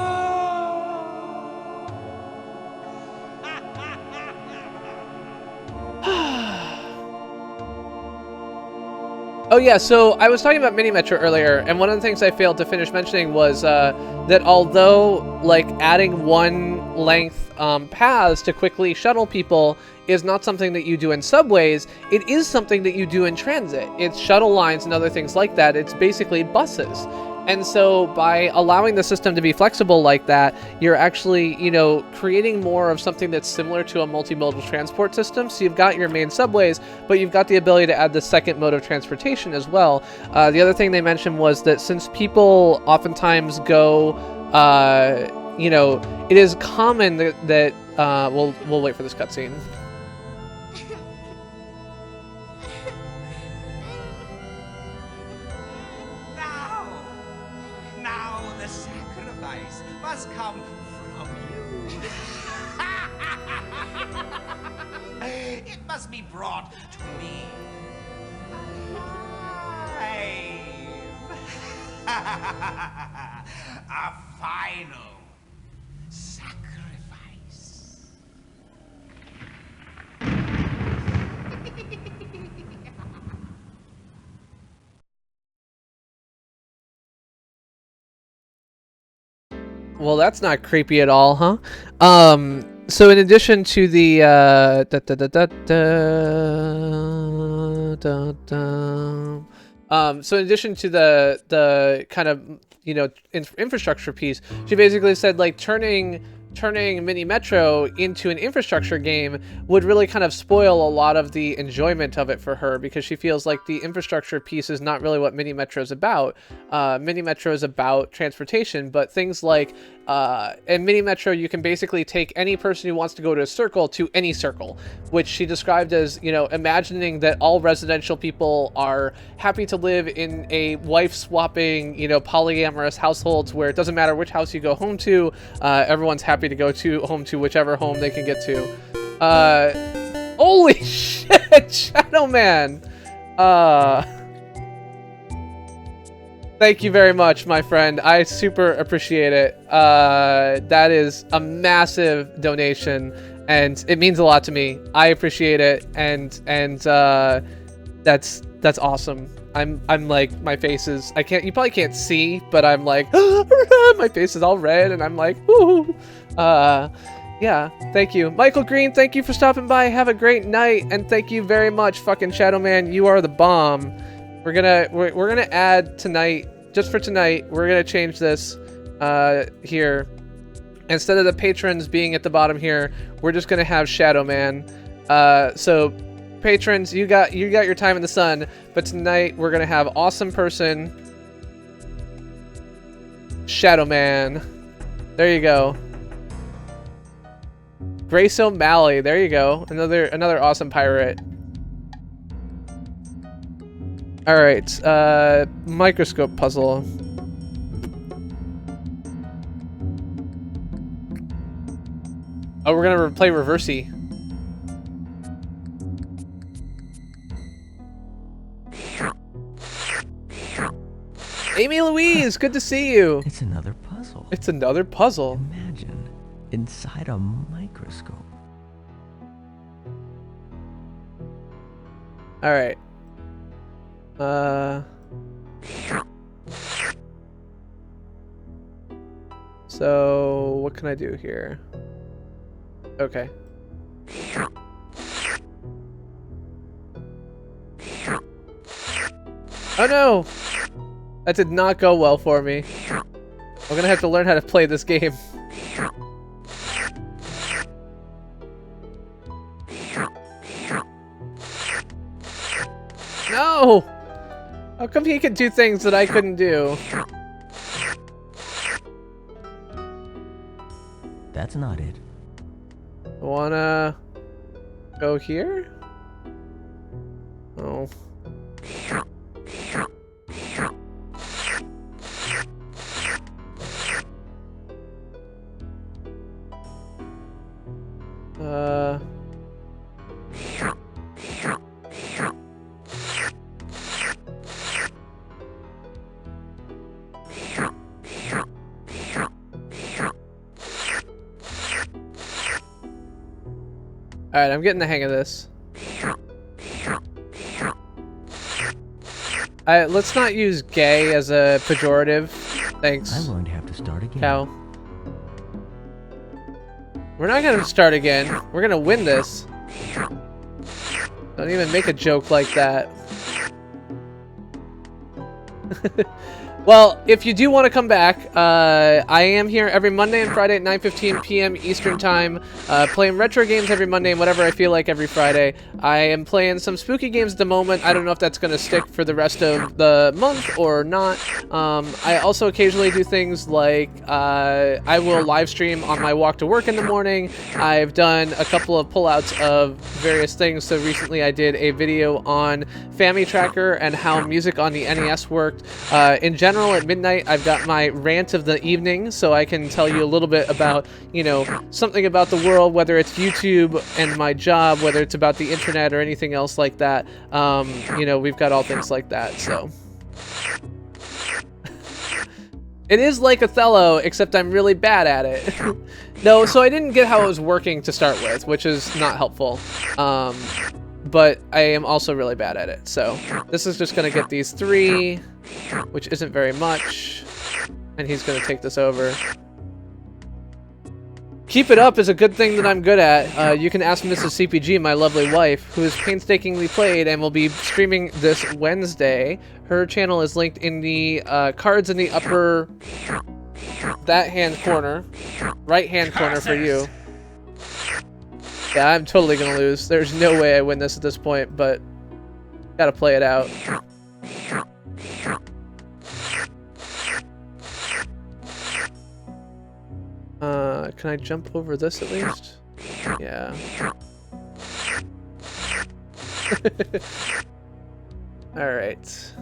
Oh yeah, so I was talking about Mini Metro earlier, and one of the things I failed to finish mentioning was that although like adding one length paths to quickly shuttle people is not something that you do in subways, it is something that you do in transit. It's shuttle lines and other things like that. It's basically buses. And so by allowing the system to be flexible like that, you're actually, you know, creating more of something that's similar to a multimodal transport system. So you've got your main subways, but you've got the ability to add the second mode of transportation as well. The other thing they mentioned was that since people oftentimes go, you know, it is common that we'll wait for this cutscene. Must come from you. It must be brought to me. A final sacrifice. Well, that's not creepy at all, huh? So in addition to the so in addition to the kind of, you know, infrastructure piece, she basically said like turning Mini Metro into an infrastructure game would really kind of spoil a lot of the enjoyment of it for her, because she feels like the infrastructure piece is not really what Mini Metro is about. Mini Metro is about transportation, but things like in Mini Metro you can basically take any person who wants to go to a circle to any circle, which she described as, you know, imagining that all residential people are happy to live in a wife-swapping, you know, polyamorous households where it doesn't matter which house you go home to, everyone's happy to go home to whichever home they can get to. Holy shit, Shadow Man! Thank you very much, my friend. I super appreciate it. That is a massive donation, and it means a lot to me. I appreciate it, and that's awesome. I'm like, my face is, you probably can't see, but I'm like, my face is all red, and I'm like, woo. Yeah, thank you. Michael Green, thank you for stopping by. Have a great night, and thank you very much, fucking Shadow Man. You are the bomb. We're gonna add tonight, just for tonight, we're gonna change this here. Instead of the patrons being at the bottom here, we're just gonna have Shadow Man. So patrons, you got your time in the sun, but tonight we're gonna have awesome person Shadow Man. There you go. Grace O'Malley, there you go. Another awesome pirate. All right, microscope puzzle. Oh, we're gonna play Reversey. Amy Louise, good to see you. It's another puzzle. It's another puzzle. Imagine, inside a microscope. All right. So what can I do here? Okay. Oh no! That did not go well for me. I'm gonna have to learn how to play this game. No! How come he could do things that I couldn't do? That's not it. Wanna go here? Oh. Alright, I'm getting the hang of this. Let's not use gay as a pejorative. Thanks. I'm going to have to start again. Cow. We're not gonna start again. We're gonna win this. Don't even make a joke like that. Well, if you do want to come back, I am here every Monday and Friday at 9:15 p.m. Eastern Time, playing retro games every Monday and whatever I feel like every Friday. I am playing some spooky games at the moment. I don't know if that's going to stick for the rest of the month or not. I also occasionally do things like I will live stream on my walk to work in the morning. I've done a couple of pullouts of various things. So recently I did a video on Family Tracker and how music on the NES worked. In general, at midnight, I've got my rant of the evening, so I can tell you a little bit about, you know, something about the world, whether it's YouTube and my job, whether it's about the internet or anything else like that. You know, we've got all things like that, so. It is like Othello, except I'm really bad at it. No, so I didn't get how it was working to start with, which is not helpful. But I am also really bad at it. So this is just going to get these 3, which isn't very much. And he's going to take this over. Keep it up is a good thing that I'm good at. You can ask Mrs. CPG, my lovely wife, who has painstakingly played and will be streaming this Wednesday. Her channel is linked in the cards in the upper that hand corner. Right hand corner for you. Yeah, I'm totally gonna lose. There's no way I win this at this point, but gotta play it out. Can I jump over this at least? Yeah. Alright.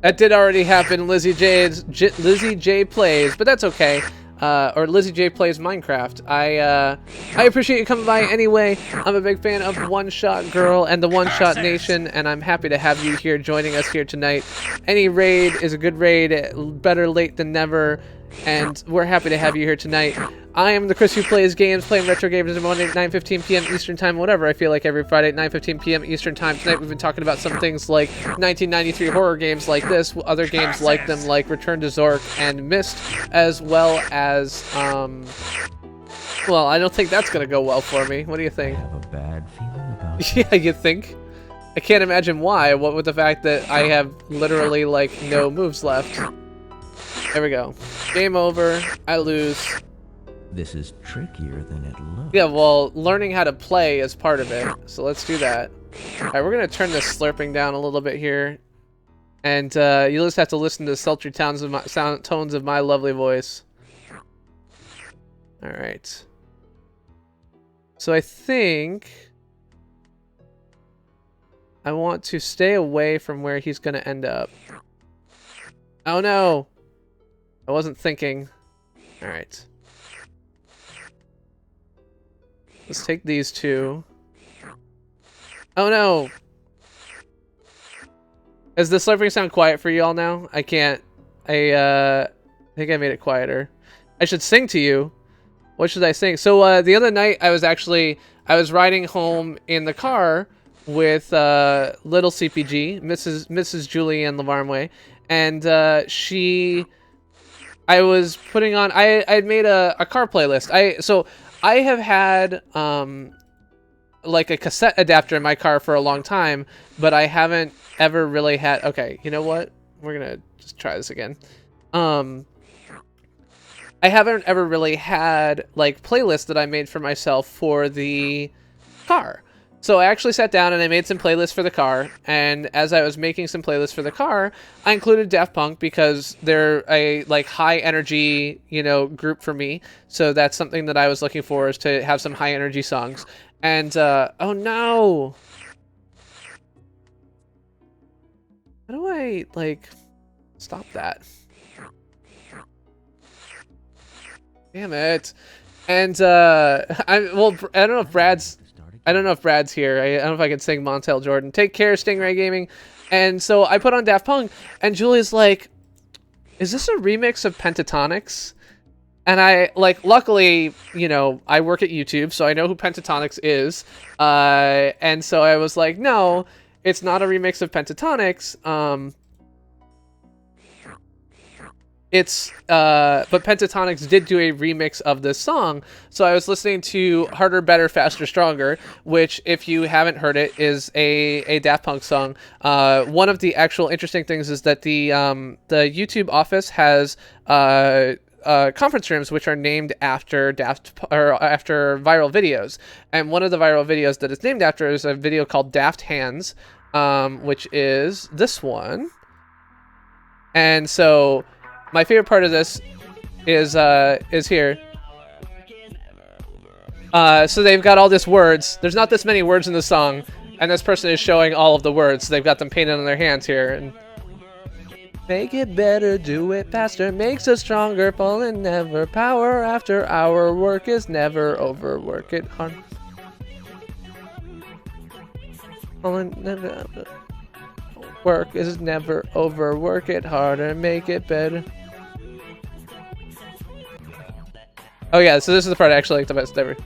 That did already happen, Lizzie J Plays, but that's okay. Or Lizzie J Plays Minecraft. I appreciate you coming by anyway. I'm a big fan of One Shot Girl and the One Shot Nation, and I'm happy to have you here joining us here tonight. Any raid is a good raid, better late than never, and we're happy to have you here tonight. I am the Chris who plays games, playing retro games every Monday at 9:15 p.m. Eastern Time, whatever I feel like every Friday at 9:15 p.m. Eastern Time. Tonight we've been talking about some things like 1993 horror games like this, other games like them like Return to Zork and Myst, as well as, well, I don't think that's going to go well for me. What do you think? I have a bad feeling about Yeah, you think? I can't imagine why, what with the fact that I have literally, like, no moves left. There we go. Game over. I lose. This is trickier than it looks. Yeah, well, learning how to play is part of it, so let's do that. Alright, we're gonna turn this slurping down a little bit here. And you'll just have to listen to the sultry tones of my lovely voice. Alright. So I think I want to stay away from where he's gonna end up. Oh no! I wasn't thinking. Alright. Let's take these 2. Oh no! Is the slurping sound quiet for you all now? I can't. I think I made it quieter. I should sing to you. What should I sing? So the other night I I was riding home in the car with little CPG, Mrs. Julianne Lavarmway, and I was putting on. I had made a car playlist. I have had like a cassette adapter in my car for a long time, but I haven't ever really had. Okay, you know what? We're gonna just try this again. I haven't ever really had like playlists that I made for myself for the car. So I actually sat down and I made some playlists for the car. And as I was making some playlists for the car, I included Daft Punk because they're a like high energy, you know, group for me. So that's something that I was looking for, is to have some high energy songs. And oh no, how do I like stop that? Damn it. And I don't know if Brad's here. I don't know if I can sing Montel Jordan. Take care, Stingray Gaming. And so I put on Daft Punk, and Julie's like, is this a remix of Pentatonics? And I, like, luckily, you know, I work at YouTube, so I know who Pentatonics is. And so I was like, no, it's not a remix of Pentatonics. But Pentatonics did do a remix of this song. So I was listening to Harder, Better, Faster, Stronger, which, if you haven't heard it, is a Daft Punk song. One of the actual interesting things is that the YouTube office has conference rooms which are named after after viral videos. And one of the viral videos that it's named after is a video called Daft Hands, which is this one. And so my favorite part of this is here. So they've got all this words. There's not this many words in the song, and this person is showing all of the words. They've got them painted on their hands here. And make it better, do it faster, makes us stronger, falling never, power after hour, work is never over, work it hard. Falling never, work is never over, work it harder, make it better. Oh yeah, so this is the part I actually like the best ever.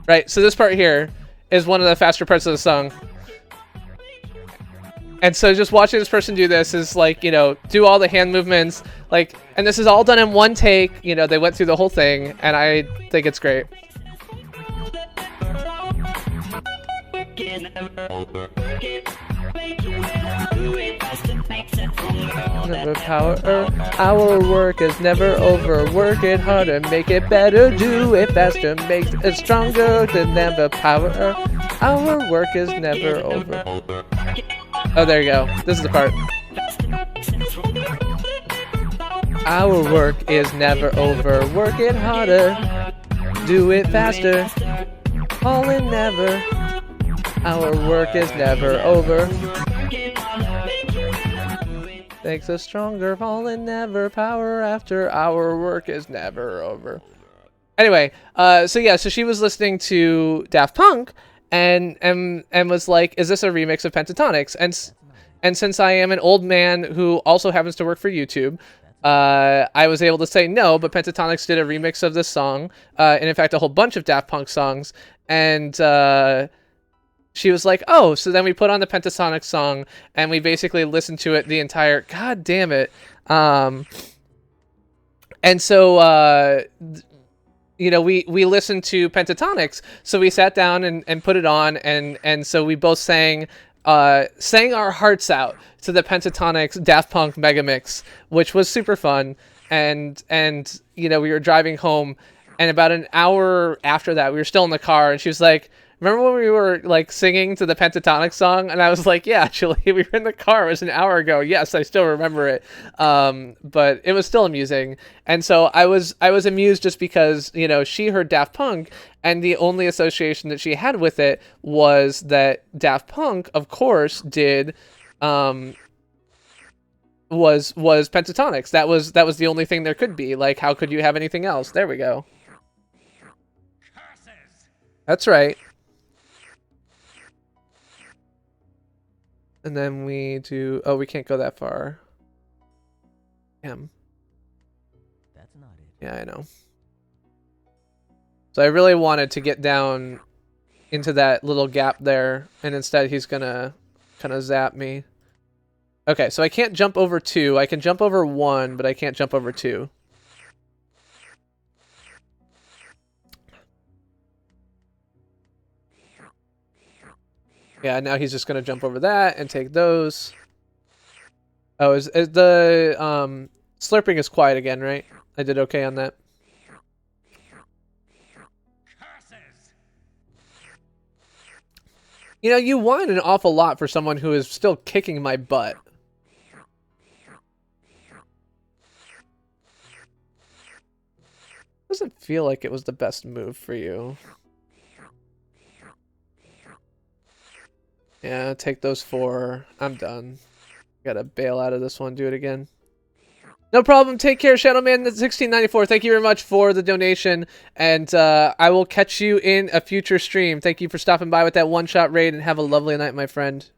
Right, so this part here is one of the faster parts of the song. And so just watching this person do this is like, you know, do all the hand movements, like, and this is all done in one take. You know, they went through the whole thing, and I think it's great. Never power, our work is never over, work it harder, make it better, do it faster, make it stronger, than never power, our work is never over. Oh, there you go. This is the part. Our work is never over, work it harder, do it faster, all in never, our work is never over. Makes us stronger, falling never, power after our work is never over. Anyway, so yeah, so she was listening to Daft Punk and was like, is this a remix of Pentatonics? And since I am an old man who also happens to work for YouTube, I was able to say no, but Pentatonics did a remix of this song, and in fact a whole bunch of Daft Punk songs, and she was like, oh, so then we put on the Pentatonics song, and we basically listened to it the entire... God damn it. And so, you know, we listened to Pentatonics, so we sat down and put it on, and so we both sang our hearts out to the Pentatonics Daft Punk Megamix, which was super fun. And you know, we were driving home, and about an hour after that, we were still in the car, and she was like, remember when we were like singing to the Pentatonics song? And I was like, yeah, actually, we were in the car. It was an hour ago. Yes, I still remember it. But it was still amusing. And so I was amused just because, you know, she heard Daft Punk, and the only association that she had with it was that Daft Punk, of course, did was Pentatonics. That was the only thing there could be. Like, how could you have anything else? There we go. That's right. And then we do... Oh, we can't go that far. Damn. Yeah, I know. So I really wanted to get down into that little gap there, and instead he's gonna kind of zap me. Okay, so I can't jump over 2. I can jump over 1, but I can't jump over 2. Yeah, now he's just gonna jump over that and take those. Oh, is the slurping is quiet again, right? I did okay on that. You know, you whine an awful lot for someone who is still kicking my butt. Doesn't feel like it was the best move for you. Yeah, take those 4. I'm done. Gotta bail out of this one. Do it again. No problem. Take care, Shadowman1694. Thank you very much for the donation, and I will catch you in a future stream. Thank you for stopping by with that one-shot raid, and have a lovely night, my friend.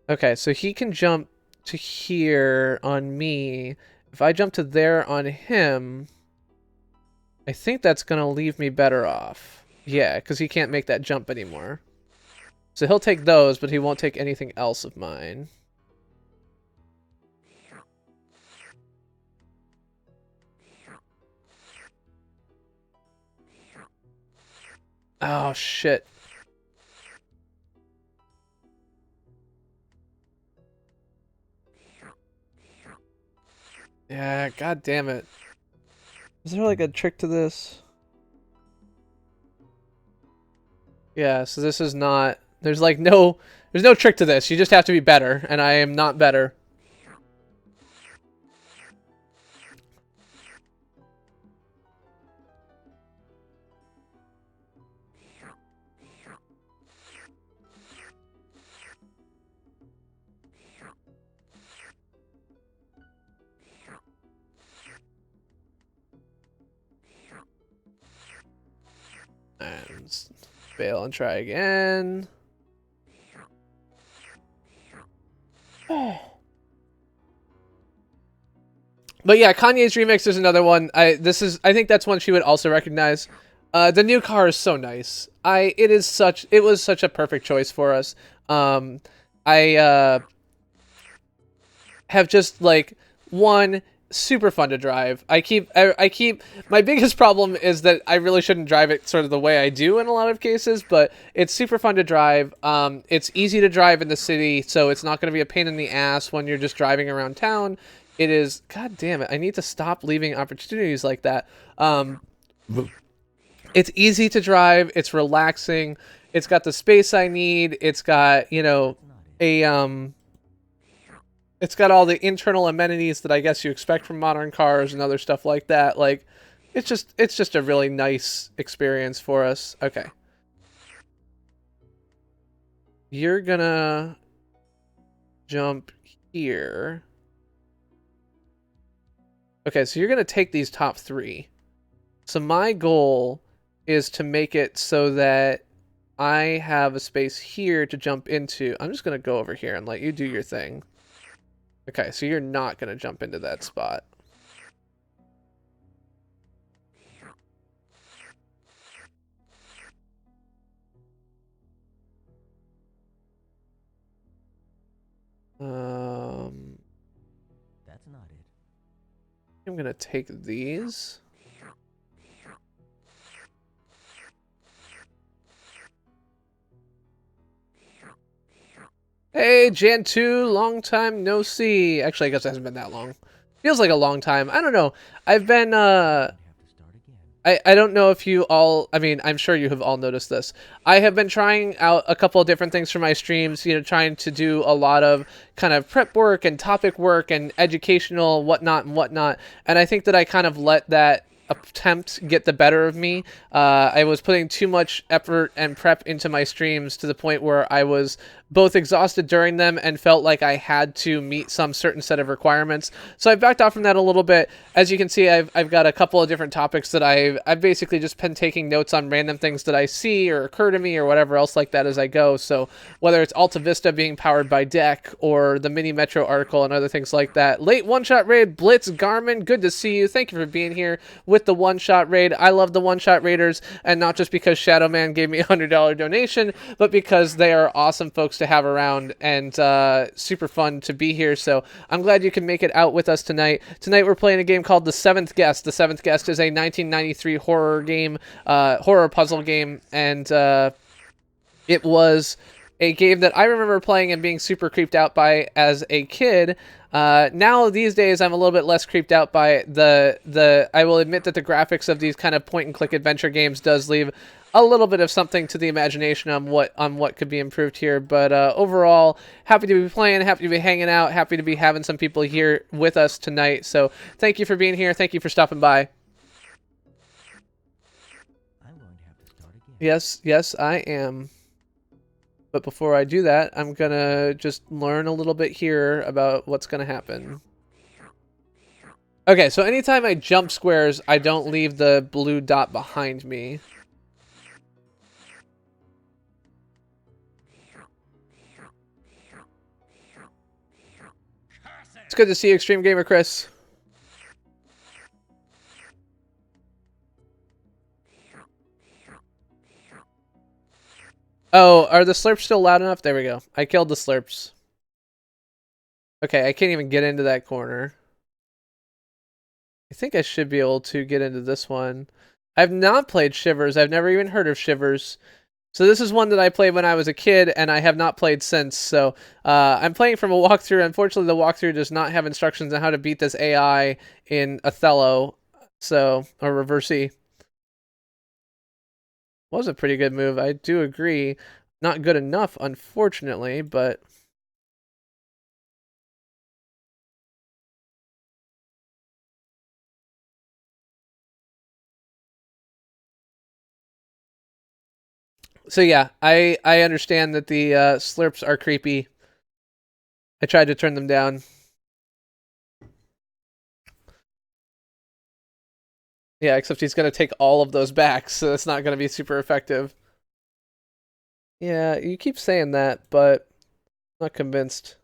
Okay, so he can jump to here on me. If I jump to there on him, I think that's going to leave me better off. Yeah, because he can't make that jump anymore. So he'll take those, but he won't take anything else of mine. Oh, shit. Yeah, god damn it. Is there like a trick to this? Yeah, so this is not... There's like no... There's no trick to this. You just have to be better, and I am not better. And fail and try again. But yeah, Kanye's remix is another one. I think that's one she would also recognize. The new car is so nice. It was such a perfect choice for us. I have just like one super fun to drive. I keep my biggest problem is that I really shouldn't drive it sort of the way I do in a lot of cases, but it's super fun to drive. It's easy to drive in the city, so it's not going to be a pain in the ass when you're just driving around town. It is, god damn it, I need to stop leaving opportunities like that. It's easy to drive, it's relaxing, it's got the space I need, it's got, you know, it's got all the internal amenities that I guess you expect from modern cars and other stuff like that. Like, it's just a really nice experience for us. Okay. You're gonna jump here. Okay, so you're gonna take these top 3. So my goal is to make it so that I have a space here to jump into. I'm just gonna go over here and let you do your thing. Okay, so you're not going to jump into that spot. That's not it. I'm going to take these. Hey, Jan2, long time no see. Actually, I guess it hasn't been that long. Feels like a long time. I don't know. I've been, I don't know if you all, I mean, I'm sure you have all noticed this. I have been trying out a couple of different things for my streams, you know, trying to do a lot of kind of prep work and topic work and educational whatnot. And I think that I kind of let that attempt get the better of me. I was putting too much effort and prep into my streams to the point where I was both exhausted during them and felt like I had to meet some certain set of requirements. So I've backed off from that a little bit. As you can see, I've got a couple of different topics that I've basically just been taking notes on random things that I see or occur to me or whatever else like that as I go. So whether it's Alta Vista being powered by DEC or the Mini Metro article and other things like that. Late one-shot raid, Blitz Garmin, good to see you. Thank you for being here with the one-shot raid. I love the one-shot raiders, and not just because Shadow Man gave me a $100 donation, but because they are awesome folks to have around and super fun to be here. So I'm glad you can make it out with us tonight. Tonight we're playing a game called The Seventh Guest. The Seventh Guest is a 1993 horror game, horror puzzle game, and it was a game that I remember playing and being super creeped out by as a kid. Now these days I'm a little bit less creeped out by the I will admit that the graphics of these kind of point and click adventure games does leave a little bit of something to the imagination on what could be improved here, but overall happy to be playing, happy to be hanging out, happy to be having some people here with us tonight. So thank you for being here, thank you for stopping by. Yes, I am. But before I do that, I'm gonna just learn a little bit here about what's gonna happen. Okay, so anytime I jump squares, I don't leave the blue dot behind me. It's good to see you, Extreme Gamer Chris. Oh, are the slurps still loud enough? There we go. I killed the slurps. Okay, I can't even get into that corner. I think I should be able to get into this one. I've not played Shivers. I've never even heard of Shivers. So this is one that I played when I was a kid, and I have not played since. So I'm playing from a walkthrough. Unfortunately, the walkthrough does not have instructions on how to beat this AI in Othello, or Reversi. Was a pretty good move, I do agree. Not good enough, unfortunately, but... So yeah, I understand that the slurps are creepy. I tried to turn them down. Yeah, except he's going to take all of those back, so it's not going to be super effective. Yeah, you keep saying that, but I'm not convinced.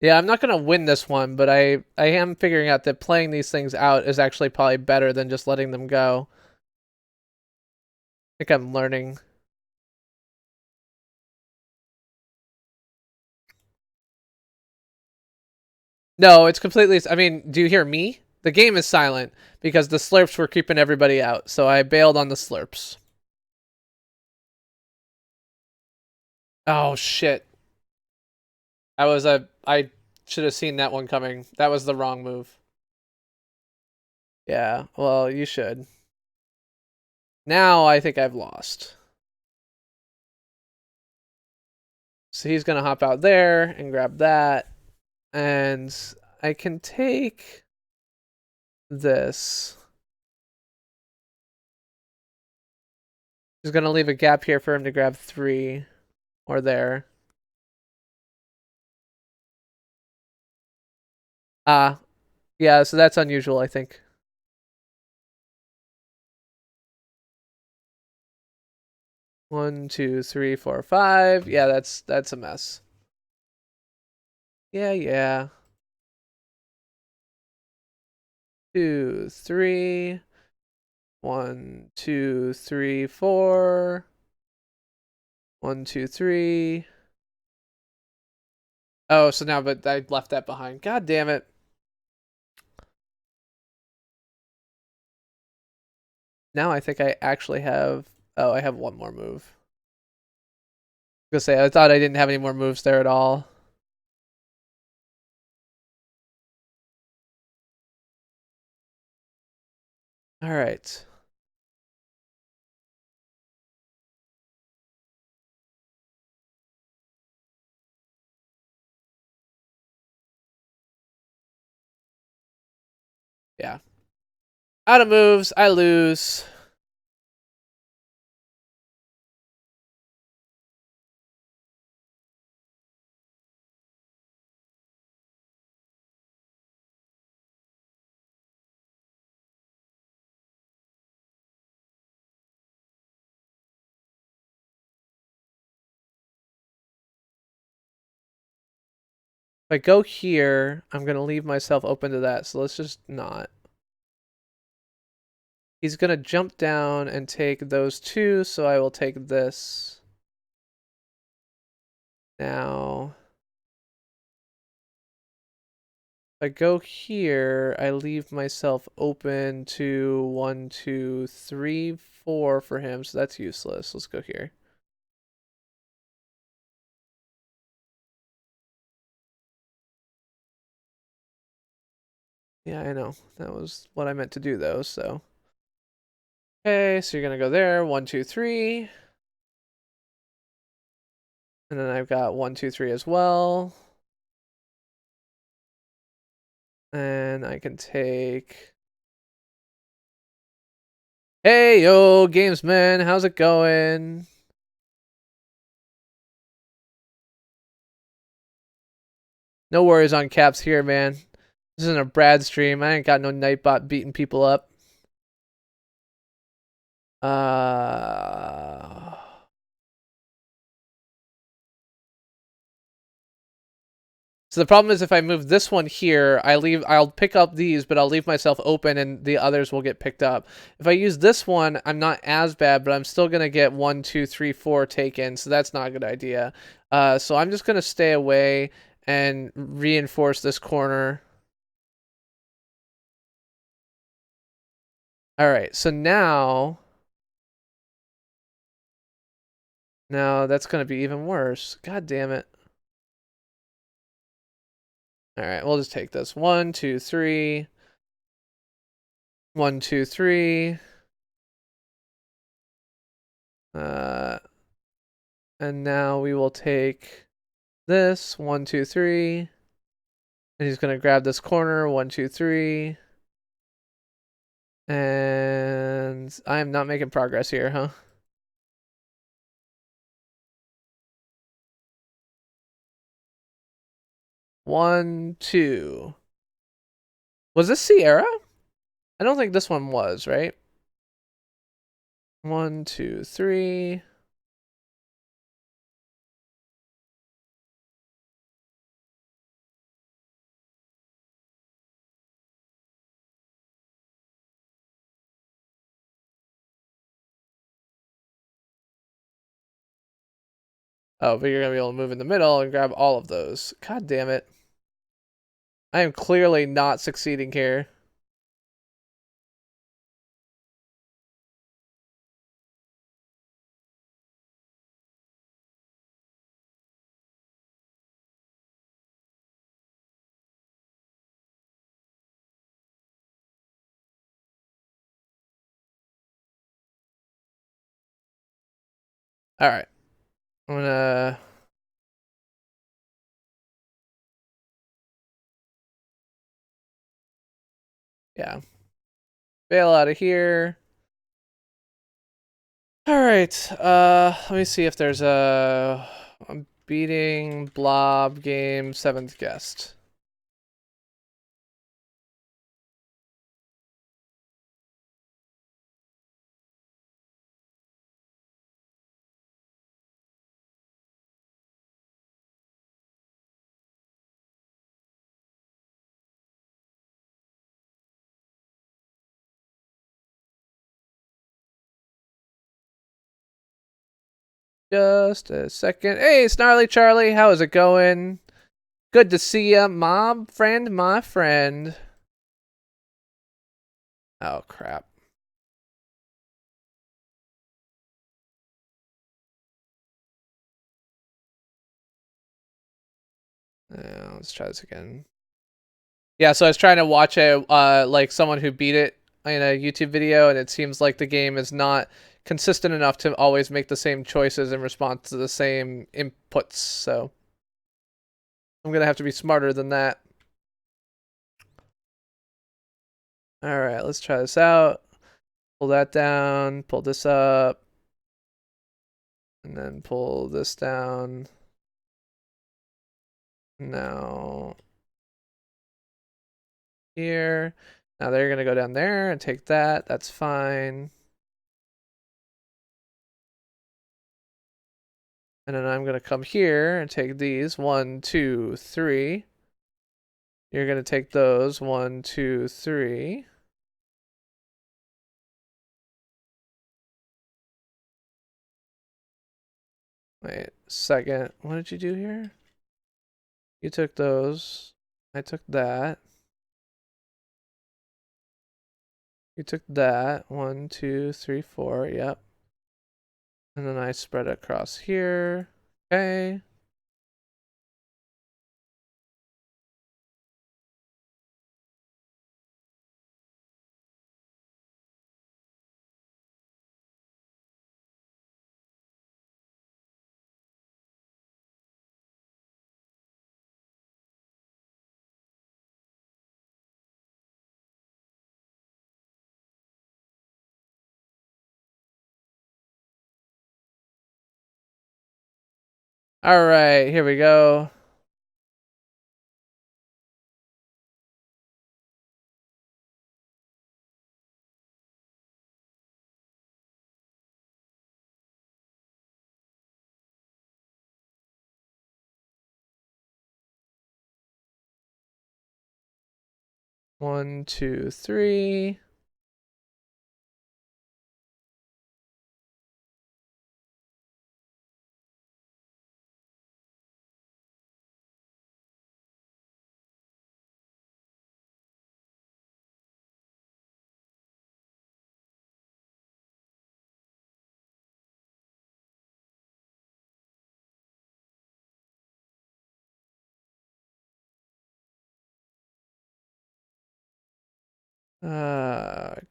Yeah, I'm not going to win this one, but I am figuring out that playing these things out is actually probably better than just letting them go. I think I'm learning. No, it's completely... I mean, do you hear me? The game is silent because the slurps were creeping everybody out, so I bailed on the slurps. Oh, shit. I should have seen that one coming. That was the wrong move. Yeah, well, you should. Now I think I've lost. So he's going to hop out there and grab that. And I can take this. He's going to leave a gap here for him to grab 3. Or there. Yeah, so that's unusual, I think. One, 2, 3, 4, 5. Yeah, that's a mess. Yeah. 2, 3. 1, 2, 3, 4. 1, 2, 3. Oh, so now, but I left that behind. God damn it. Now I think I actually have... Oh, I have one more move. I was gonna say, I thought I didn't have any more moves there at all. Alright. Yeah. Out of moves, I lose. If I go here, I'm going to leave myself open to that, so let's just not. He's going to jump down and take those two, so I will take this. Now, if I go here, I leave myself open to 1, 2, 3, 4 for him, so that's useless. Let's go here. Yeah, I know. That was what I meant to do, though, so. Okay, so you're going to go there. 1, 2, 3. And then I've got 1, 2, 3 as well. And I can take... Hey, yo, Gamesman, how's it going? No worries on caps here, man. This isn't a Brad stream. I ain't got no Nightbot beating people up. So the problem is if I move this one here, I'll pick up these, but I'll leave myself open and the others will get picked up. If I use this one, I'm not as bad, but I'm still going to get 1, 2, 3, 4 taken, so that's not a good idea. So I'm just going to stay away and reinforce this corner. Alright, so now that's going to be even worse. God damn it. Alright, we'll just take this. 1, 2, 3. 1, 2, 3. And now we will take this. 1, 2, 3. And he's going to grab this corner. 1, 2, 3. And I am not making progress here, huh? One, two. Was this Sierra? I don't think this one was, right? 1, 2, 3. Oh, but you're going to be able to move in the middle and grab all of those. God damn it. I am clearly not succeeding here. Alright. I'm gonna... Yeah. Bail out of here. Alright, let me see if there's a... I'm beating Blob game 7th guest. Just a second. Hey, Snarly Charlie, how is it going? Good to see ya, my friend. Oh, crap. Let's try this again. Yeah, so I was trying to watch like someone who beat it in a YouTube video, and it seems like the game is not consistent enough to always make the same choices in response to the same inputs, so I'm gonna have to be smarter than that. Alright, let's try this out. Pull that down, pull this up, and then pull this down. Now here. Now they're gonna go down there and take that. That's fine. And then I'm gonna come here and take these. 1, 2, 3. You're gonna take those. 1, 2, 3. Wait, second. What did you do here? You took those. I took that. You took that. 1, 2, 3, 4. Yep. And then I spread it across here. Okay. All right, here we go. One, two, three.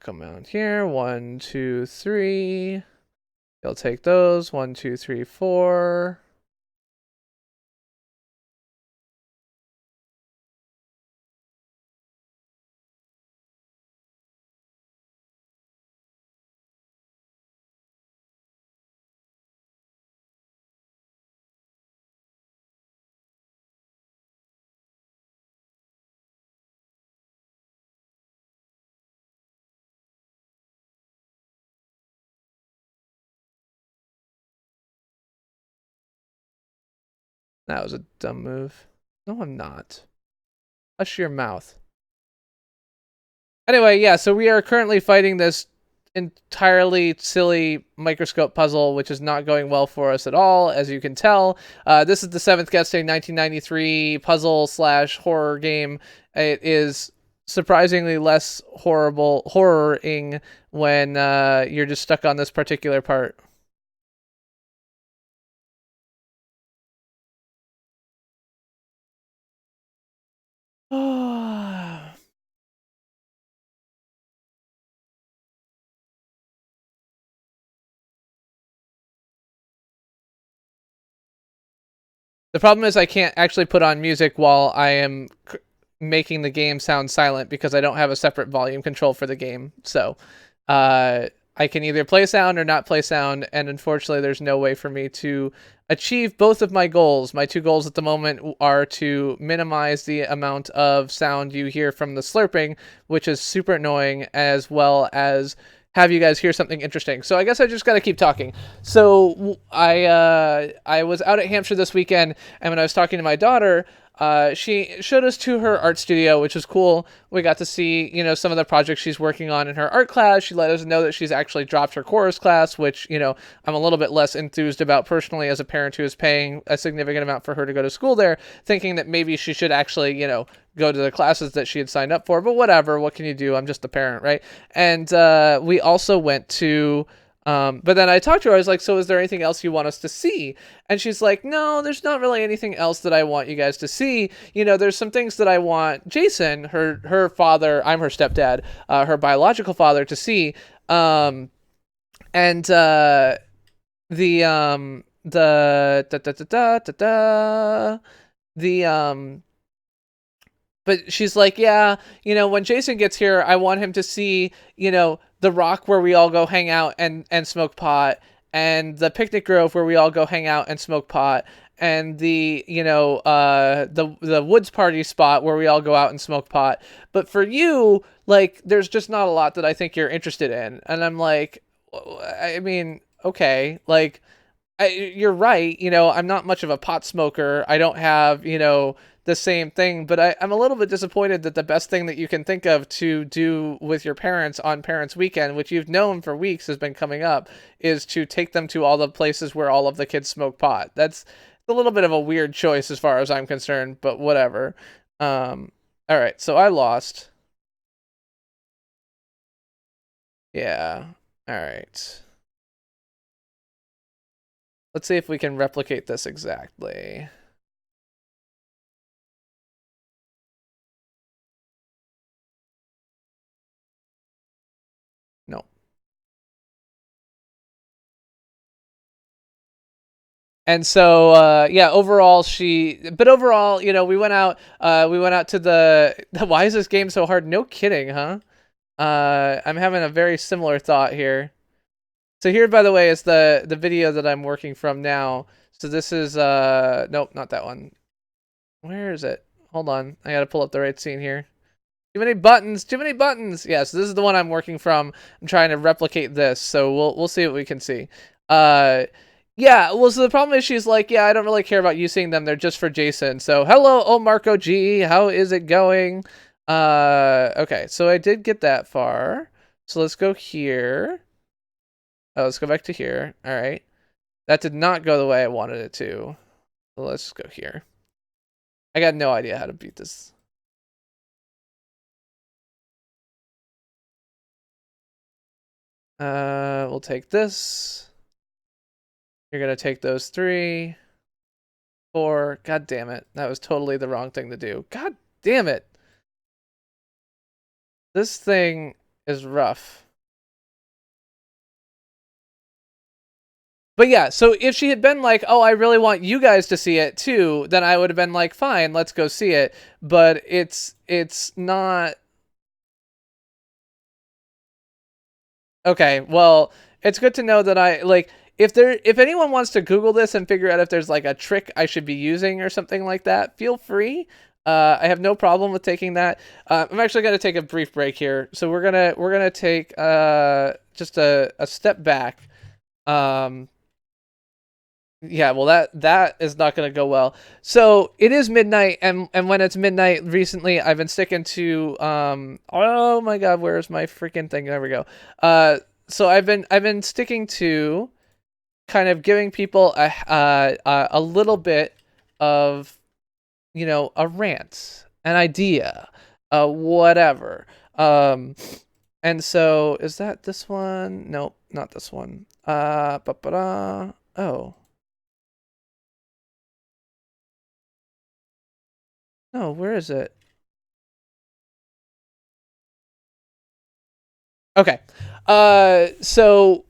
Come out here. 1, 2, 3. You'll take those. 1, 2, 3, 4. That was a dumb move. No, I'm not. Hush your mouth. Anyway, yeah, so we are currently fighting this entirely silly microscope puzzle, which is not going well for us at all, as you can tell. This is the 7th Guest Day 1993 puzzle / horror game. It is surprisingly less horroring when you're just stuck on this particular part. The problem is I can't actually put on music while I am making the game sound silent because I don't have a separate volume control for the game. So I can either play sound or not play sound, and unfortunately there's no way for me to achieve both of my goals. My two goals at the moment are to minimize the amount of sound you hear from the slurping, which is super annoying, as well as have you guys hear something interesting. So I guess I just got to keep talking. So I was out at Hampshire this weekend, and when I was talking to my daughter, she showed us to her art studio, which was cool. We got to see, some of the projects she's working on in her art class. She let us know that she's actually dropped her chorus class, which, I'm a little bit less enthused about personally as a parent who is paying a significant amount for her to go to school there, thinking that maybe she should actually, go to the classes that she had signed up for. But whatever, what can you do? I'm just a parent, right? And we also went to... but then I talked to her, I was like, so is there anything else you want us to see? And she's like, no, there's not really anything else that I want you guys to see. There's some things that I want Jason, her father, I'm her stepdad, her biological father, to see. The but she's like, yeah, when Jason gets here, I want him to see, the rock where we all go hang out and smoke pot, and the picnic grove where we all go hang out and smoke pot, and the woods party spot where we all go out and smoke pot. But for you, like, there's just not a lot that I think you're interested in. And I'm like, I mean, okay, like, you're right. I'm not much of a pot smoker. I don't have, the same thing, but I'm a little bit disappointed that the best thing that you can think of to do with your parents on Parents Weekend, which you've known for weeks has been coming up, is to take them to all the places where all of the kids smoke pot. That's a little bit of a weird choice as far as I'm concerned, but whatever. All right, so I lost. Yeah. All right. Let's see if we can replicate this exactly. No. And so, yeah, overall, we went out to why is this game so hard? No kidding, huh? I'm having a very similar thought here. So here, by the way, is the video that I'm working from now. So this is, nope, not that one. Where is it? Hold on. I gotta pull up the right scene here. Too many buttons. Yeah, so this is the one I'm working from. I'm trying to replicate this, so we'll see what we can see. Yeah, well, so the problem is she's like, yeah, I don't really care about you seeing them. They're just for Jason. So hello, oh Marco G, how is it going? Okay, so I did get that far. So let's go here. Oh, let's go back to here. All right. That did not go the way I wanted it to. So let's go here. I got no idea how to beat this. We'll take this. You're gonna take those 3, 4. God damn it. That was totally the wrong thing to do. God damn it. This thing is rough. But yeah, so if she had been like, oh, I really want you guys to see it too, then I would have been like, fine, let's go see it. But it's not. Okay, well, it's good to know that if anyone wants to Google this and figure out if there's like a trick I should be using or something like that, feel free. I have no problem with taking that. I'm actually going to take a brief break here. So we're gonna take just a step back. Yeah, well that is not going to go well. So it is midnight, and when it's midnight recently, I've been sticking to oh my god, where's my freaking thing? There we go. So I've been sticking to kind of giving people a little bit of, a rant, an idea, whatever. And so is that this one? Nope, not this one. Oh. No, where is it? Okay. So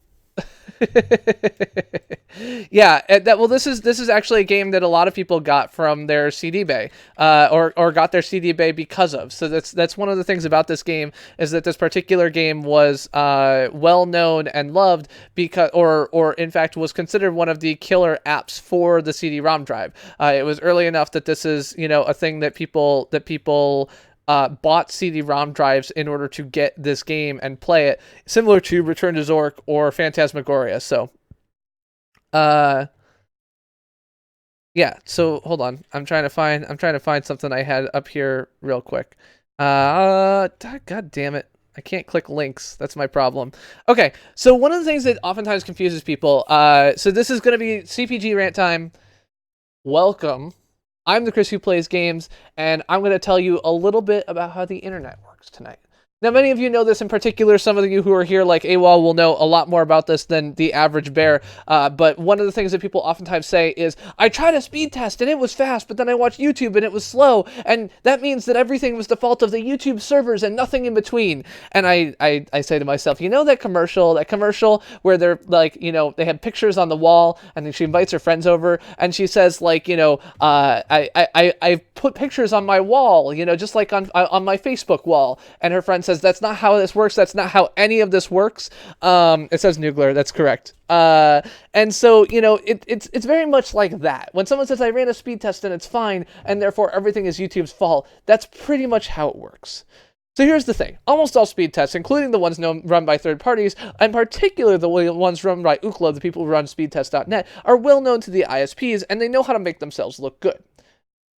yeah, this is actually a game that a lot of people got from their CD bay, or got their CD bay because of. So that's one of the things about this game, is that this particular game was well known and loved because, or in fact was considered one of the killer apps for the CD-ROM drive. It was early enough that this is, a thing that people bought CD-ROM drives in order to get this game and play it, similar to Return to Zork or Phantasmagoria. So, Yeah, so hold on. I'm trying to find something I had up here real quick. God damn it. I can't click links. That's my problem. Okay, so one of the things that oftentimes confuses people, so this is going to be CPG rant time. Welcome. I'm the Chris who plays games, and I'm going to tell you a little bit about how the internet works tonight. Now, many of you know this in particular. Some of you who are here, like AWOL, will know a lot more about this than the average bear. But one of the things that people oftentimes say is, I tried a speed test and it was fast, but then I watched YouTube and it was slow. And that means that everything was the fault of the YouTube servers and nothing in between. And I say to myself, you know that commercial where they're like, you know, they have pictures on the wall and then she invites her friends over and she says like, you know, I put pictures on my wall, you know, just like on my Facebook wall. And her friend says, that's not how this works. That's not how any of this works. It says Noogler. That's correct. And so, you know, it's very much like that. When someone says, I ran a speed test and it's fine, and therefore everything is YouTube's fault, that's pretty much how it works. So here's the thing. Almost all speed tests, including the ones run by third parties, and particularly the ones run by Ookla, the people who run speedtest.net, are well known to the ISPs, and they know how to make themselves look good.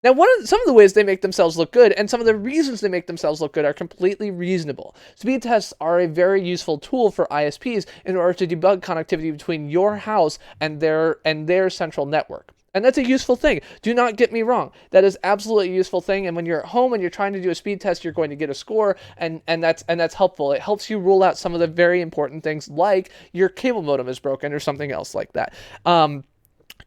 Now, some of the ways they make themselves look good and some of the reasons they make themselves look good are completely reasonable. Speed tests are a very useful tool for ISPs in order to debug connectivity between your house and their central network. And that's a useful thing. Do not get me wrong. That is absolutely a useful thing. And when you're at home and you're trying to do a speed test, you're going to get a score, and that's helpful. It helps you rule out some of the very important things like your cable modem is broken or something else like that.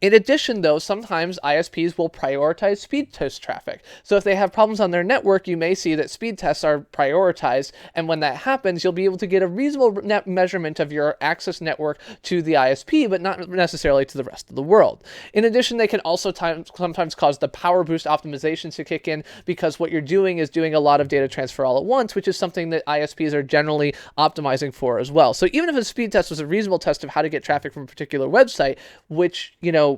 In addition, though, sometimes ISPs will prioritize speed test traffic. So if they have problems on their network, you may see that speed tests are prioritized. And when that happens, you'll be able to get a reasonable net measurement of your access network to the ISP, but not necessarily to the rest of the world. In addition, they can also sometimes cause the power boost optimizations to kick in because what you're doing is doing a lot of data transfer all at once, which is something that ISPs are generally optimizing for as well. So even if a speed test was a reasonable test of how to get traffic from a particular website, which, you know,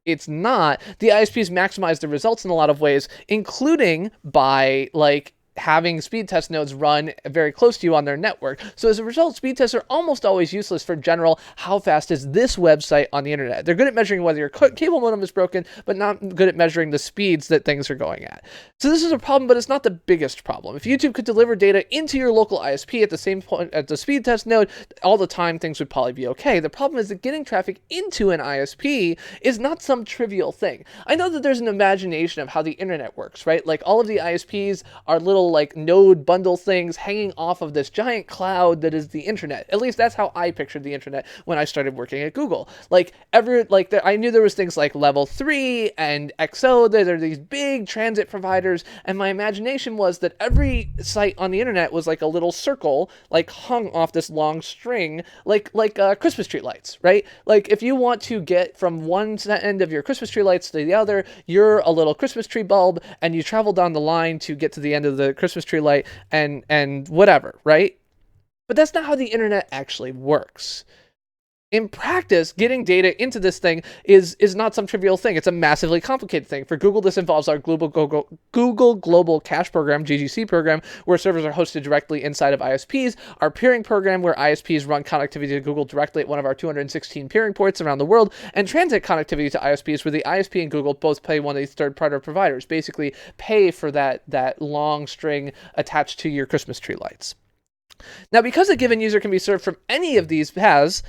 it's not, the ISPs maximize the results in a lot of ways, including by like having speed test nodes run very close to you on their network. So as a result, speed tests are almost always useless for general, how fast is this website on the internet? They're good at measuring whether your cable modem is broken, but not good at measuring the speeds that things are going at. So this is a problem, but it's not the biggest problem. If YouTube could deliver data into your local ISP at the same point at the speed test node all the time, things would probably be okay. The problem is that getting traffic into an ISP is not some trivial thing. I know that there's an imagination of how the internet works, right? Like all of the ISPs are little like node bundle things hanging off of this giant cloud that is the internet. At least that's how I pictured the internet when I started working at Google. Like I knew there was things like Level 3 and XO, that are these big transit providers, and my imagination was that every site on the internet was like a little circle, like hung off this long string, like Christmas tree lights, right? Like if you want to get from one end of your Christmas tree lights to the other, you're a little Christmas tree bulb, and you travel down the line to get to the end of the Christmas tree light and whatever, right? But that's not how the internet actually works. In practice, getting data into this thing is not some trivial thing. It's a massively complicated thing. For Google, this involves our Google Global Cache Program, GGC program, where servers are hosted directly inside of ISPs, our peering program, where ISPs run connectivity to Google directly at one of our 216 peering ports around the world, and transit connectivity to ISPs, where the ISP and Google both pay one of these third-party providers, basically pay for that long string attached to your Christmas tree lights. Now, because a given user can be served from any of these paths,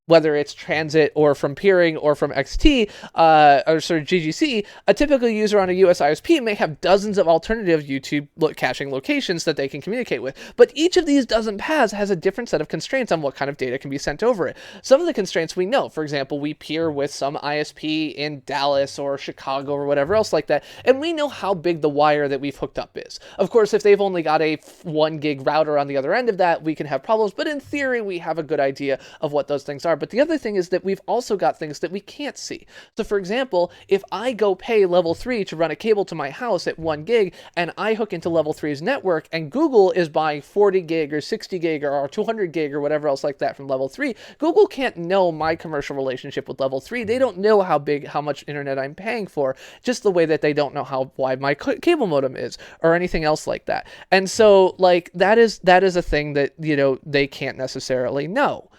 whether it's transit or from peering or from XT or sort of GGC, a typical user on a US ISP may have dozens of alternative YouTube caching locations that they can communicate with. But each of these dozen paths has a different set of constraints on what kind of data can be sent over it. Some of the constraints we know. For example, we peer with some ISP in Dallas or Chicago or whatever else like that, and we know how big the wire that we've hooked up is. Of course, if they've only got a 1 gig router on the other end of that, we can have problems, but in theory, we have a good idea of what those things are. But the other thing is that we've also got things that we can't see. So for example, if I go pay level 3 to run a cable to my house at 1 gig, and I hook into level 3's network, and Google is buying 40 gig or 60 gig or 200 gig or whatever else like that from level 3, Google can't know my commercial relationship with level 3. They don't know how much internet I'm paying for, just the way that they don't know how wide my cable modem is or anything else like that. And so like that is a thing that, you know, they can't necessarily know.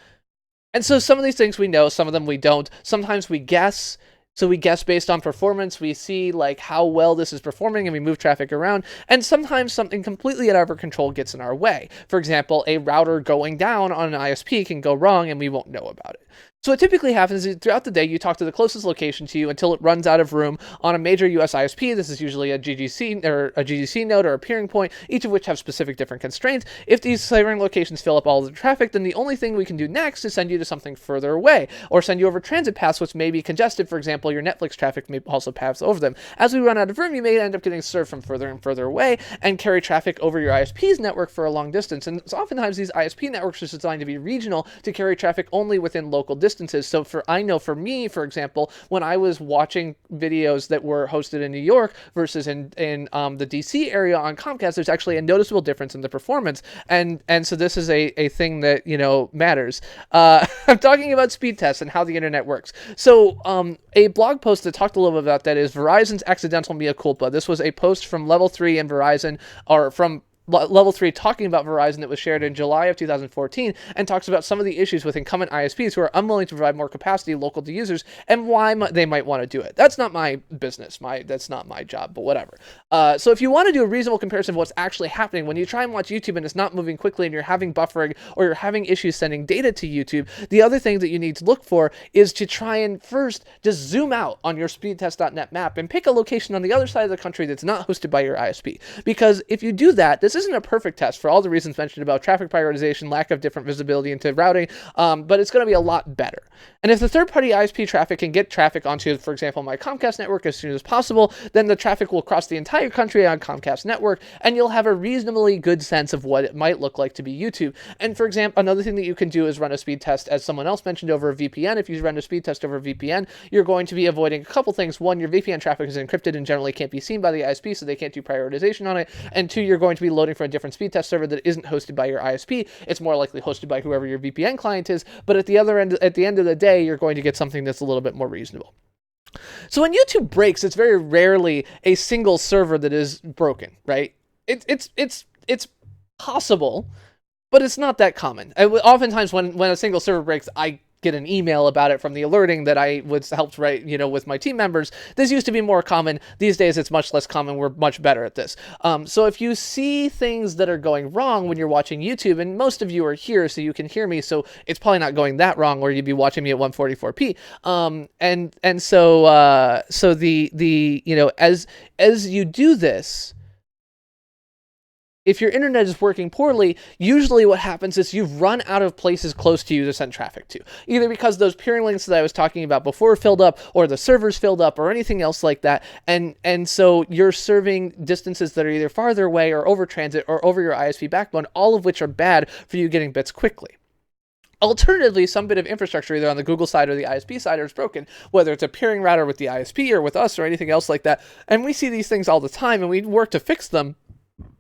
And so some of these things we know, some of them we don't. Sometimes we guess. So we guess based on performance, we see like how well this is performing and we move traffic around. And sometimes something completely out of our control gets in our way. For example, a router going down on an ISP can go wrong and we won't know about it. So what typically happens is throughout the day, you talk to the closest location to you until it runs out of room on a major US ISP. This is usually a GGC or a GGC node or a peering point, each of which have specific different constraints. If these serving locations fill up all of the traffic, then the only thing we can do next is send you to something further away or send you over transit paths, which may be congested. For example, your Netflix traffic may also pass over them. As we run out of room, you may end up getting served from further and further away and carry traffic over your ISP's network for a long distance. And so oftentimes these ISP networks are designed to be regional to carry traffic only within local distances. So I know for me, for example, when I was watching videos that were hosted in New York versus in the DC area on Comcast, there's actually a noticeable difference in the performance. And so this is a thing that, matters. I'm talking about speed tests and how the internet works. So a blog post that talked a little bit about that is Verizon's accidental mea culpa. This was a post from Level 3 and Verizon, or from Level 3 talking about Verizon that was shared in July of 2014 and talks about some of the issues with incumbent ISPs who are unwilling to provide more capacity local to users and why they might want to do it. That's not my business. That's not my job, but whatever. So if you want to do a reasonable comparison of what's actually happening, when you try and watch YouTube and it's not moving quickly and you're having buffering or you're having issues sending data to YouTube, the other thing that you need to look for is to try and first just zoom out on your speedtest.net map and pick a location on the other side of the country that's not hosted by your ISP. Because if you do that, this isn't a perfect test for all the reasons mentioned about traffic prioritization, lack of different visibility into routing, but it's going to be a lot better. And if the third-party ISP traffic can get traffic onto, for example, my Comcast network as soon as possible, then the traffic will cross the entire country on Comcast network, and you'll have a reasonably good sense of what it might look like to be YouTube. And for example, another thing that you can do is run a speed test, as someone else mentioned, over a VPN. If you run a speed test over a VPN, you're going to be avoiding a couple things. One, your VPN traffic is encrypted and generally can't be seen by the ISP, so they can't do prioritization on it. And two, you're going to be loading for a different speed test server that isn't hosted by your ISP. It's more likely hosted by whoever your VPN client is, but at the end of the day, you're going to get something that's a little bit more reasonable. So when YouTube breaks, it's very rarely a single server that is broken, right? It's possible, but it's not that common. Oftentimes when a single server breaks, I get an email about it from the alerting that I was helped write, with my team members. This used to be more common. These days, it's much less common. We're much better at this. So if you see things that are going wrong when you're watching YouTube, and most of you are here, so you can hear me, so it's probably not going that wrong, or you'd be watching me at 144p. So as you do this, if your internet is working poorly, usually what happens is you've run out of places close to you to send traffic to. Either because those peering links that I was talking about before filled up, or the servers filled up, or anything else like that. And so you're serving distances that are either farther away or over transit or over your ISP backbone, all of which are bad for you getting bits quickly. Alternatively, some bit of infrastructure, either on the Google side or the ISP side, is broken, whether it's a peering router with the ISP or with us or anything else like that. And we see these things all the time, and we work to fix them.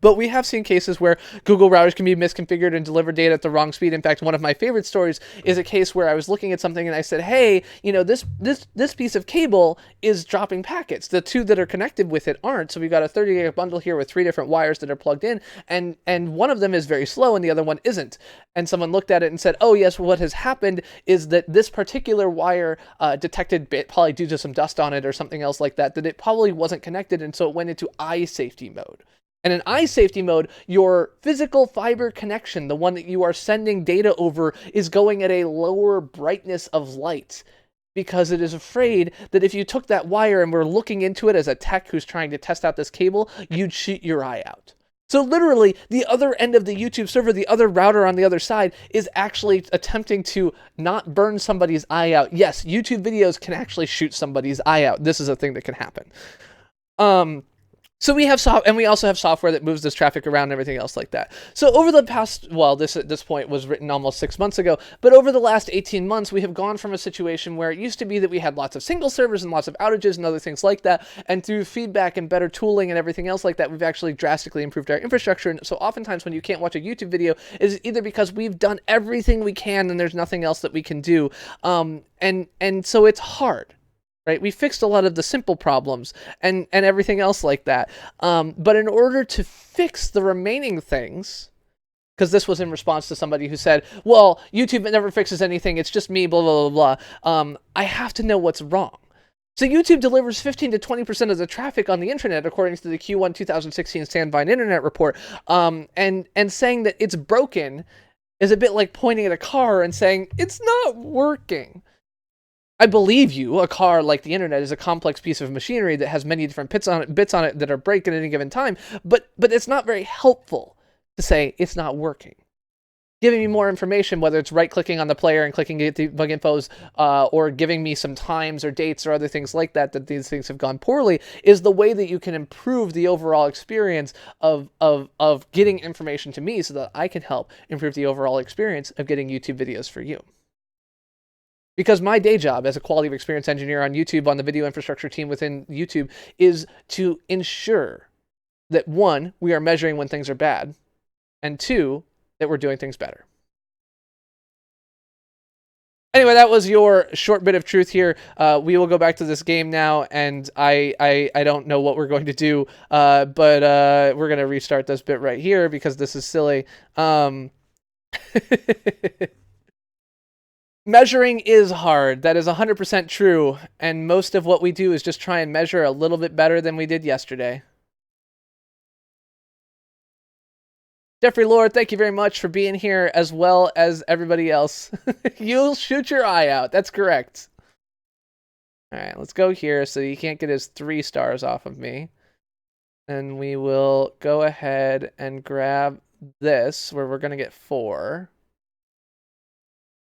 But we have seen cases where Google routers can be misconfigured and deliver data at the wrong speed. In fact, one of my favorite stories is a case where I was looking at something and I said, hey, this piece of cable is dropping packets. The two that are connected with it aren't. So we've got a 30 gig bundle here with 3 different wires that are plugged in, and one of them is very slow and the other one isn't. And someone looked at it and said, oh yes, what has happened is that this particular wire detected, probably due to some dust on it or something else like that it probably wasn't connected, and so it went into eye safety mode. And in eye safety mode, your physical fiber connection, the one that you are sending data over, is going at a lower brightness of light because it is afraid that if you took that wire and were looking into it as a tech who's trying to test out this cable, you'd shoot your eye out. So literally, the other end of the YouTube server, the other router on the other side, is actually attempting to not burn somebody's eye out. Yes, YouTube videos can actually shoot somebody's eye out. This is a thing that can happen. So we have and we also have software that moves this traffic around and everything else like that. So over the past, this at this point was written almost 6 months ago, but over the last 18 months, we have gone from a situation where it used to be that we had lots of single servers and lots of outages and other things like that, and through feedback and better tooling and everything else like that, we've actually drastically improved our infrastructure. And so oftentimes when you can't watch a YouTube video, it's either because we've done everything we can and there's nothing else that we can do, and so it's hard. Right? We fixed a lot of the simple problems and everything else like that. But in order to fix the remaining things, because this was in response to somebody who said, well, YouTube never fixes anything. It's just me, blah, blah, blah, blah. I have to know what's wrong. So YouTube delivers 15 to 20% of the traffic on the internet, according to the Q1 2016 Sandvine Internet Report. And saying that it's broken is a bit like pointing at a car and saying, it's not working. I believe you. A car, like the internet, is a complex piece of machinery that has many different bits on it that are break at any given time. But it's not very helpful to say it's not working. Giving me more information, whether it's right-clicking on the player and clicking get debug infos, or giving me some times or dates or other things like that these things have gone poorly, is the way that you can improve the overall experience of getting information to me so that I can help improve the overall experience of getting YouTube videos for you. Because my day job as a quality of experience engineer on YouTube, on the video infrastructure team within YouTube, is to ensure that, one, we are measuring when things are bad, and two, that we're doing things better. Anyway, that was your short bit of truth here. We will go back to this game now, and I don't know what we're going to do, but we're going to restart this bit right here because this is silly. Measuring is hard. That is 100% true, and most of what we do is just try and measure a little bit better than we did yesterday. Jeffrey Lord, thank you very much for being here, as well as everybody else. You'll shoot your eye out. That's correct. All right, let's go here so he can't get his 3 stars off of me. And we will go ahead and grab this, where we're going to get 4.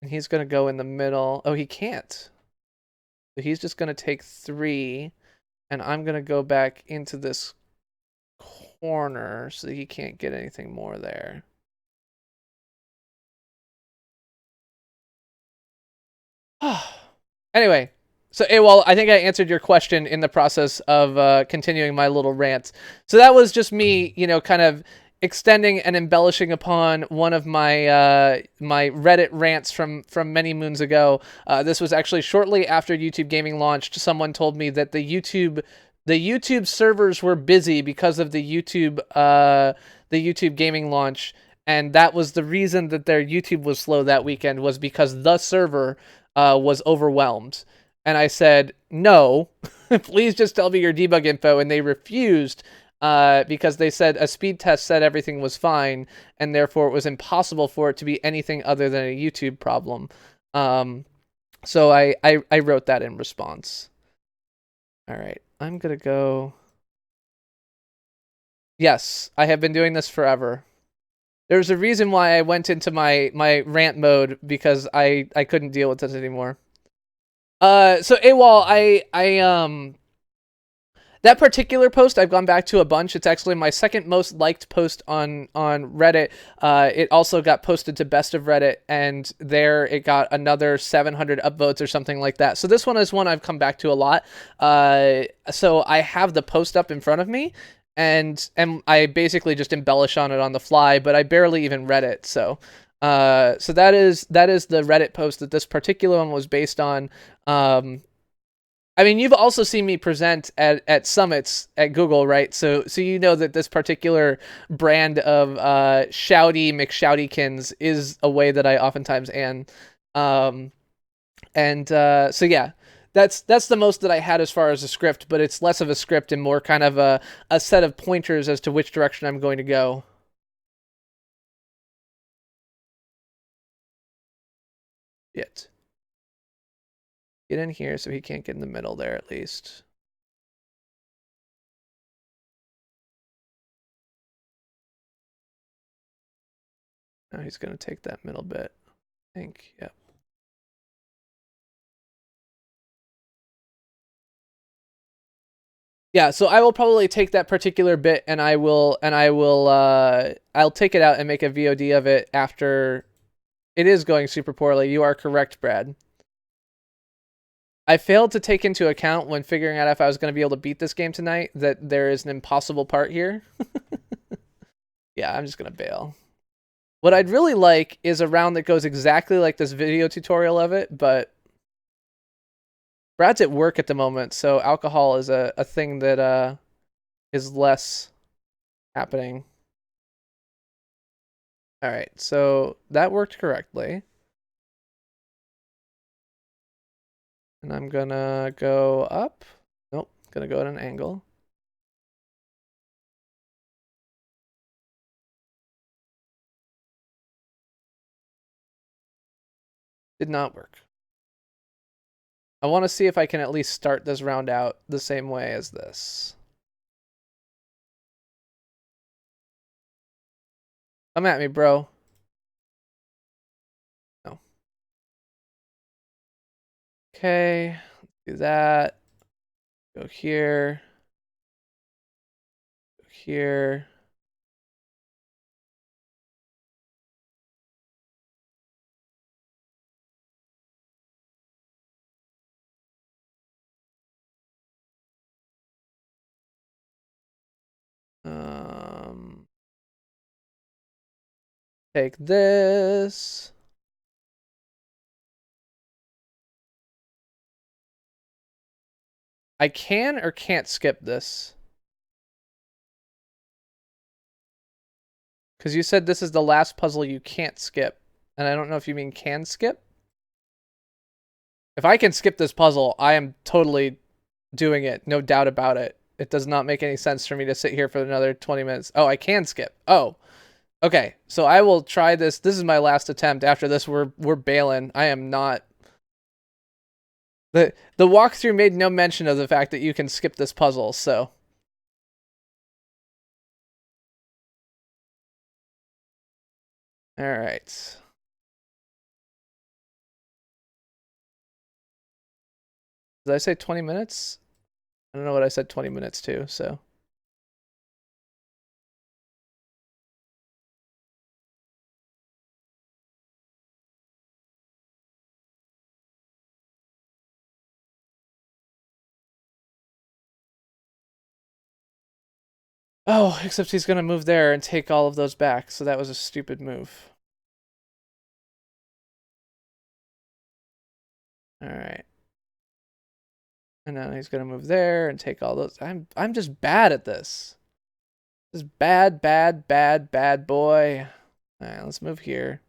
And he's going to go in the middle. Oh, he can't. So he's just going to take 3. And I'm going to go back into this corner so he can't get anything more there. Anyway, so AWOL, I think I answered your question in the process of continuing my little rant. So that was just me, kind of extending and embellishing upon one of my my Reddit rants from many moons ago. This was actually shortly after YouTube Gaming launched. Someone told me that the YouTube servers were busy because of the YouTube Gaming launch, and that was the reason that their YouTube was slow that weekend, was because the server was overwhelmed. And I said, no, please just tell me your debug info, and they refused. Because they said a speed test said everything was fine, and therefore it was impossible for it to be anything other than a YouTube problem. So I wrote that in response. All right, I'm gonna go. Yes, I have been doing this forever. There's a reason why I went into my rant mode, because I couldn't deal with this anymore. So AWOL, that particular post I've gone back to a bunch. It's actually my second most liked post on Reddit. It also got posted to Best of Reddit, and there it got another 700 upvotes or something like that. So this one is one I've come back to a lot. So I have the post up in front of me, and I basically just embellish on it on the fly, but I barely even read it. So that is the Reddit post that this particular one was based on. I mean, you've also seen me present at summits at Google, right? So you know that this particular brand of shouty McShoutykins is a way that I oftentimes am. So yeah, that's the most that I had as far as a script, but it's less of a script and more kind of a set of pointers as to which direction I'm going to go. Get in here so he can't get in the middle there, at least. Now he's going to take that middle bit. I think, yep. Yeah, so I will probably take that particular bit and I'll take it out and make a VOD of it after. It is going super poorly. You are correct, Brad. I failed to take into account when figuring out if I was going to be able to beat this game tonight that there is an impossible part here. Yeah, I'm just going to bail. What I'd really like is a round that goes exactly like this video tutorial of it, but Brad's at work at the moment, so alcohol is a thing that is less happening. All right, so that worked correctly. And I'm gonna go up. Nope, gonna go at an angle. Did not work. I want to see if I can at least start this round out the same way as this. Come at me, bro. No. Okay, let's do that. Go here. Go here. Take this. I can or can't skip this? Because you said this is the last puzzle you can't skip. And I don't know if you mean can skip. If I can skip this puzzle, I am totally doing it. No doubt about it. It does not make any sense for me to sit here for another 20 minutes. Oh, I can skip. Oh. Okay, so I will try this. This is my last attempt. After this, we're bailing. I am not. The walkthrough made no mention of the fact that you can skip this puzzle, so. All right. Did I say 20 minutes? I don't know what I said 20 minutes to, so. Oh, except he's going to move there and take all of those back, so that was a stupid move. All right. And now he's going to move there and take all those. I'm just bad at this. This is bad boy. All right, let's move here.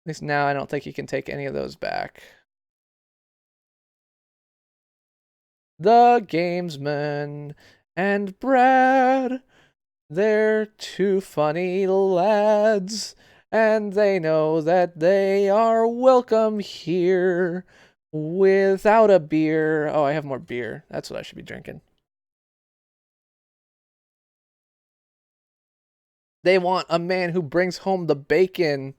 At least now I don't think he can take any of those back. The gamesman and Brad, they're two funny lads, and they know that they are welcome here without a beer. Oh, I have more beer. That's what I should be drinking. They want a man who brings home the bacon.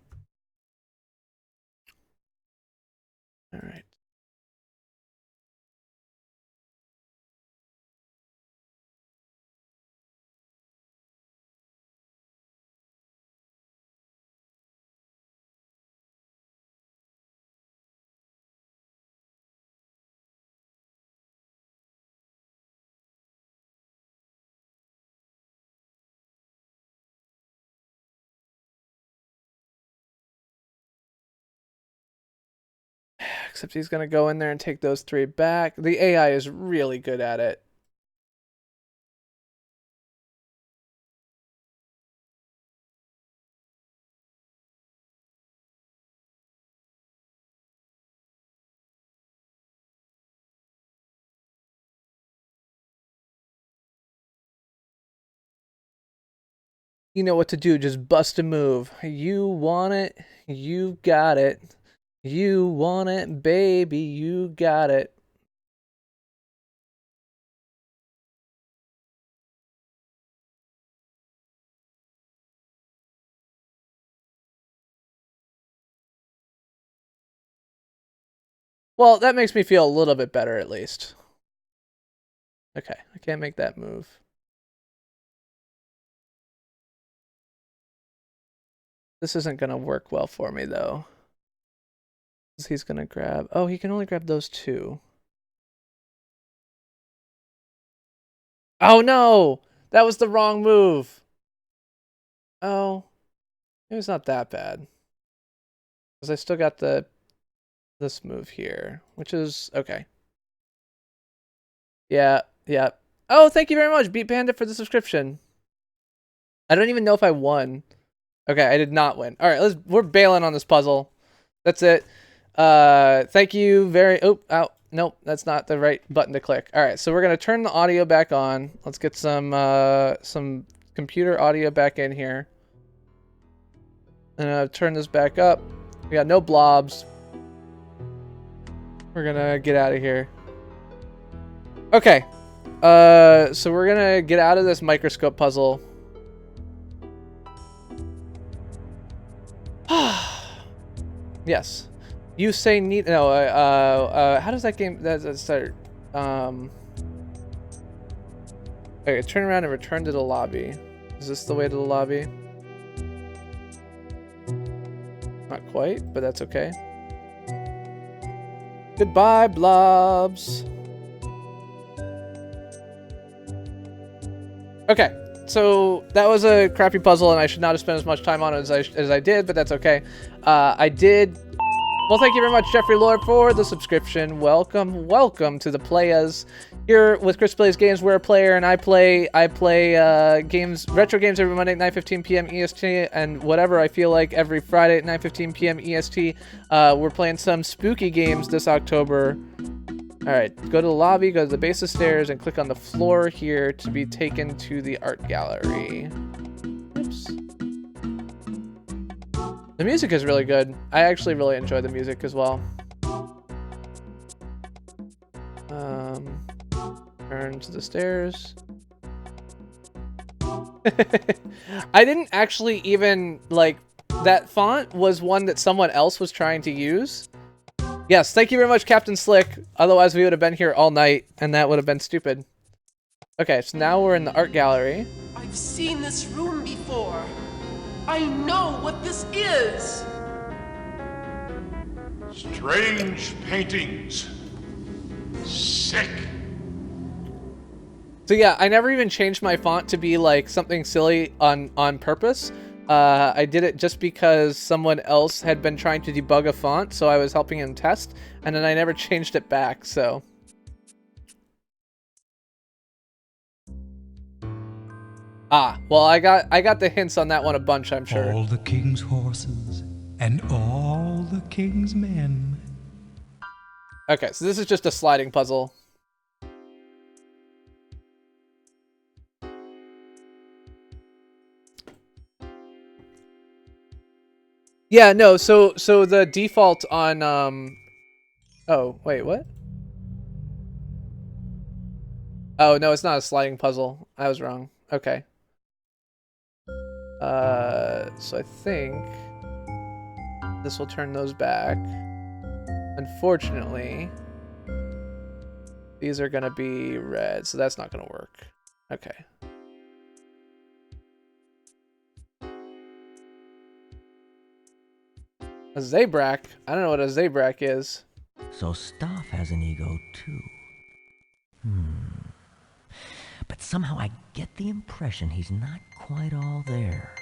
All right. Except he's going to go in there and take those three back. The AI is really good at it. You know what to do. Just bust a move. You want it. You got it. You want it, baby. You got it. Well, that makes me feel a little bit better at least. Okay, I can't make that move. This isn't going to work well for me, though. He's going to grab... Oh, he can only grab those two. Oh, no! That was the wrong move. Oh. It was not that bad. Because I still got this move here, which is... Okay. Yeah. Oh, thank you very much, Beat Panda, for the subscription. I don't even know if I won. Okay, I did not win. All right, we're bailing on this puzzle. That's it. Thank you very... Oh, ow. Nope, that's not the right button to click. All right, so we're gonna turn the audio back on. Let's get some computer audio back in here. And turn this back up. We got no blobs. We're gonna get out of here. Okay. So we're gonna get out of this microscope puzzle. Yes. You say need no. How does that game that start? Okay, turn around and return to the lobby. Is this the way to the lobby? Not quite, but that's okay. Goodbye, blobs. Okay, so that was a crappy puzzle, and I should not have spent as much time on it as I did, but that's okay. I did. Well, thank you very much, Jeffrey Lord, for the subscription. Welcome, welcome to the Playas. Here with Chris Plays Games, we're a player, and I play games, retro games every Monday at 9:15 p.m. EST, and whatever I feel like every Friday at 9:15 p.m. EST. We're playing some spooky games this October. All right, go to the lobby, go to the base of stairs, and click on the floor here to be taken to the art gallery. Oops. The music is really good. I actually really enjoy the music as well. Turn to the stairs. I didn't actually even, like, that font was one that someone else was trying to use. Yes, thank you very much, Captain Slick. Otherwise, we would have been here all night, and that would have been stupid. Okay, so now we're in the art gallery. I've seen this room before. I know what this is. Strange paintings. Sick. So yeah, I never even changed my font to be like something silly on purpose. I did it just because someone else had been trying to debug a font, so I was helping him test, and then I never changed it back, so. Ah, well, I got the hints on that one a bunch, I'm sure. All the king's horses and all the king's men. Okay, so this is just a sliding puzzle. Yeah, no, so the default on oh, wait, what? Oh, no, it's not a sliding puzzle. I was wrong. Okay. So I think this will turn those back. Unfortunately, these are gonna be red, so that's not gonna work. Okay. A Zabrak? I don't know what a Zabrak is. So Stoff has an ego too. But somehow I get the impression he's not quite all there.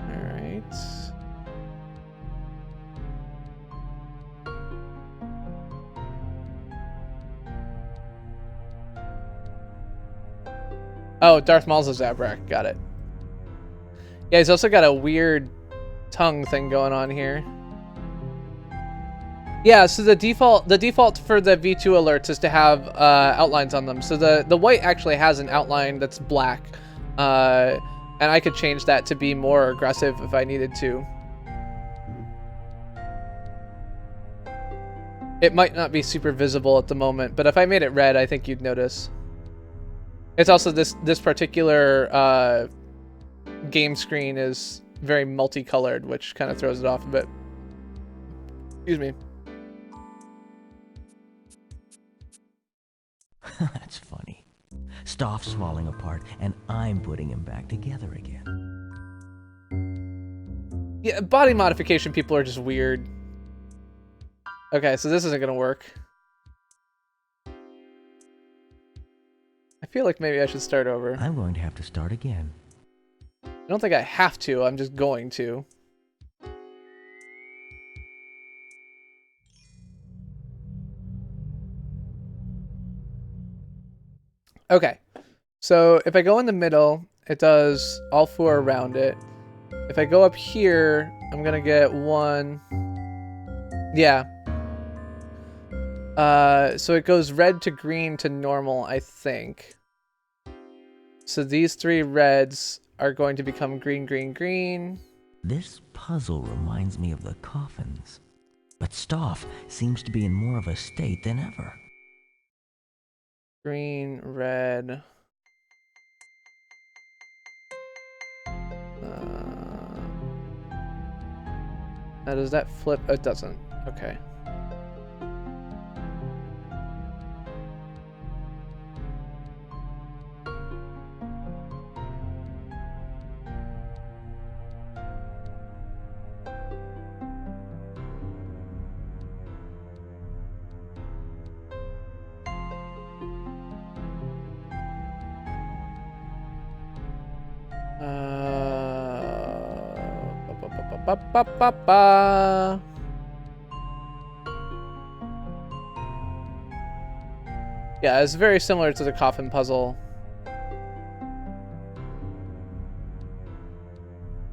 Alright. Oh, Darth Maul's a Zabrak. Got it. Yeah, he's also got a weird tongue thing going on here. Yeah, so the default for the V2 alerts is to have outlines on them. So the white actually has an outline that's black. And I could change that to be more aggressive if I needed to. It might not be super visible at the moment, but if I made it red, I think you'd notice. It's also this particular game screen is very multicolored, which kind of throws it off a bit. Excuse me. That's funny. Stoff's falling apart, and I'm putting him back together again. Yeah, body modification people are just weird. Okay, so this isn't gonna work. I feel like maybe I should start over. I'm going to have to start again. I don't think I have to, I'm just going to. Okay, so if I go in the middle, it does all four around it. If I go up here, I'm gonna get 1. Yeah. So it goes red to green to normal, I think. So these 3 reds are going to become green, green, green. This puzzle reminds me of the coffins, but Stoff seems to be in more of a state than ever. Green, red. Now does that flip? It doesn't. Okay. Ba. Yeah, it's very similar to the coffin puzzle,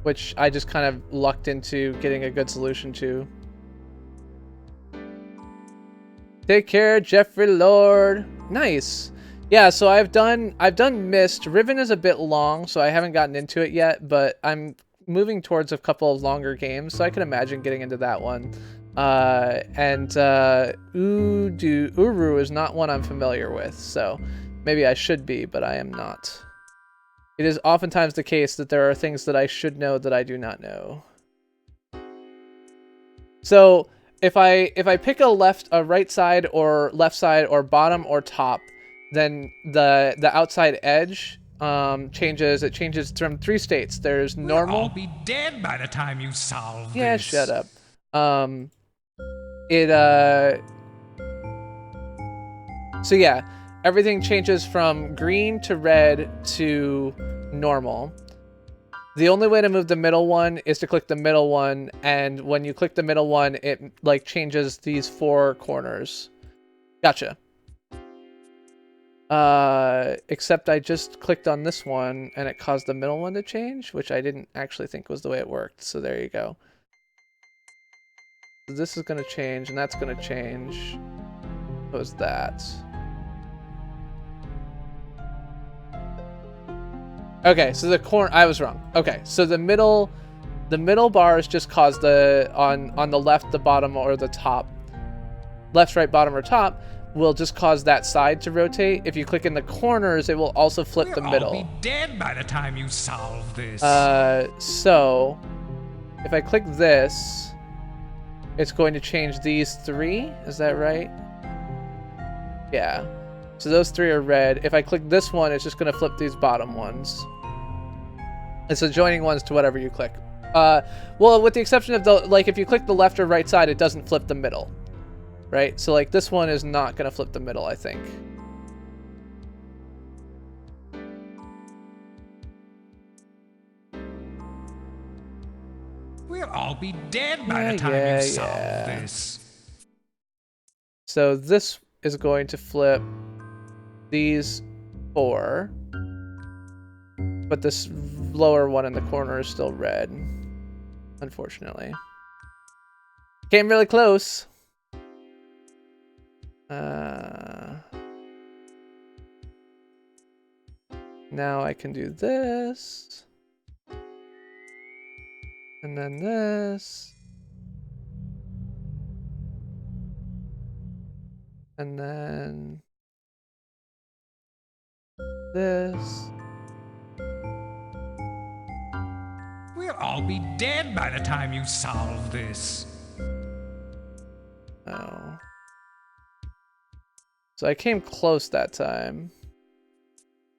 which I just kind of lucked into getting a good solution to. Take care, Jeffrey Lord. Nice. Yeah, so I've done Myst. Riven is a bit long, so I haven't gotten into it yet, but I'm moving towards a couple of longer games, so I can imagine getting into that one. Uru is not one I'm familiar with, so maybe I should be, but I am not. It is oftentimes the case that there are things that I should know that I do not know. So if I pick a right side or left side or bottom or top, then the outside edge changes. It changes from 3 states. There's normal. We'll all be dead by the time you solve this. Yeah, shut up. So yeah, everything changes from green to red to normal. The only way to move the middle one is to click the middle one, and when you click the middle one, it like changes these 4 corners. Gotcha. Except I just clicked on this one and it caused the middle one to change, which I didn't actually think was the way it worked. So there you go. So this is going to change and that's going to change. What was that? Okay, so the corner, I was wrong. Okay, so the middle bars just cause the, on the left, the bottom, or the top. Left, right, bottom, or top will just cause that side to rotate. If you click in the corners, it will also flip the middle. We'll all be dead by the time you solve this. So if I click this, it's going to change these 3. Is that right? Yeah. So those 3 are red. If I click this one, it's just going to flip these bottom ones. It's adjoining ones to whatever you click. Well, with the exception of the, like, if you click the left or right side, it doesn't flip the middle. Right? So, like, this one is not going to flip the middle, I think. We'll all be dead by the time you solve this. So this is going to flip these 4. But this lower one in the corner is still red. Unfortunately. Came really close. Now I can do this. And then this. And then this. We'll all be dead by the time you solve this. Oh. So I came close that time.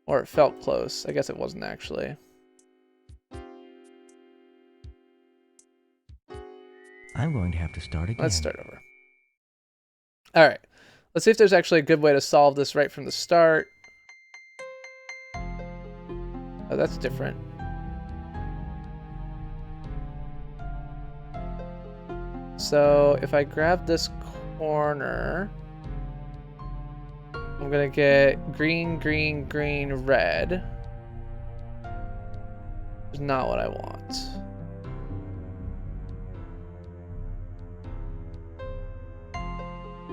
Or it felt close. I guess it wasn't actually. I'm going to have to start again. Let's start over. Alright. Let's see if there's actually a good way to solve this right from the start. Oh, that's different. So if I grab this corner, I'm gonna get green, green, green, red. Which is not what I want.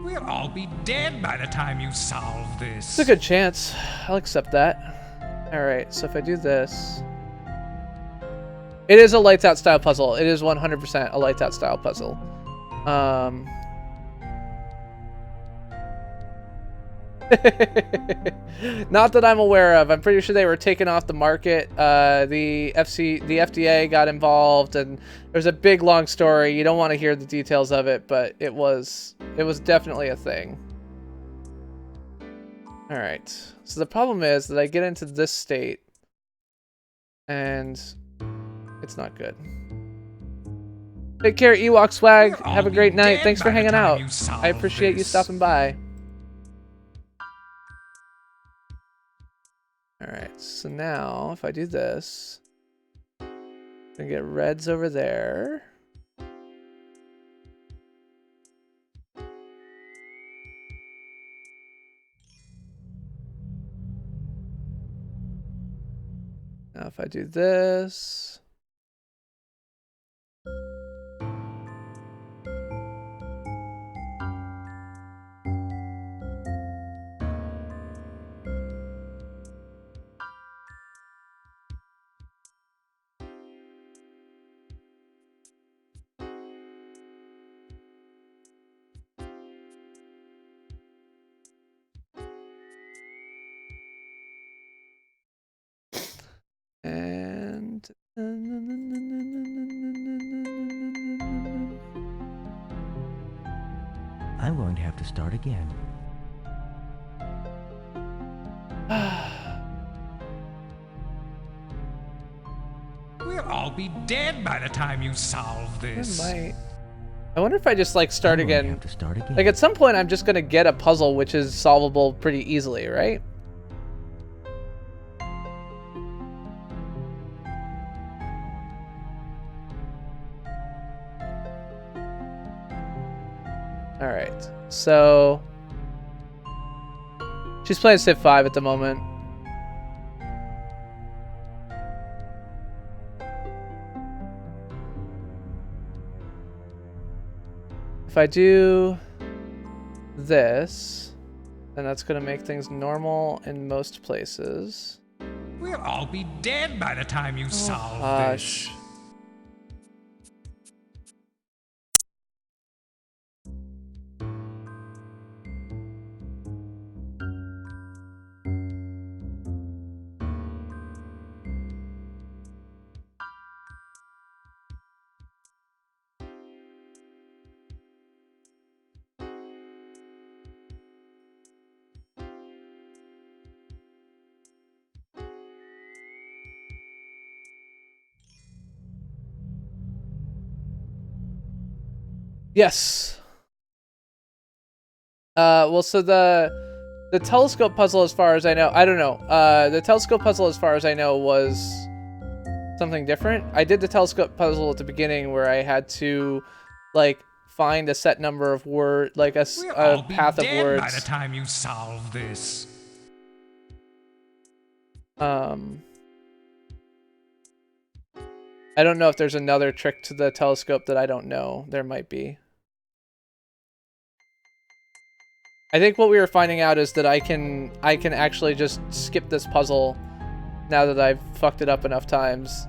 We'll all be dead by the time you solve this. It's a good chance. I'll accept that. Alright, so if I do this... It is a lights out style puzzle. It is 100% a lights out style puzzle. Not that I'm aware of. I'm pretty sure they were taken off the market. The FDA got involved, and there's a big long story. You don't want to hear the details of it, but it was definitely a thing. All right. So the problem is that I get into this state, and it's not good. Take care, Ewok Swag. Have a great night. Thanks for hanging out. I appreciate you stopping by. Alright, so now if I do this, I'm gonna get reds over there. Now if I do this, and I'm going to have to start again. We'll all be dead by the time you solve this. I wonder if I just like start again. Like at some point I'm just gonna get a puzzle which is solvable pretty easily, right? Alright, so she's playing Civ 5 at the moment. If I do this, then that's going to make things normal in most places. We'll all be dead by the time you solve Gosh. this. Yes. Well, so the telescope puzzle, as far as I know, I don't know. The telescope puzzle, as far as I know, was something different. I did the telescope puzzle at the beginning where I had to, like, find a set number of words, like a path of words. By the time you solve this. I don't know if there's another trick to the telescope that I don't know. There might be. I think what we were finding out is that I can actually just skip this puzzle now that I've fucked it up enough times.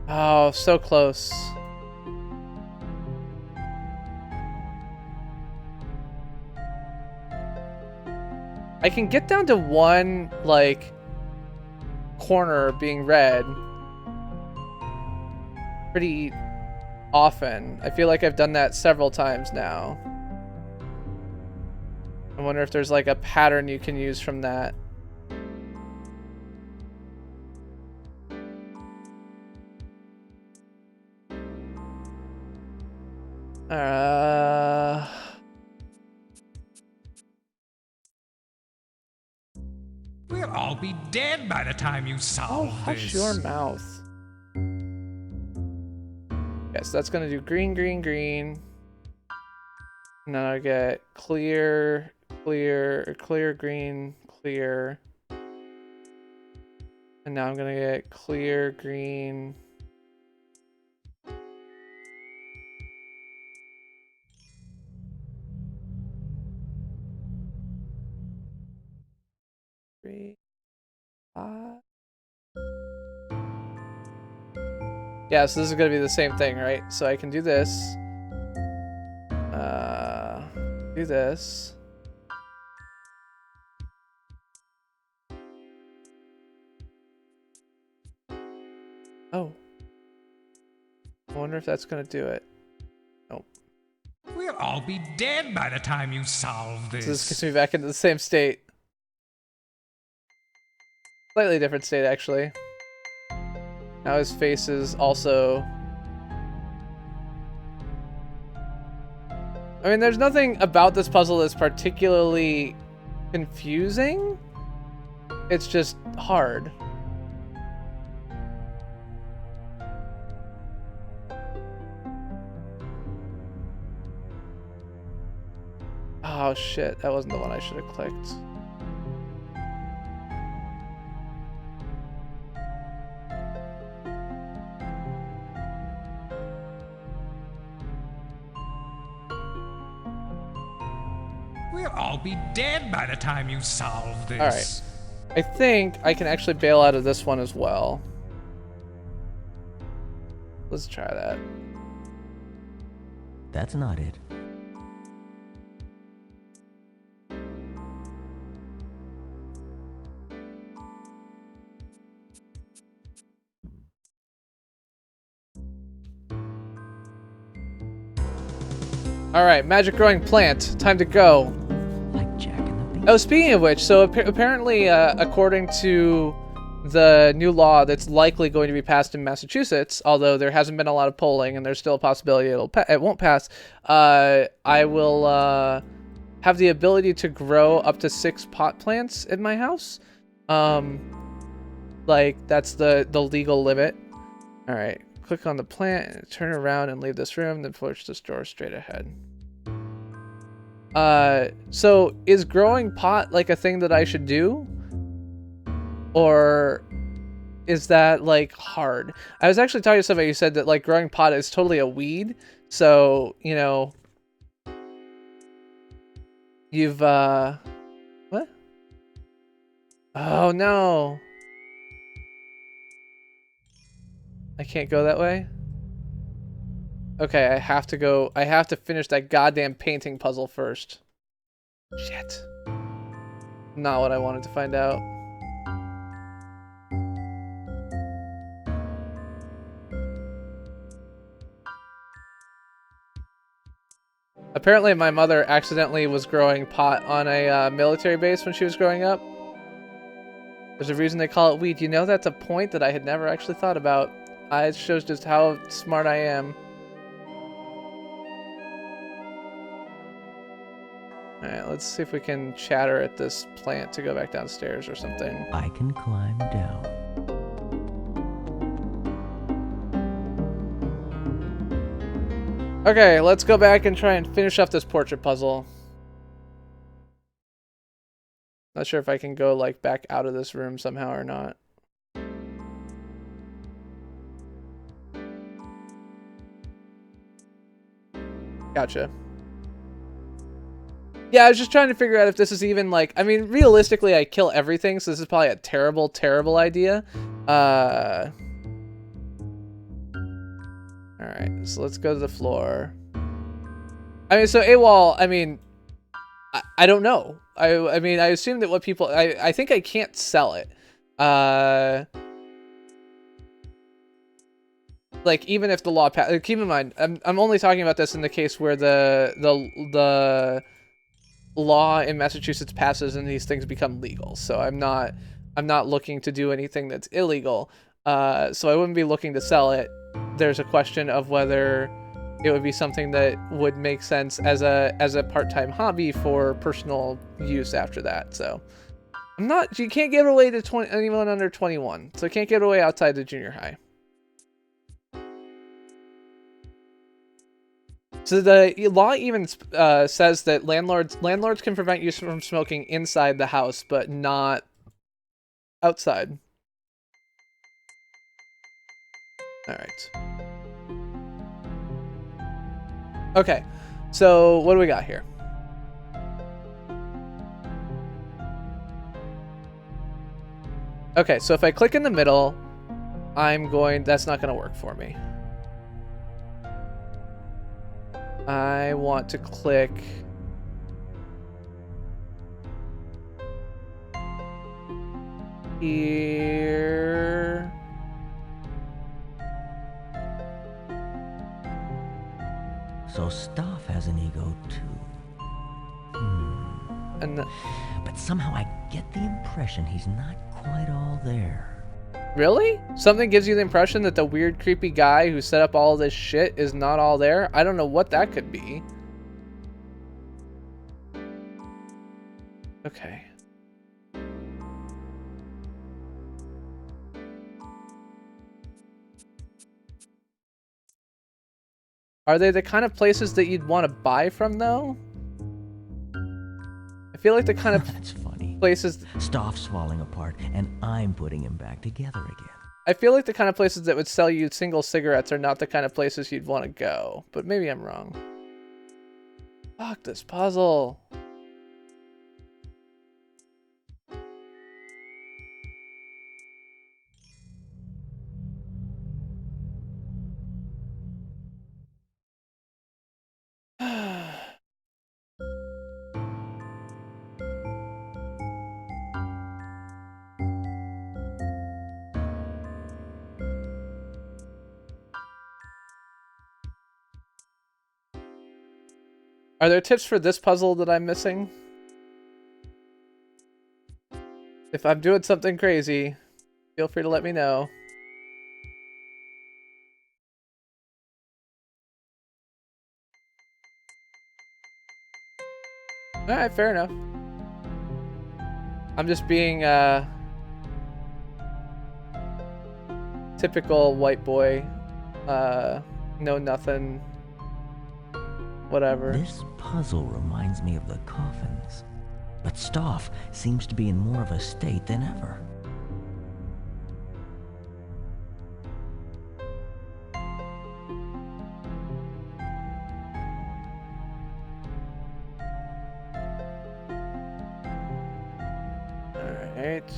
Oh, so close. I can get down to one, like, corner being red pretty often. I feel like I've done that several times now. I wonder if there's, like, a pattern you can use from that. We'll all be dead by the time you solve this. Hush your mouth. Yes, that's gonna do green, green, green. And then I get clear, clear, clear, green, clear. And now I'm gonna get clear, green. Three, 5. Yeah, so this is gonna be the same thing, right? So I can do this. Do this. Oh. I wonder if that's gonna do it. Nope. We'll all be dead by the time you solve this. So this gets me back into the same state. Slightly different state, actually. Now his face is also... I mean, there's nothing about this puzzle that's particularly confusing. It's just hard. Oh shit, that wasn't the one I should have clicked. We'll all be dead by the time you solve this. Alright. I think I can actually bail out of this one as well. Let's try that. That's not it. Alright, magic growing plant. Time to go. Like Jack and the Beanstalk. Oh, speaking of which, so apparently, according to the new law that's likely going to be passed in Massachusetts, although there hasn't been a lot of polling and there's still a possibility it won't pass, I will have the ability to grow up to 6 pot plants in my house. Like, that's the legal limit. Alright, click on the plant, turn around and leave this room, then approach this door straight ahead. So is growing pot like a thing that I should do? Or is that like hard? I was actually talking to somebody who said that like growing pot is totally a weed. So, you know, you've, what? Oh no. I can't go that way? Okay, I have to finish that goddamn painting puzzle first. Shit. Not what I wanted to find out. Apparently my mother accidentally was growing pot on a military base when she was growing up. There's a reason they call it weed. You know, that's a point that I had never actually thought about. It shows just how smart I am. Alright, let's see if we can chatter at this plant to go back downstairs or something. I can climb down. Okay, let's go back and try and finish up this portrait puzzle. Not sure if I can go like back out of this room somehow or not. Gotcha. Yeah, I was just trying to figure out if this is even like, I mean, realistically, I kill everything, so this is probably a terrible, terrible idea. Alright, so let's go to the floor. I mean, so AWOL, I mean, I don't know. I mean, I assume that what people, I think I can't sell it. Like, even if the law keep in mind, I'm only talking about this in the case where the law in Massachusetts passes and these things become legal. So I'm not looking to do anything that's illegal. So I wouldn't be looking to sell it. There's a question of whether it would be something that would make sense as a part-time hobby for personal use after that. So you can't give it away to anyone under 21. So can't give it away outside the junior high. So the law even says that landlords can prevent you from smoking inside the house, but not outside. All right. Okay. So what do we got here? Okay, so if I click in the middle, that's not going to work for me. I want to click here. So Stoff has an ego too. But somehow I get the impression he's not quite all there. Really? Something gives you the impression that the weird, creepy guy who set up all this shit is not all there? I don't know what that could be. Okay. Are they the kind of places that you'd want to buy from, though? I feel like the kind of That's funny. places... Stoff's falling apart, and I'm putting him back together again. I feel like the kind of places that would sell you single cigarettes are not the kind of places you'd want to go. But maybe I'm wrong. Fuck this puzzle. Are there tips for this puzzle that I'm missing? If I'm doing something crazy, feel free to let me know. Alright, fair enough. I'm just being typical white boy. Know nothing. Whatever. This puzzle reminds me of the coffins, but Stoff seems to be in more of a state than ever. Alright.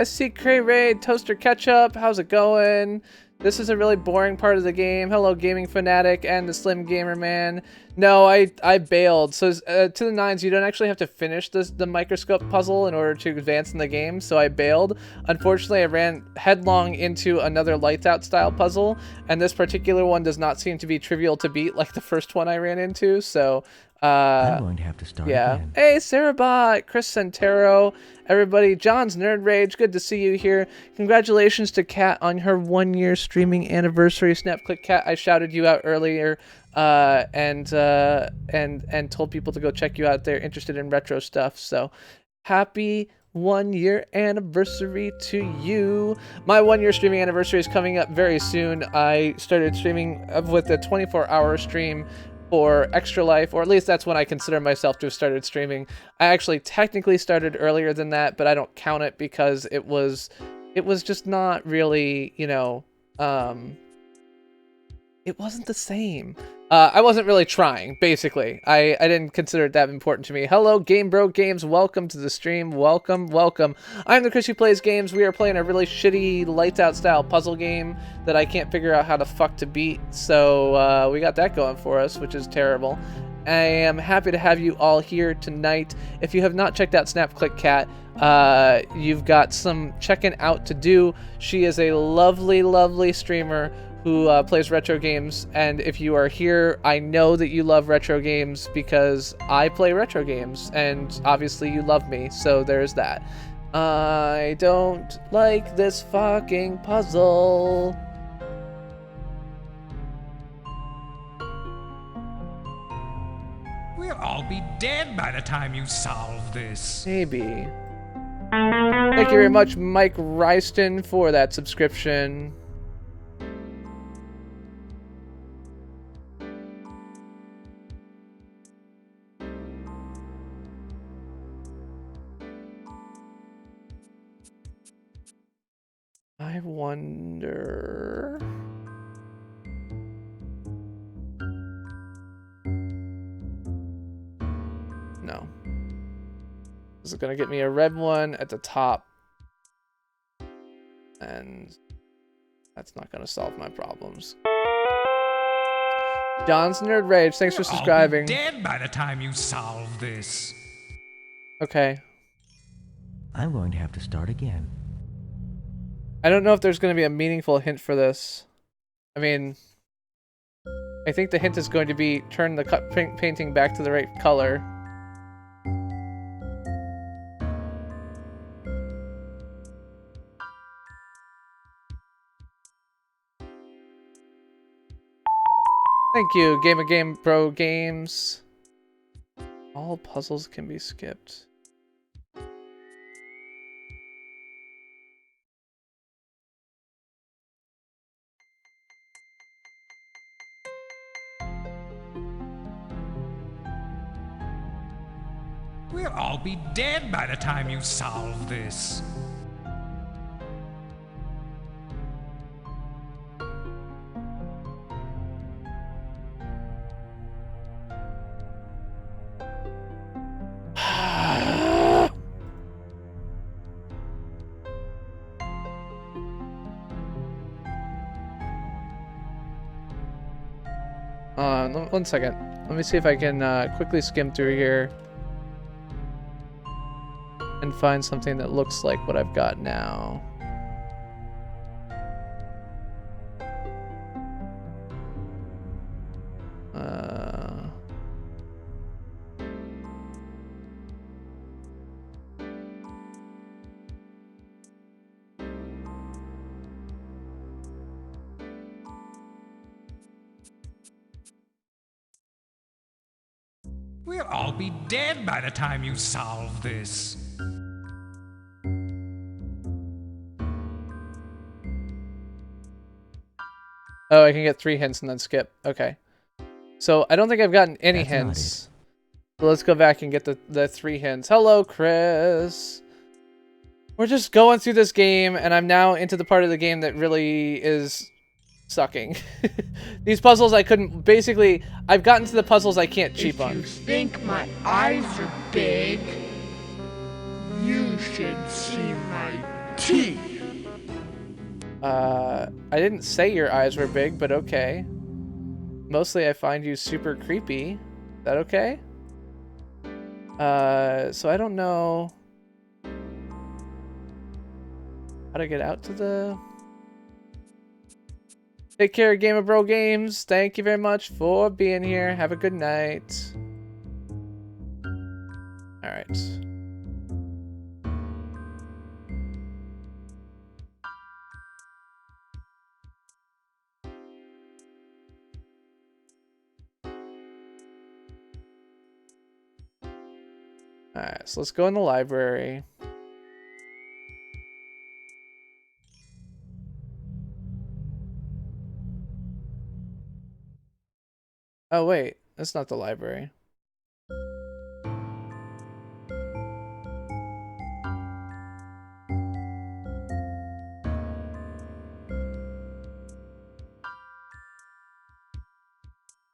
SC Cray Raid, Toaster Ketchup, how's it going? This is a really boring part of the game. Hello, Gaming Fanatic and the Slim Gamer Man. No, I bailed. So to the nines, you don't actually have to finish the microscope puzzle in order to advance in the game, so I bailed. Unfortunately, I ran headlong into another Lights Out style puzzle, and this particular one does not seem to be trivial to beat like the first one I ran into, so... I'm going to have to start again. Hey, Sarahbot, Chris Santero, everybody. John's Nerd Rage, good to see you here. Congratulations to Kat on her 1-year streaming anniversary. Snap Click Kat, I shouted you out earlier and told people to go check you out if they're interested in retro stuff. So happy 1-year anniversary to you. My 1-year streaming anniversary is coming up very soon. I started streaming with a 24-hour stream for Extra Life, or at least that's when I consider myself to have started streaming. I actually technically started earlier than that, but I don't count it because it was just not really, you know, it wasn't the same. I wasn't really trying, basically. I didn't consider it that important to me. Hello, Game Bro Games. Welcome to the stream. Welcome, welcome. I'm the Chris who plays games. We are playing a really shitty Lights Out style puzzle game that I can't figure out how the fuck to beat. So we got that going for us, which is terrible. I am happy to have you all here tonight. If you have not checked out Snap Click Cat, you've got some checking out to do. She is a lovely, lovely streamer who plays retro games, and if you are here, I know that you love retro games because I play retro games, and obviously you love me, so there's that. I don't like this fucking puzzle. dead by the time you solve this. Maybe. Thank you very much, Mike Ryston, for that subscription. I wonder... No. This is gonna get me a red one at the top. And that's not gonna solve my problems. John's Nerd Rage, thanks for subscribing. I'll be dead by the time you solve this. Okay. I'm going to have to start again. I don't know if there's going to be a meaningful hint for this. I mean, I think the hint is going to be turn the painting back to the right color. Thank you, Game Pro Games. All puzzles can be skipped. We'll all be dead by the time you solve this. One second. Let me see if I can quickly skim through here and find something that looks like what I've got now. We'll all be dead by the time you solve this. Oh, I can get 3 hints and then skip. Okay. So I don't think I've gotten any hints. So let's go back and get the 3 hints. Hello, Chris. We're just going through this game, and I'm now into the part of the game that really is sucking. These puzzles I couldn't... Basically, I've gotten to the puzzles I can't cheap on. If you think my eyes are big, you should see my teeth. I didn't say your eyes were big, but okay. Mostly I find you super creepy. Is that okay? So I don't know how to get out to the... Take care, Gamer Bro Games. Thank you very much for being here. Have a good night. Alright. Alright, so let's go in the library. Oh wait, that's not the library.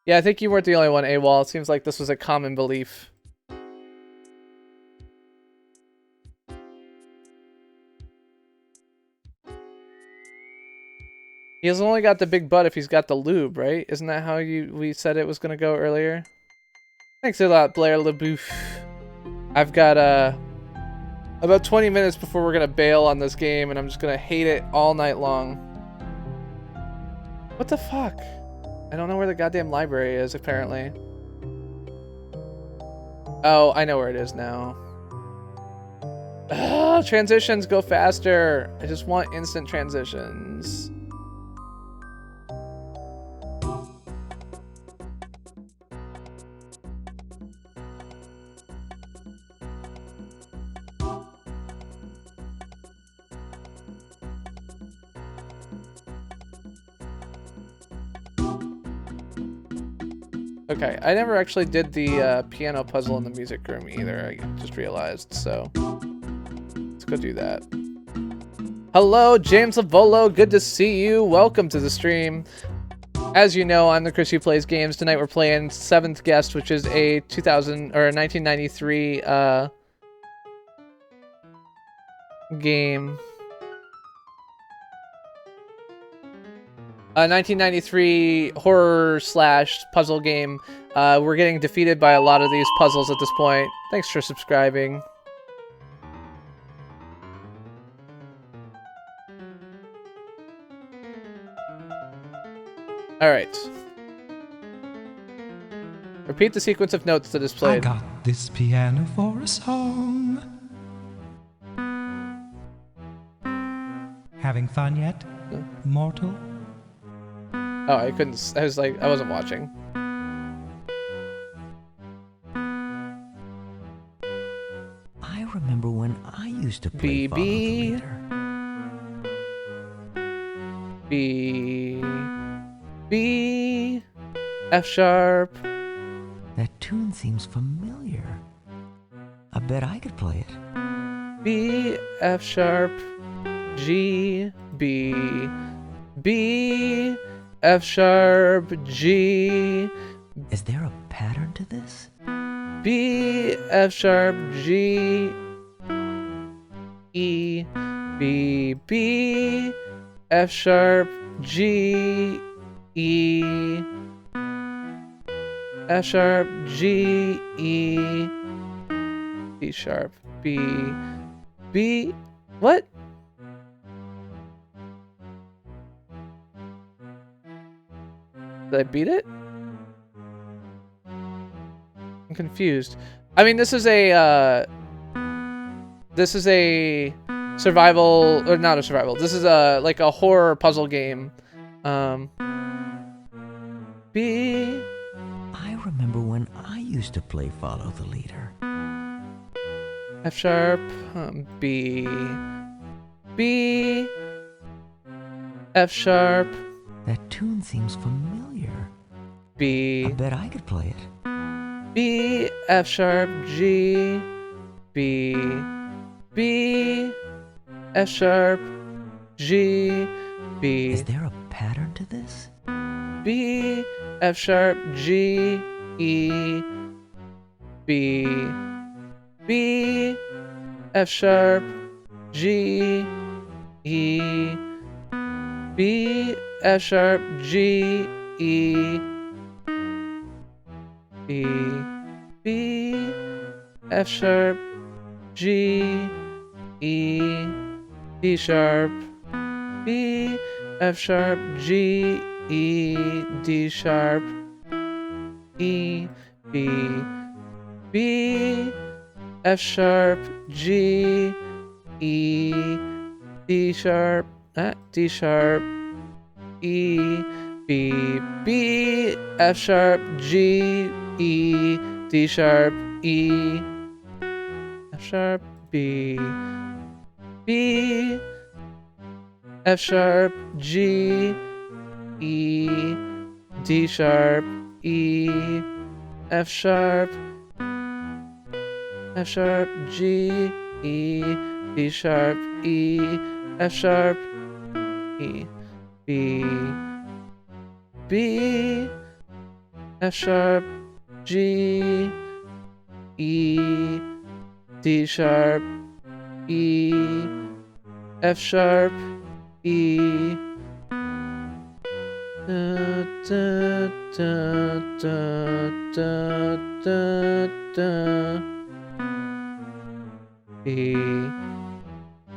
Yeah, I think you weren't the only one, AWOL. It seems like this was a common belief. He's only got the big butt if he's got the lube, right? Isn't that how we said it was gonna go earlier? Thanks a lot, Blair LaBouffe. I've got about 20 minutes before we're gonna bail on this game, and I'm just gonna hate it all night long. What the fuck? I don't know where the goddamn library is, apparently. Oh, I know where it is now. Ugh, transitions, go faster. I just want instant transitions. Okay, I never actually did the piano puzzle in the music room either. I just realized, so let's go do that. Hello, James Lavolo. Good to see you. Welcome to the stream. As you know, I'm the Chris who plays games. Tonight we're playing Seventh Guest, which is a 1993 game. A 1993 horror slash puzzle game. We're getting defeated by a lot of these puzzles at this point. Thanks for subscribing. All right. Repeat the sequence of notes that is played. I got this piano for a song. Having fun yet, mortal? Oh, I couldn't. I was like, I wasn't watching. I remember when I used to play Follow the Leader. B, B, F sharp. That tune seems familiar. I bet I could play it. B, F sharp, G, B, B, F sharp, G. Is there a pattern to this? B, F sharp, G, E, B, B, F sharp, G, E, F sharp, G, E, B sharp, B, B, what? Did I beat it? I'm confused. I mean, this is a survival, or not a survival. This is a like a horror puzzle game. B. I remember when I used to play Follow the Leader. F sharp, B, B, F sharp. That tune seems familiar. B. I bet I could play it. B, F sharp, G, B, B, F sharp, G, B. Is there a pattern to this? B, F sharp, G, E, B, B, F sharp, G, E, B, F sharp, G, E, B, B, F sharp, G, E, D sharp, B, F sharp, G, E, D sharp, E, B, B, F sharp, G, E, D sharp, D sharp, E, B, B, F sharp, G, E, D sharp, E, F sharp, B, B, F sharp, G, E, D sharp, E, F sharp, G, E, D sharp, E, F sharp, E, B, B, F sharp, G, E, D sharp, E, F sharp, E. Da, da, da, da, da, da, da. B,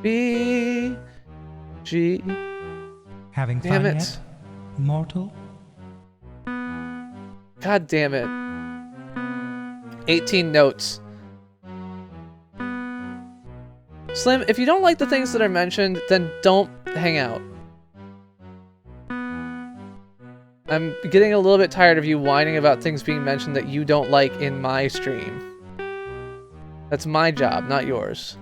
B, G. Having Damn fun it. yet, mortal? God damn it. 18 notes. Slim, if you don't like the things that are mentioned, then don't hang out. I'm getting a little bit tired of you whining about things being mentioned that you don't like in my stream. That's my job, not yours.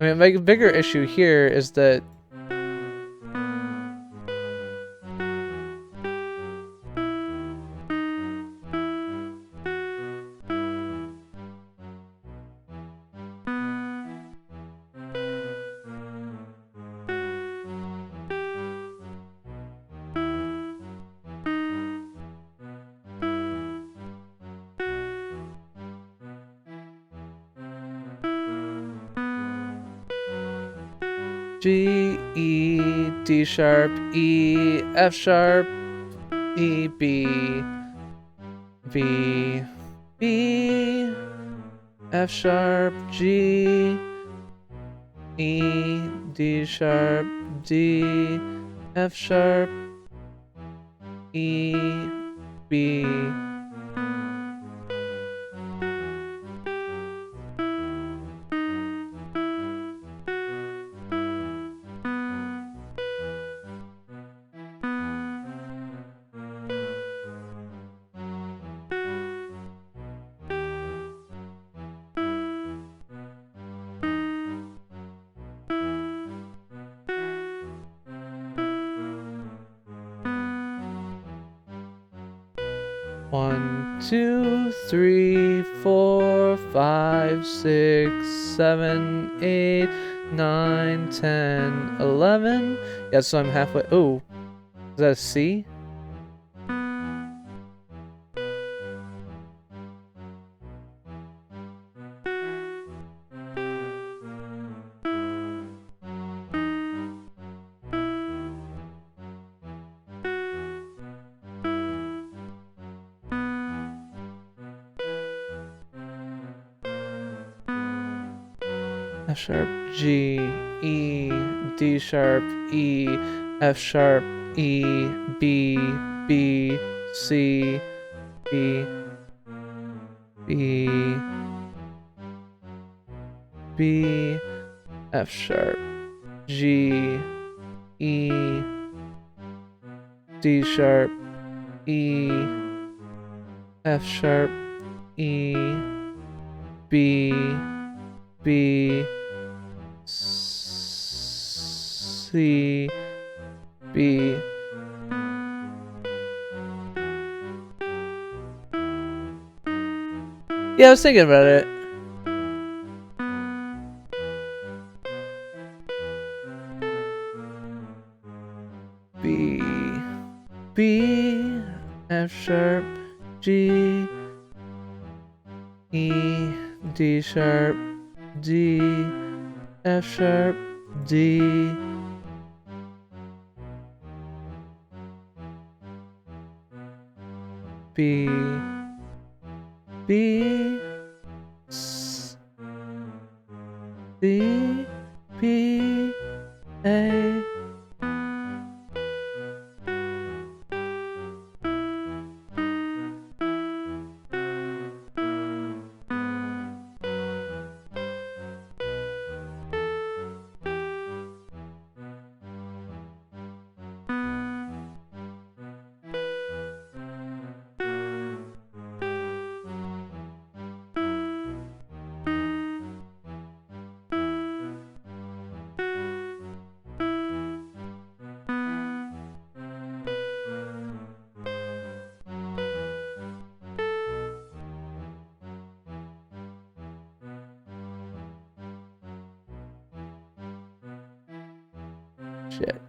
I mean, my bigger issue here is that G, E, D sharp, E, F sharp, E, B, B, B, F sharp, G, E, D sharp, D, F sharp, E, B. One, two, three, 4, 5, 6, 7, 8, 9, 10, 11. Yeah, so I'm halfway. Oh, is that a C? F sharp, G, E, D sharp, E, F sharp, E, B, B, C, B, B, B, F sharp, G, E, D sharp, E, F sharp, E, B, B, C, B. Yeah, I was thinking about it. B, B, F sharp, G, E, D sharp, D, F sharp, D, B, B, C, B, A. Shit.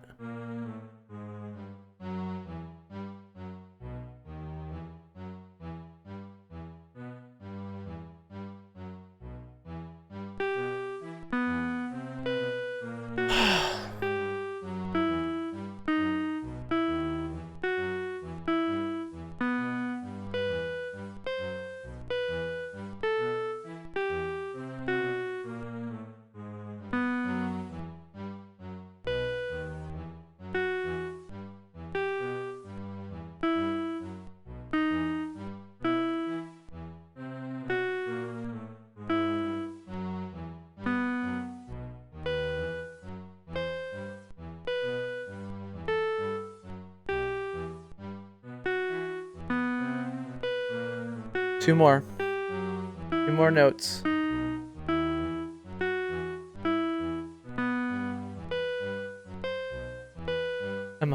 Two more. Two more notes.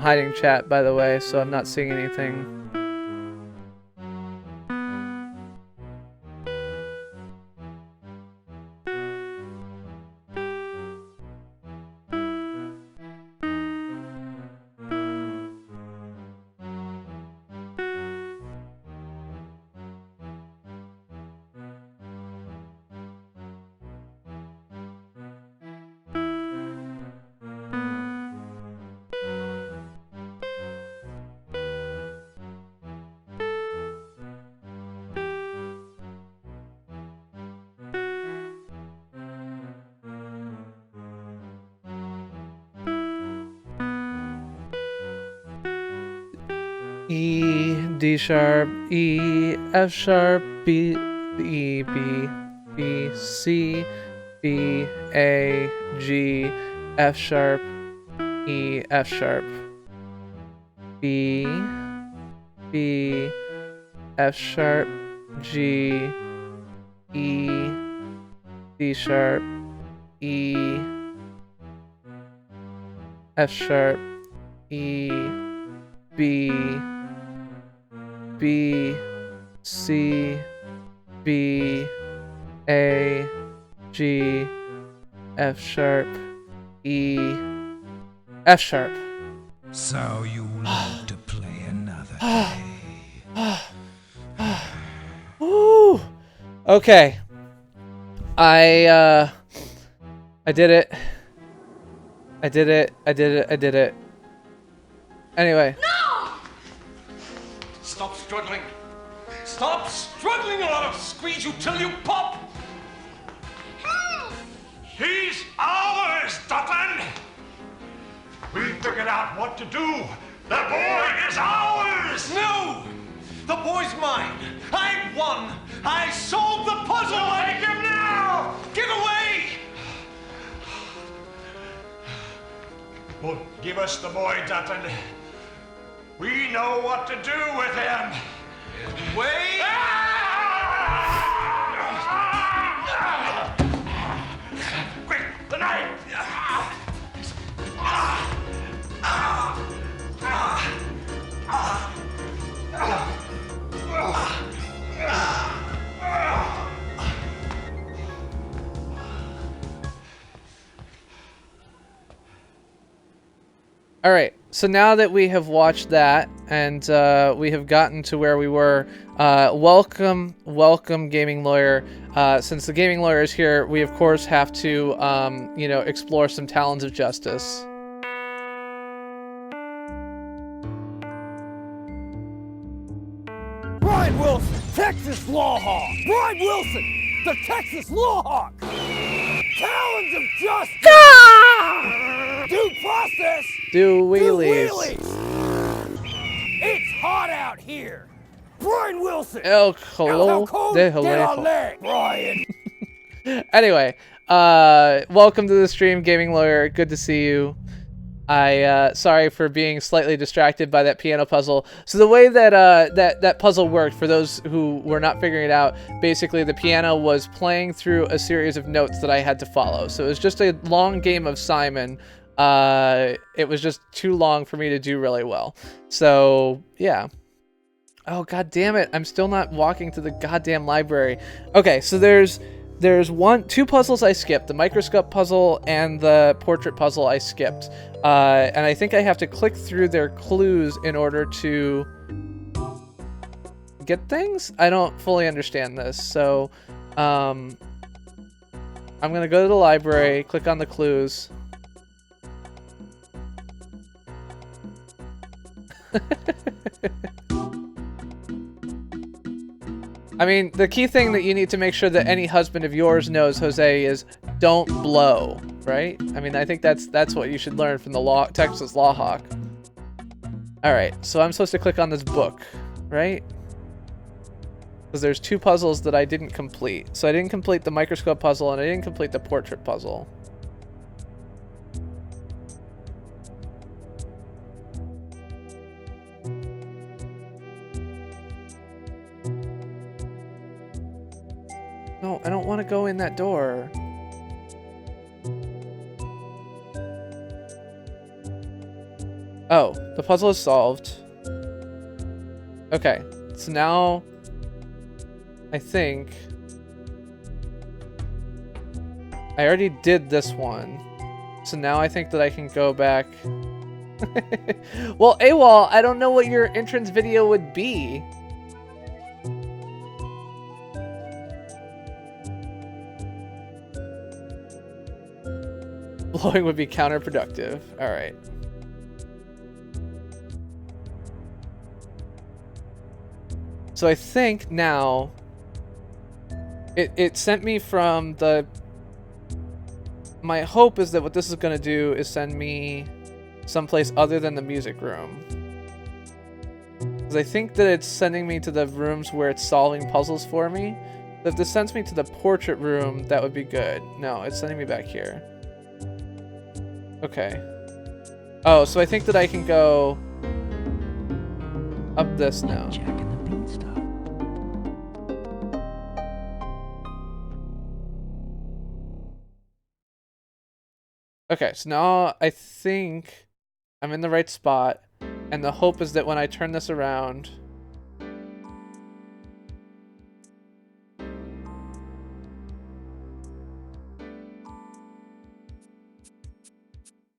hiding chat, by the way, so I'm not seeing anything. E, D sharp, E, F sharp, B, E, B, B, C, B, A, G, F sharp, E, F sharp, B, B, F sharp, G, E, D sharp, E, F sharp, E, B, B, C, B, A, G, F sharp, E, F sharp. So you love to play another Woo! Okay. I did it. I did it. I did it. I did it. Anyway. No! Stop struggling. Stop struggling, or I'll squeeze you till you pop. He's ours, Dutton! We figured out what to do. The boy is ours! No! The boy's mine. I won. I solved the puzzle. Take him now! Get away! Well, give us the boy, Dutton. We know what to do with him. Wait! Quick, the knife! All right, so now that we have watched that and we have gotten to where we were, welcome Gaming Lawyer. Since the Gaming Lawyer is here, we of course have to, you know, explore some talons of justice. Brian Wilson, Texas Lawhawk! Brian Wilson, the Texas Lawhawk! Talons of justice! Due process! Do wheelies. It's hot out here! Brian Wilson! El Colo de Jalejo. Brian! Anyway, welcome to the stream, Gaming Lawyer. Good to see you. Sorry for being slightly distracted by that piano puzzle. So the way that that puzzle worked, for those who were not figuring it out, basically the piano was playing through a series of notes that I had to follow. So it was just a long game of Simon. It was just too long for me to do really well. So yeah. Oh, god damn it. I'm still not walking to the goddamn library. Okay, so there's two puzzles I skipped, the microscope puzzle and the portrait puzzle I skipped. And I think I have to click through their clues in order to get things? I don't fully understand this. So, I'm gonna go to the library, click on the clues. I mean, the key thing that you need to make sure that any husband of yours knows, Jose, is don't blow, right? I mean, I think that's what you should learn from the Texas Lawhawk. All right, so I'm supposed to click on this book, right? Because there's two puzzles that I didn't complete. So I didn't complete the microscope puzzle and I didn't complete the portrait puzzle. No, I don't want to go in that door. Oh, the puzzle is solved. Okay, so now I think I already did this one. So now I think that I can go back. Well, AWOL, I don't know what your entrance video would be. Blowing would be counterproductive. All right. So I think now it sent me from the... My hope is that what this is going to do is send me someplace other than the music room. Because I think that it's sending me to the rooms where it's solving puzzles for me. If this sends me to the portrait room, that would be good. No, it's sending me back here. Okay. Oh, so I think that I can go up this now. Okay, so now I think I'm in the right spot, and the hope is that when I turn this around...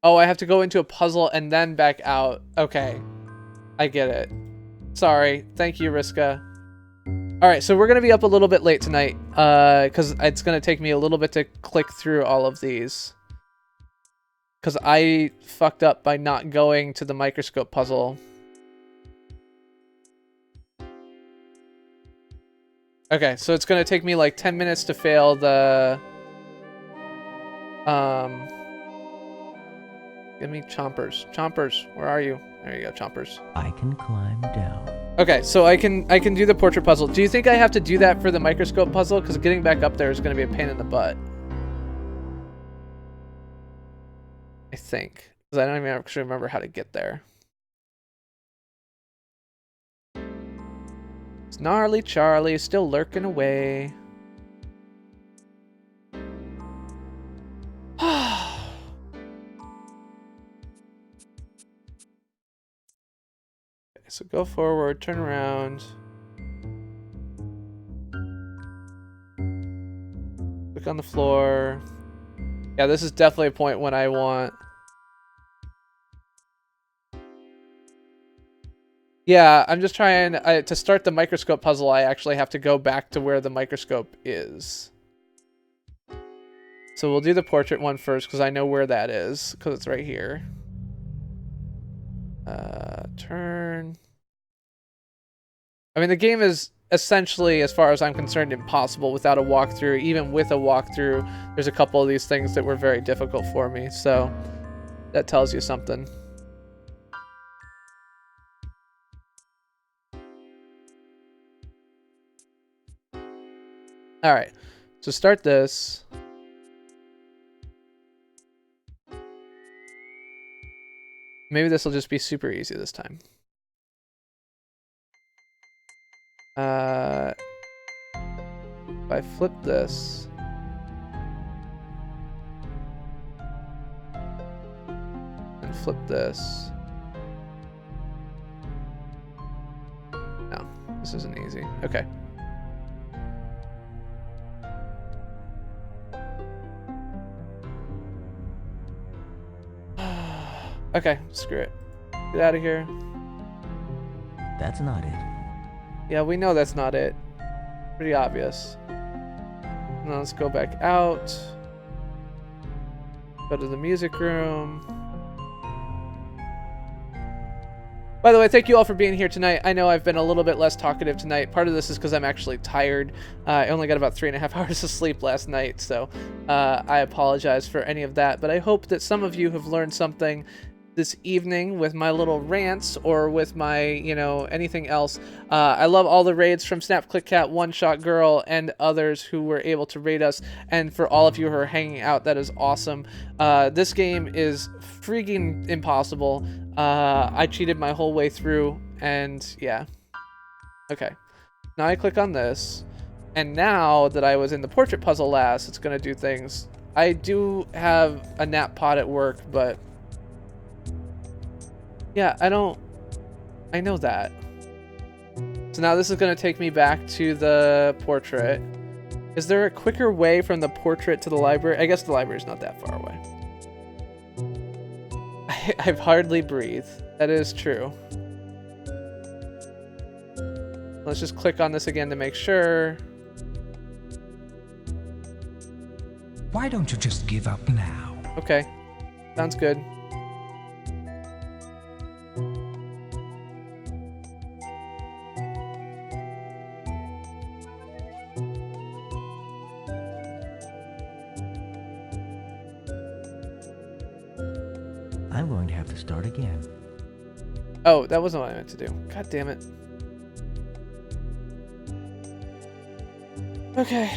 Oh, I have to go into a puzzle and then back out. Okay, I get it. Sorry. Thank you, Riska. Alright, so we're going to be up a little bit late tonight, because it's going to take me a little bit to click through all of these. Because I fucked up by not going to the microscope puzzle. Okay, so it's going to take me like 10 minutes to fail the... Give me Chompers. Chompers, where are you? There you go, Chompers. I can climb down. Okay, so I can do the portrait puzzle. Do you think I have to do that for the microscope puzzle? Because getting back up there is going to be a pain in the butt. I think. Because I don't even actually remember how to get there. Snarly Charlie still lurking away. Okay, so go forward, turn around. Click on the floor. Yeah, this is definitely a point when I want... Yeah, I'm just trying... to start the microscope puzzle, I actually have to go back to where the microscope is. So we'll do the portrait one first, because I know where that is, because it's right here. Turn... I mean, the game is essentially, as far as I'm concerned, impossible without a walkthrough. Even with a walkthrough, there's a couple of these things that were very difficult for me, so that tells you something. Alright, so start this. Maybe this will just be super easy this time. If I flip this... and flip this... No, this isn't easy. Okay. Okay, screw it. Get out of here. That's not it. Yeah, we know that's not it. Pretty obvious. Now let's go back out. Go to the music room. By the way, thank you all for being here tonight. I know I've been a little bit less talkative tonight. Part of this is because I'm actually tired. I only got about 3.5 hours of sleep last night, so I apologize for any of that. But I hope that some of you have learned something this evening with my little rants or with my, you know, anything else. I love all the raids from Snap Click Cat, One Shot Girl, and others who were able to raid us. And for all of you who are hanging out, that is awesome. This game is freaking impossible. I cheated my whole way through, and yeah. Okay. Now I click on this, and now that I was in the portrait puzzle last, it's gonna do things. I do have a nap pod at work, but Yeah, I know that. So now this is going to take me back to the portrait. Is there a quicker way from the portrait to the library? I guess the library's not that far away. I've hardly breathed. That is true. Let's just click on this again to make sure. Why don't you just give up now? Okay. Sounds good. I'm going to have to start again. Oh, that wasn't what I meant to do. God damn it. Okay.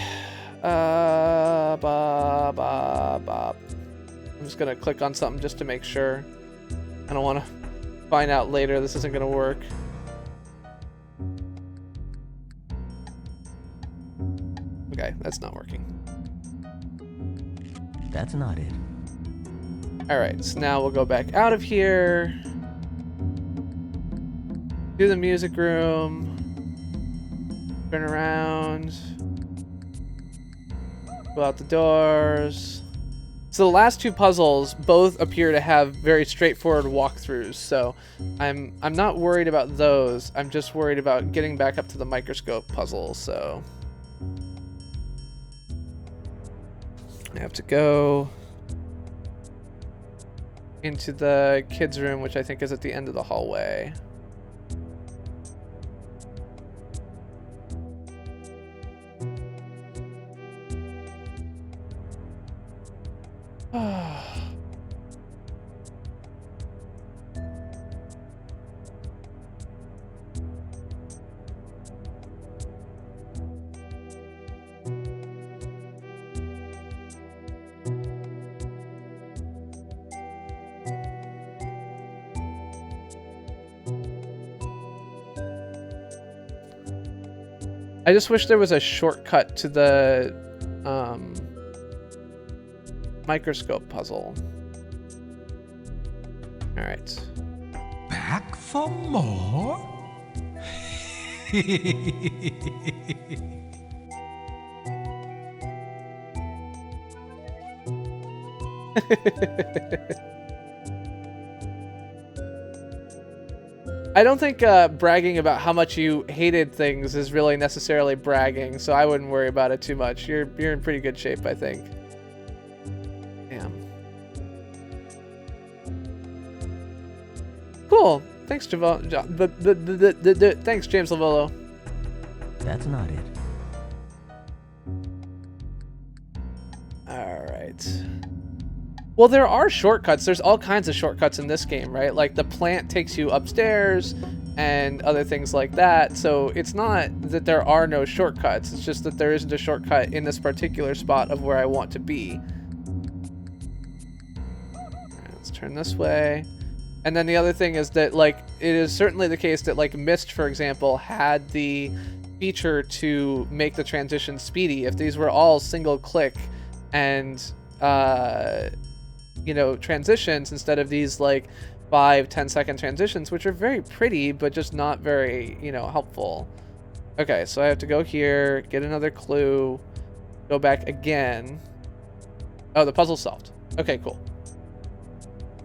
I'm just gonna click on something just to make sure. I don't want to find out later this isn't gonna work. Okay, that's not working. That's not it. Alright, so now we'll go back out of here. Do the music room. Turn around. Go out the doors. So the last two puzzles both appear to have very straightforward walkthroughs, so I'm not worried about those. I'm just worried about getting back up to the microscope puzzle, so I have to go into the kids' room, which I think is at the end of the hallway. I just wish there was a shortcut to the microscope puzzle. All right. Back for more? I don't think bragging about how much you hated things is really necessarily bragging, so I wouldn't worry about it too much. You're in pretty good shape, I think. Damn. Cool. Thanks, thanks, James Lavolo. That's not it. All right. Well, there are shortcuts. There's all kinds of shortcuts in this game, right? Like the plant takes you upstairs and other things like that. So it's not that there are no shortcuts. It's just that there isn't a shortcut in this particular spot of where I want to be. All right, let's turn this way. And then the other thing is that, like, it is certainly the case that, like, Myst, for example, had the feature to make the transition speedy. If these were all single click and you know, transitions instead of these like 5-10 second transitions, which are very pretty but just not very, you know, helpful. Okay, so I have to go here, get another clue, go back again. Oh, the puzzle's solved. Okay, cool.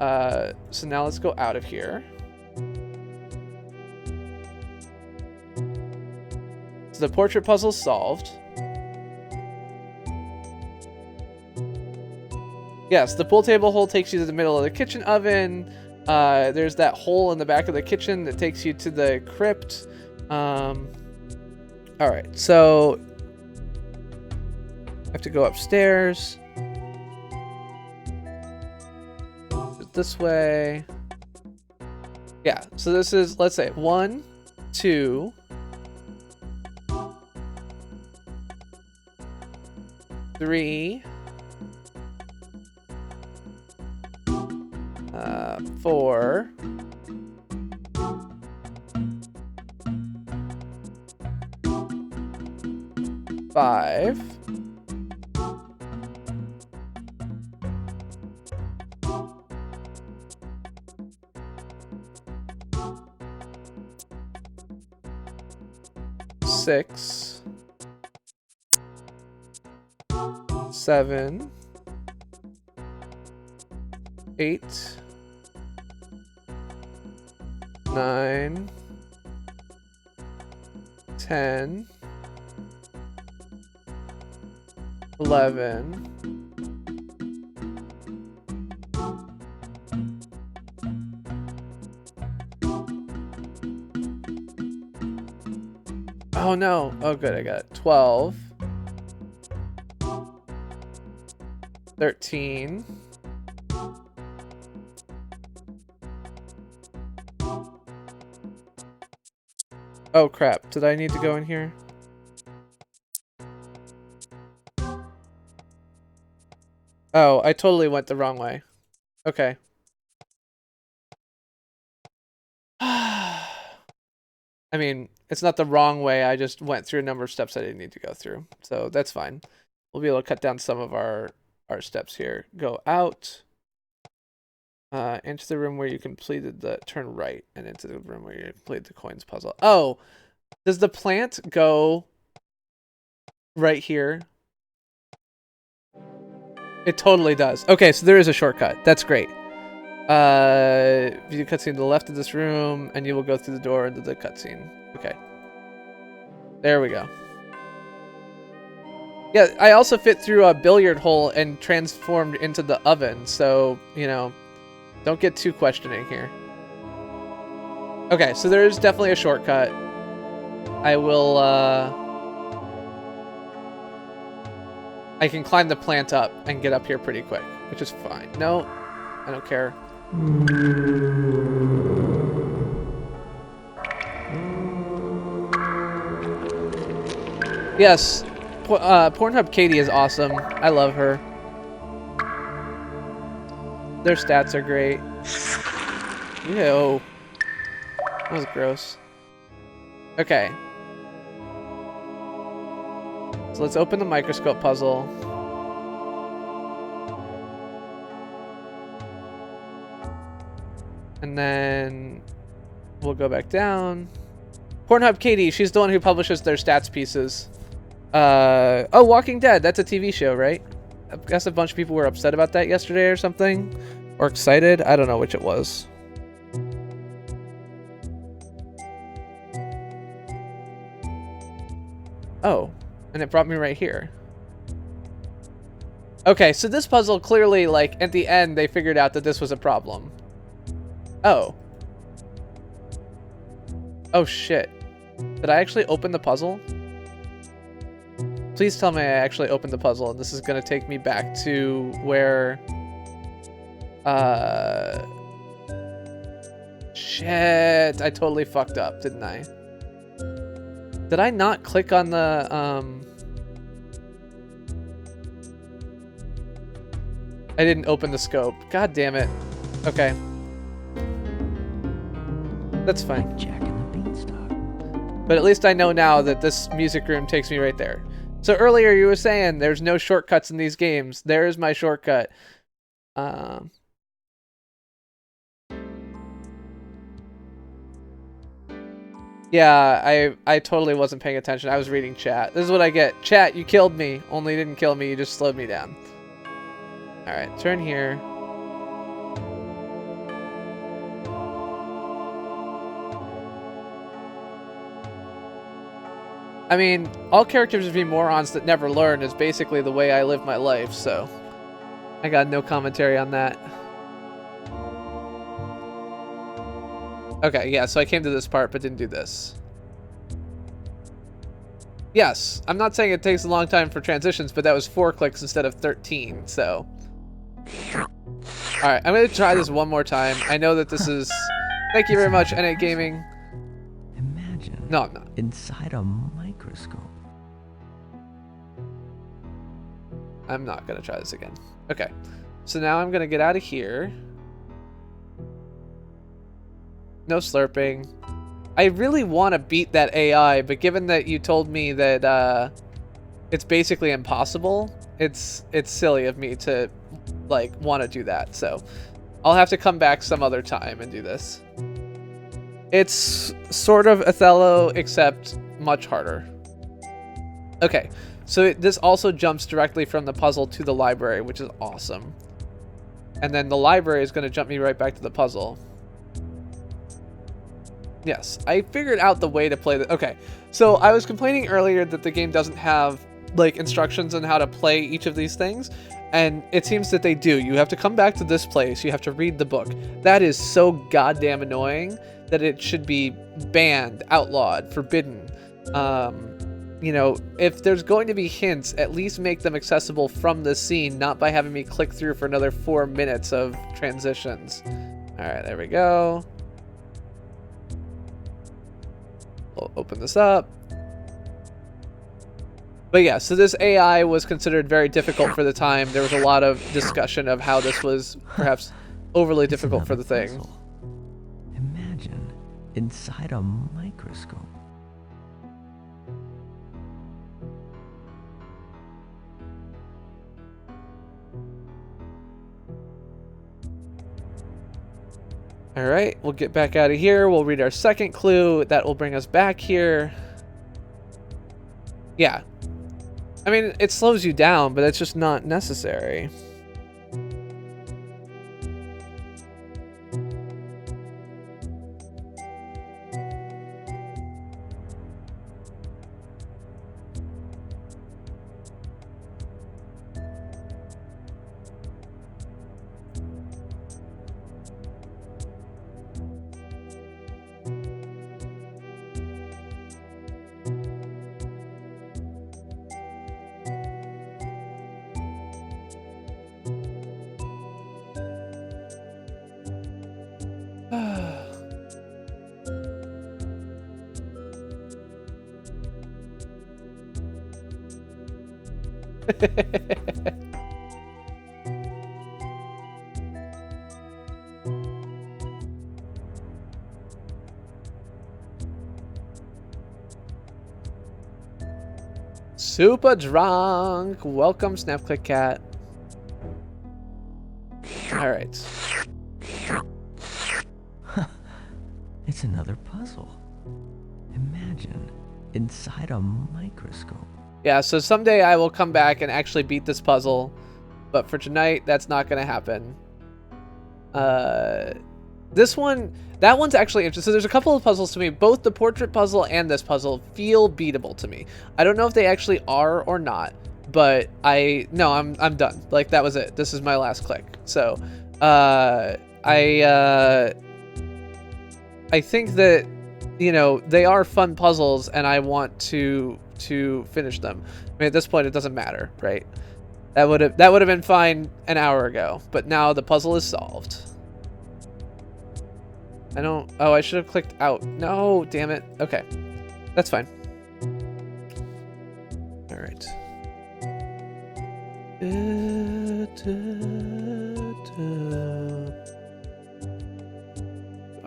So now let's go out of here. So the portrait puzzle's solved. Yes, the pool table hole takes you to the middle of the kitchen oven. There's that hole in the back of the kitchen that takes you to the crypt. All right, so I have to go upstairs. This way. Yeah, so this is, let's say, 1, 2, 3, 4, 5, 6, 6, 7, 8, 9, 10, 11, 'Oh no. Oh good, I got it. 12, 13, 'Oh crap, did I need to go in here? Oh, I totally went the wrong way. Okay. I mean, it's not the wrong way, I just went through a number of steps I didn't need to go through. So that's fine. We'll be able to cut down some of our steps here. Go out. Into the room where you completed the... Turn right. And into the room where you completed the coins puzzle. Oh! Does the plant go right here? It totally does. Okay, so there is a shortcut. That's great. View cutscene to the left of this room, and you will go through the door into the cutscene. Okay. There we go. Yeah, I also fit through a billiard hole and transformed into the oven, so, you know, don't get too questioning here. Okay, so there is definitely a shortcut. I will, I can climb the plant up and get up here pretty quick, which is fine. No, I don't care. Yes, Pornhub Katie is awesome. I love her. Their stats are great. Ew. That was gross. Okay. So let's open the microscope puzzle. And then we'll go back down. Pornhub Katie, she's the one who publishes their stats pieces. Oh, Walking Dead, that's a TV show, right? I guess a bunch of people were upset about that yesterday or something. Or excited, I don't know which it was. Oh, and it brought me right here. Okay, so this puzzle clearly, like, at the end, they figured out that this was a problem. Oh. Oh, shit. Did I actually open the puzzle? Please tell me I actually opened the puzzle, and this is going to take me back to where... Shit, I totally fucked up, didn't I? Did I not click on the, I didn't open the scope. God damn it. Okay. That's fine. Jack and the Beanstalk. But at least I know now that this music room takes me right there. So earlier you were saying there's no shortcuts in these games. There's my shortcut. Yeah, I totally wasn't paying attention. I was reading chat. This is what I get. Chat, you killed me. Only you didn't kill me, you just slowed me down. Alright, turn here. I mean, all characters would be morons that never learn is basically the way I live my life, so... I got no commentary on that. Okay, yeah, so I came to this part but didn't do this. Yes, I'm not saying it takes a long time for transitions, but that was 4 clicks instead of 13, so... Alright, I'm gonna try this one more time. I know that this is... Thank you very much, NA Gaming. Imagine. No, I'm not. Inside a microscope. I'm not gonna try this again. Okay, so now I'm gonna get out of here. No slurping. I really want to beat that AI, but given that you told me that it's basically impossible, it's silly of me to like want to do that. So I'll have to come back some other time and do this. It's sort of Othello, except much harder. Okay, so this also jumps directly from the puzzle to the library, which is awesome. And then the library is going to jump me right back to the puzzle. Yes, I figured out the way to play the... Okay, so I was complaining earlier that the game doesn't have, like, instructions on how to play each of these things. And it seems that they do. You have to come back to this place. You have to read the book. That is so goddamn annoying that it should be banned, outlawed, forbidden. You know, if there's going to be hints, at least make them accessible from the scene, not by having me click through for another 4 minutes of transitions. All right, there we go. We'll open this up. But yeah, so this AI was considered very difficult for the time. There was a lot of discussion of how this was perhaps overly difficult for the thing. Puzzle. Imagine inside a microscope. All right, we'll get back out of here. We'll read our second clue. That will bring us back here. Yeah. I mean, it slows you down, but it's just not necessary. Super drunk. Welcome, Snap Click Cat. All right. It's another puzzle. Imagine inside a microscope. Yeah, so someday I will come back and actually beat this puzzle, but for tonight, that's not going to happen. This one, that one's actually interesting. So there's a couple of puzzles to me. Both the portrait puzzle and this puzzle feel beatable to me. I don't know if they actually are or not, but I'm done. Like, that was it. This is my last click. So, I think that, you know, they are fun puzzles, and I want to finish them. I mean, at this point, it doesn't matter, right? That would have been fine an hour ago, but now the puzzle is solved. I should have clicked out. No, damn it. Okay, that's fine. All right.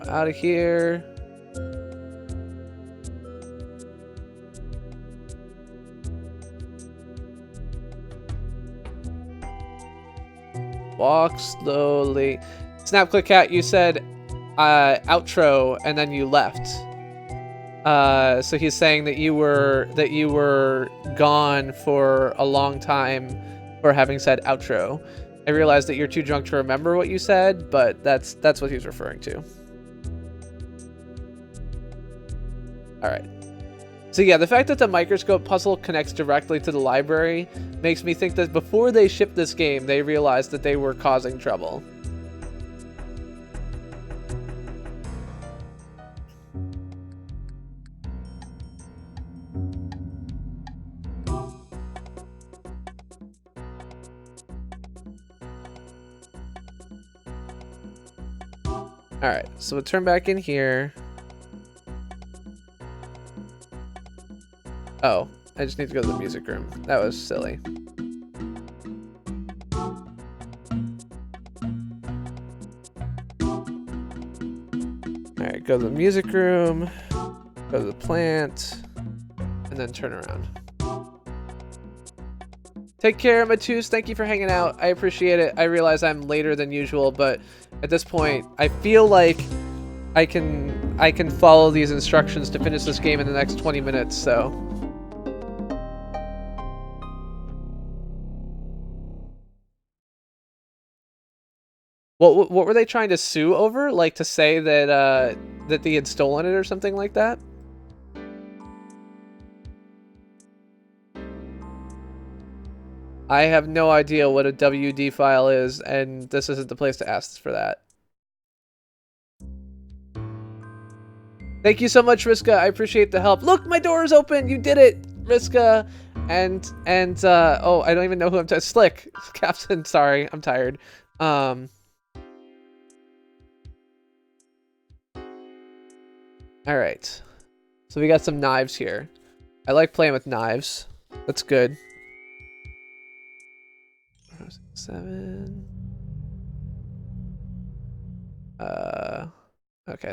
Out of here. Walk slowly. Snap Click Cat, you said outro and then you left. So he's saying that you were gone for a long time for having said outro. I realize that you're too drunk to remember what you said, but that's what he's referring to. All right. So yeah, the fact that the microscope puzzle connects directly to the library makes me think that before they shipped this game, they realized that they were causing trouble. All right, so we'll turn back in here. Oh, I just need to go to the music room. That was silly. Alright, go to the music room, go to the plant, and then turn around. Take care, Matus. Thank you for hanging out. I appreciate it. I realize I'm later than usual, but at this point, I feel like I can follow these instructions to finish this game in the next 20 minutes, so... What were they trying to sue over? Like to say that that they had stolen it or something like that? I have no idea what a WD file is, and this isn't the place to ask for that. Thank you so much, Riska. I appreciate the help. Look, my door is open. You did it, Riska. And oh, I don't even know who I'm talking. Slick, Captain. Sorry, I'm tired. All right. So we got some knives here. I like playing with knives. That's good. 7. Okay, there we go.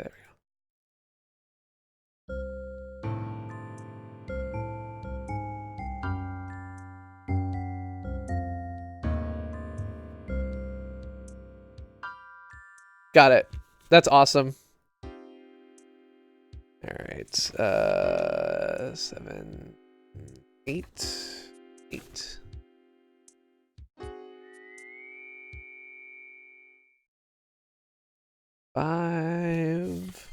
Got it. That's awesome. All right. 7, 8, 8. Five.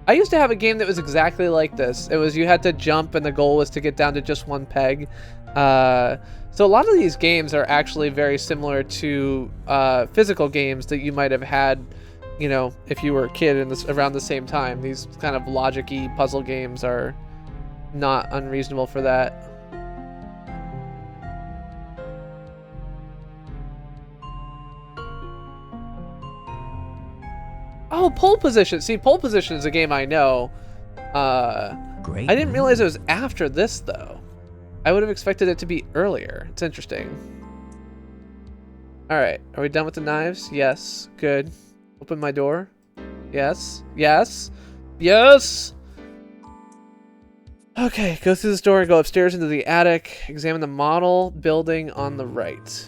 I used to have a game that was exactly like this. It was you had to jump and the goal was to get down to just one peg. So a lot of these games are actually very similar to physical games that you might have had, you know, if you were a kid in this around the same time. These kind of logic-y puzzle games are not unreasonable for that. Oh, pole position. See, pole position is a game I know. Great. I didn't realize it was after this, though. I would have expected it to be earlier. It's interesting. All right. Are we done with the knives? Yes. Good. Open my door. Yes. Yes. Yes! Okay, go through this door and go upstairs into the attic. Examine the model building on the right.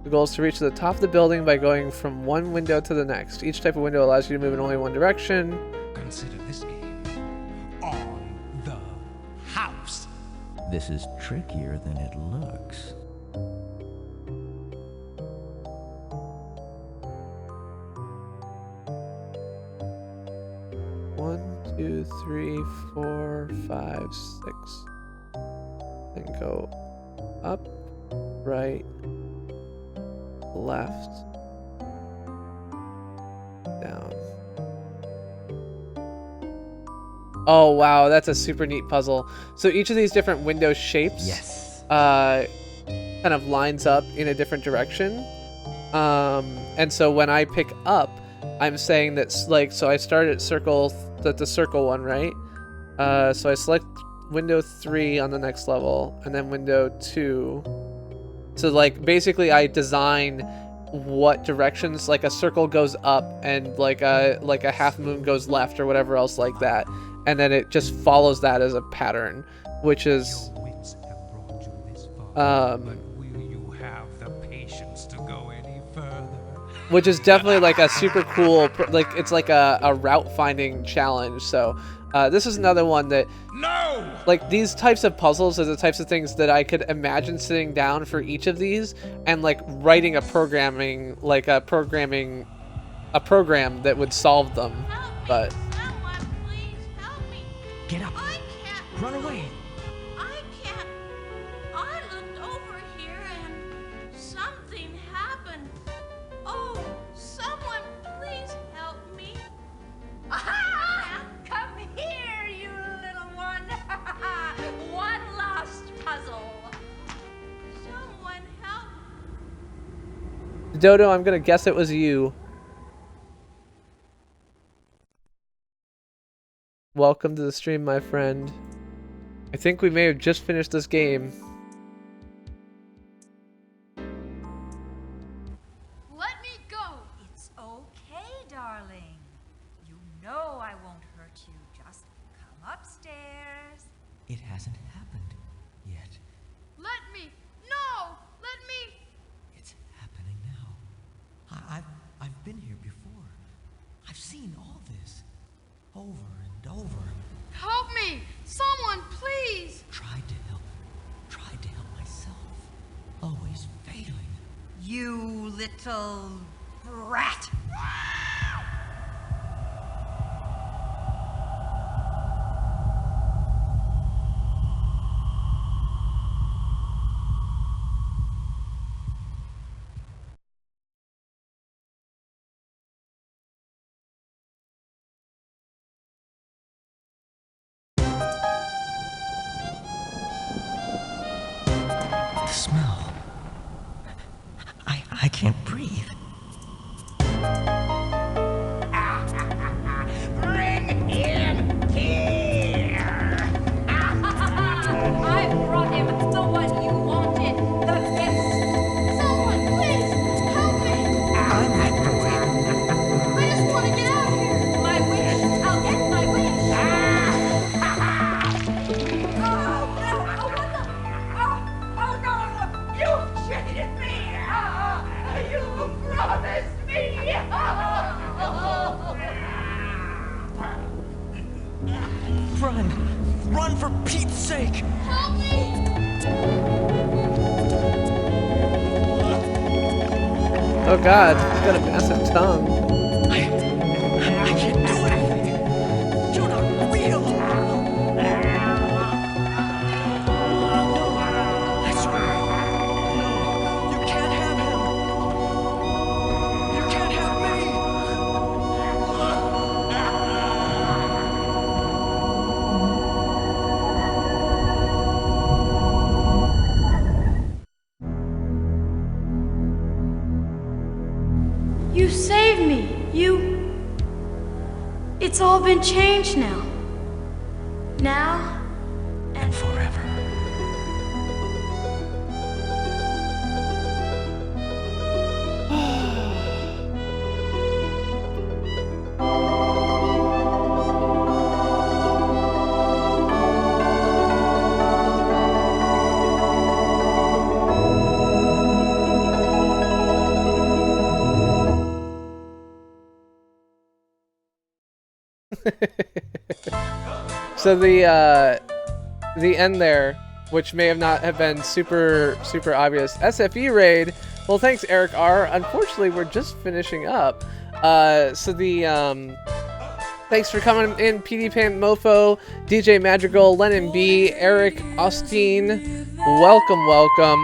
The goal is to reach to the top of the building by going from one window to the next. Each type of window allows you to move in only one direction. Consider this game on the house. This is trickier than it looks. One, 2, 3, 4, 5, 6. Then go up, right, left, down. Oh wow, that's a super neat puzzle. So each of these different window shapes kind of lines up in a different direction. And so when I pick up, I'm saying that, like, so I start at the circle one, right? So I select window 3 on the next level, and then window 2. So like basically I design what directions, like a circle goes up and like a half moon goes left or whatever else like that, and then it just follows that as a pattern, which is which is definitely like a super cool, like it's like a route finding challenge. So this is another one that, like, these types of puzzles are the types of things that I could imagine sitting down for each of these and like writing a program that would solve them. But get up, run away. I can't. I looked over here and something happened. Oh, someone please help me. Aha! Come here, you little one. One lost puzzle. Someone help. Dodo, I'm gonna guess it was you. Welcome to the stream, my friend. I think we may have just finished this game. Let me go. It's okay, darling. You no, I won't hurt you. Just come upstairs. It hasn't happened yet. Let me! No! Let me! It's happening now. I've been here before. I've seen all this. Over and over. Help me! Someone, please! Tried to help myself. Always failing. You little rat. The smell. I can't breathe. Bring him here! I brought him the one you wanted, the best. Someone, please, help me. I'm that boy. I just want to get out of here. My wish. I'll get my wish. Oh, no. Oh, what the? Oh, no. You cheated me! You promised me! Run! Run for Pete's sake! Help me! Oh god, he's got a massive tongue. I can't do anything! You're not real! I swear. No, you can't have him! You can't have me! You saved me. It's all been changed now. Now And forever. So the end there, which may have not have been super obvious. SFE raid. Well, thanks Eric R. Unfortunately, we're just finishing up. So the thanks for coming in, PD Pan Mofo, DJ Madrigal, Lennon B, Eric Austin. Welcome.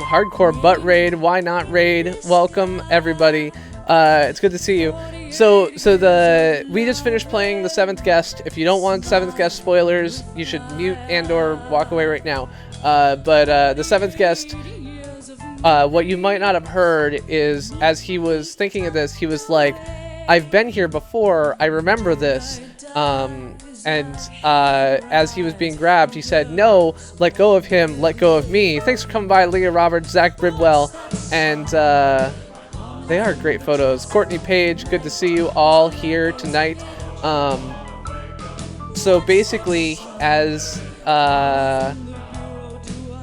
Hardcore Butt Raid. Why not raid? Welcome everybody. It's good to see you. So we just finished playing the 7th Guest. If you don't want 7th Guest spoilers, you should mute and/or walk away right now. But the 7th Guest, what you might not have heard is, as he was thinking of this, he was like, "I've been here before. I remember this." And as he was being grabbed, he said, "No, let go of him. Let go of me." Thanks for coming by, Leah Roberts, Zach Bridwell, and they are great photos. Courtney Page, good to see you all here tonight. So basically, as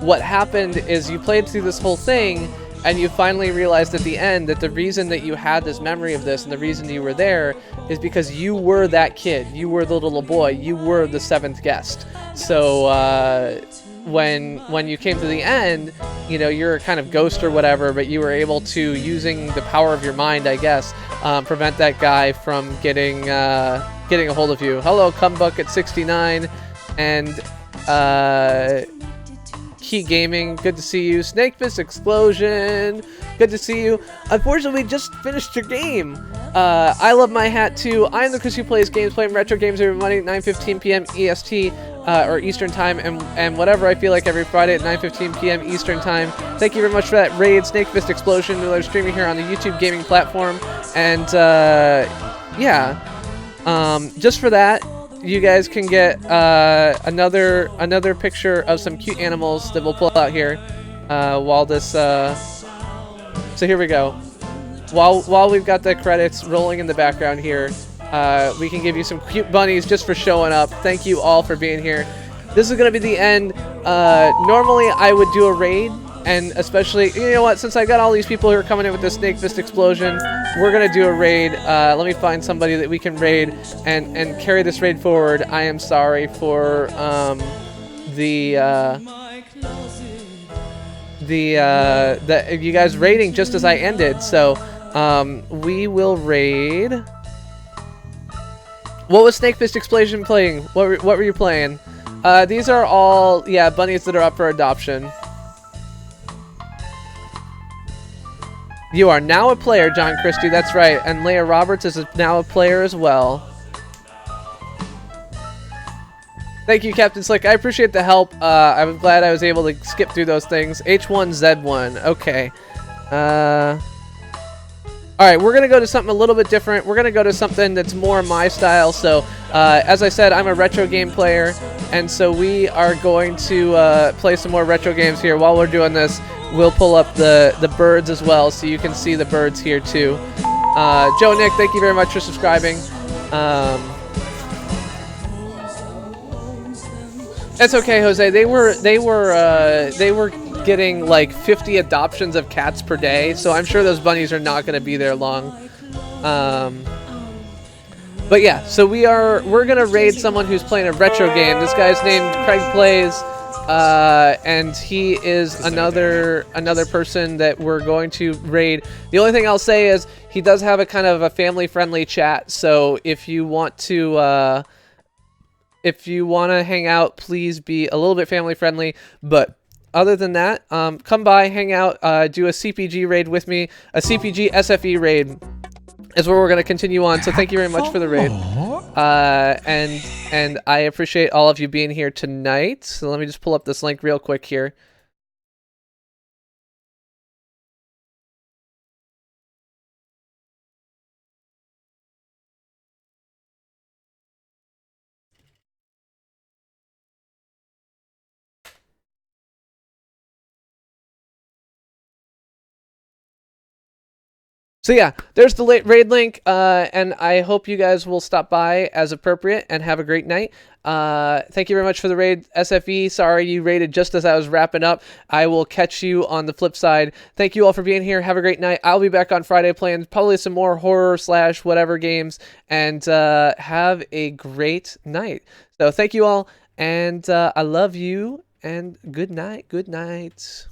what happened is you played through this whole thing, and you finally realized at the end that the reason that you had this memory of this and the reason you were there is because you were that kid. You were the little boy. You were the 7th Guest. So when you came to the end, you know, you're a kind of ghost or whatever, but you were able to, using the power of your mind, I guess, prevent that guy from getting a hold of you. Hello, Cumbucket69 and Key Gaming, good to see you. Snakefist Explosion, good to see you. Unfortunately, we just finished your game. I love my hat too. I am the Chris who plays games, playing retro games every Monday at 9:15 p.m. EST or Eastern Time, and whatever I feel like every Friday at 9:15 p.m. Eastern Time. Thank you very much for that raid, Snakefist Explosion. We're streaming here on the YouTube gaming platform, and yeah, just for that, you guys can get another picture of some cute animals that we'll pull out here while this. So here we go. While we've got the credits rolling in the background here, we can give you some cute bunnies just for showing up. Thank you all for being here. This is going to be the end. Normally, I would do a raid, and especially, you know what, since I got all these people who are coming in with the Snake Fist Explosion, we're going to do a raid. Let me find somebody that we can raid and carry this raid forward. I am sorry for you guys raiding just as I ended. So we will raid. What was Snake Fist Explosion playing? What were you playing? These are all, yeah, bunnies that are up for adoption. You are now a player, John Christie. That's right. And Leia Roberts is now a player as well. Thank you, Captain Slick. I appreciate the help. I'm glad I was able to skip through those things. H1Z1. Okay. Alright, we're going to go to something a little bit different. We're going to go to something that's more my style. So, as I said, I'm a retro game player. And so we are going to play some more retro games here. While we're doing this, we'll pull up the birds as well, so you can see the birds here too. Joe Nick, thank you very much for subscribing. That's okay, Jose. They were getting like 50 adoptions of cats per day, so I'm sure those bunnies are not going to be there long. But yeah, so we're gonna raid someone who's playing a retro game. This guy's named Craig Plays, and he is another person that we're going to raid. The only thing I'll say is he does have a kind of a family-friendly chat. So if you want to hang out, please be a little bit family-friendly. But other than that, come by, hang out, do a CPG raid with me, a CPG SFE raid is where we're going to continue on. So thank you very much for the raid. And I appreciate all of you being here tonight. So let me just pull up this link real quick here. So yeah, there's the raid link, and I hope you guys will stop by as appropriate and have a great night. Thank you very much for the raid, SFE. Sorry you raided just as I was wrapping up. I will catch you on the flip side. Thank you all for being here. Have a great night. I'll be back on Friday playing probably some more horror / whatever games, and have a great night. So thank you all, and I love you, and good night. Good night.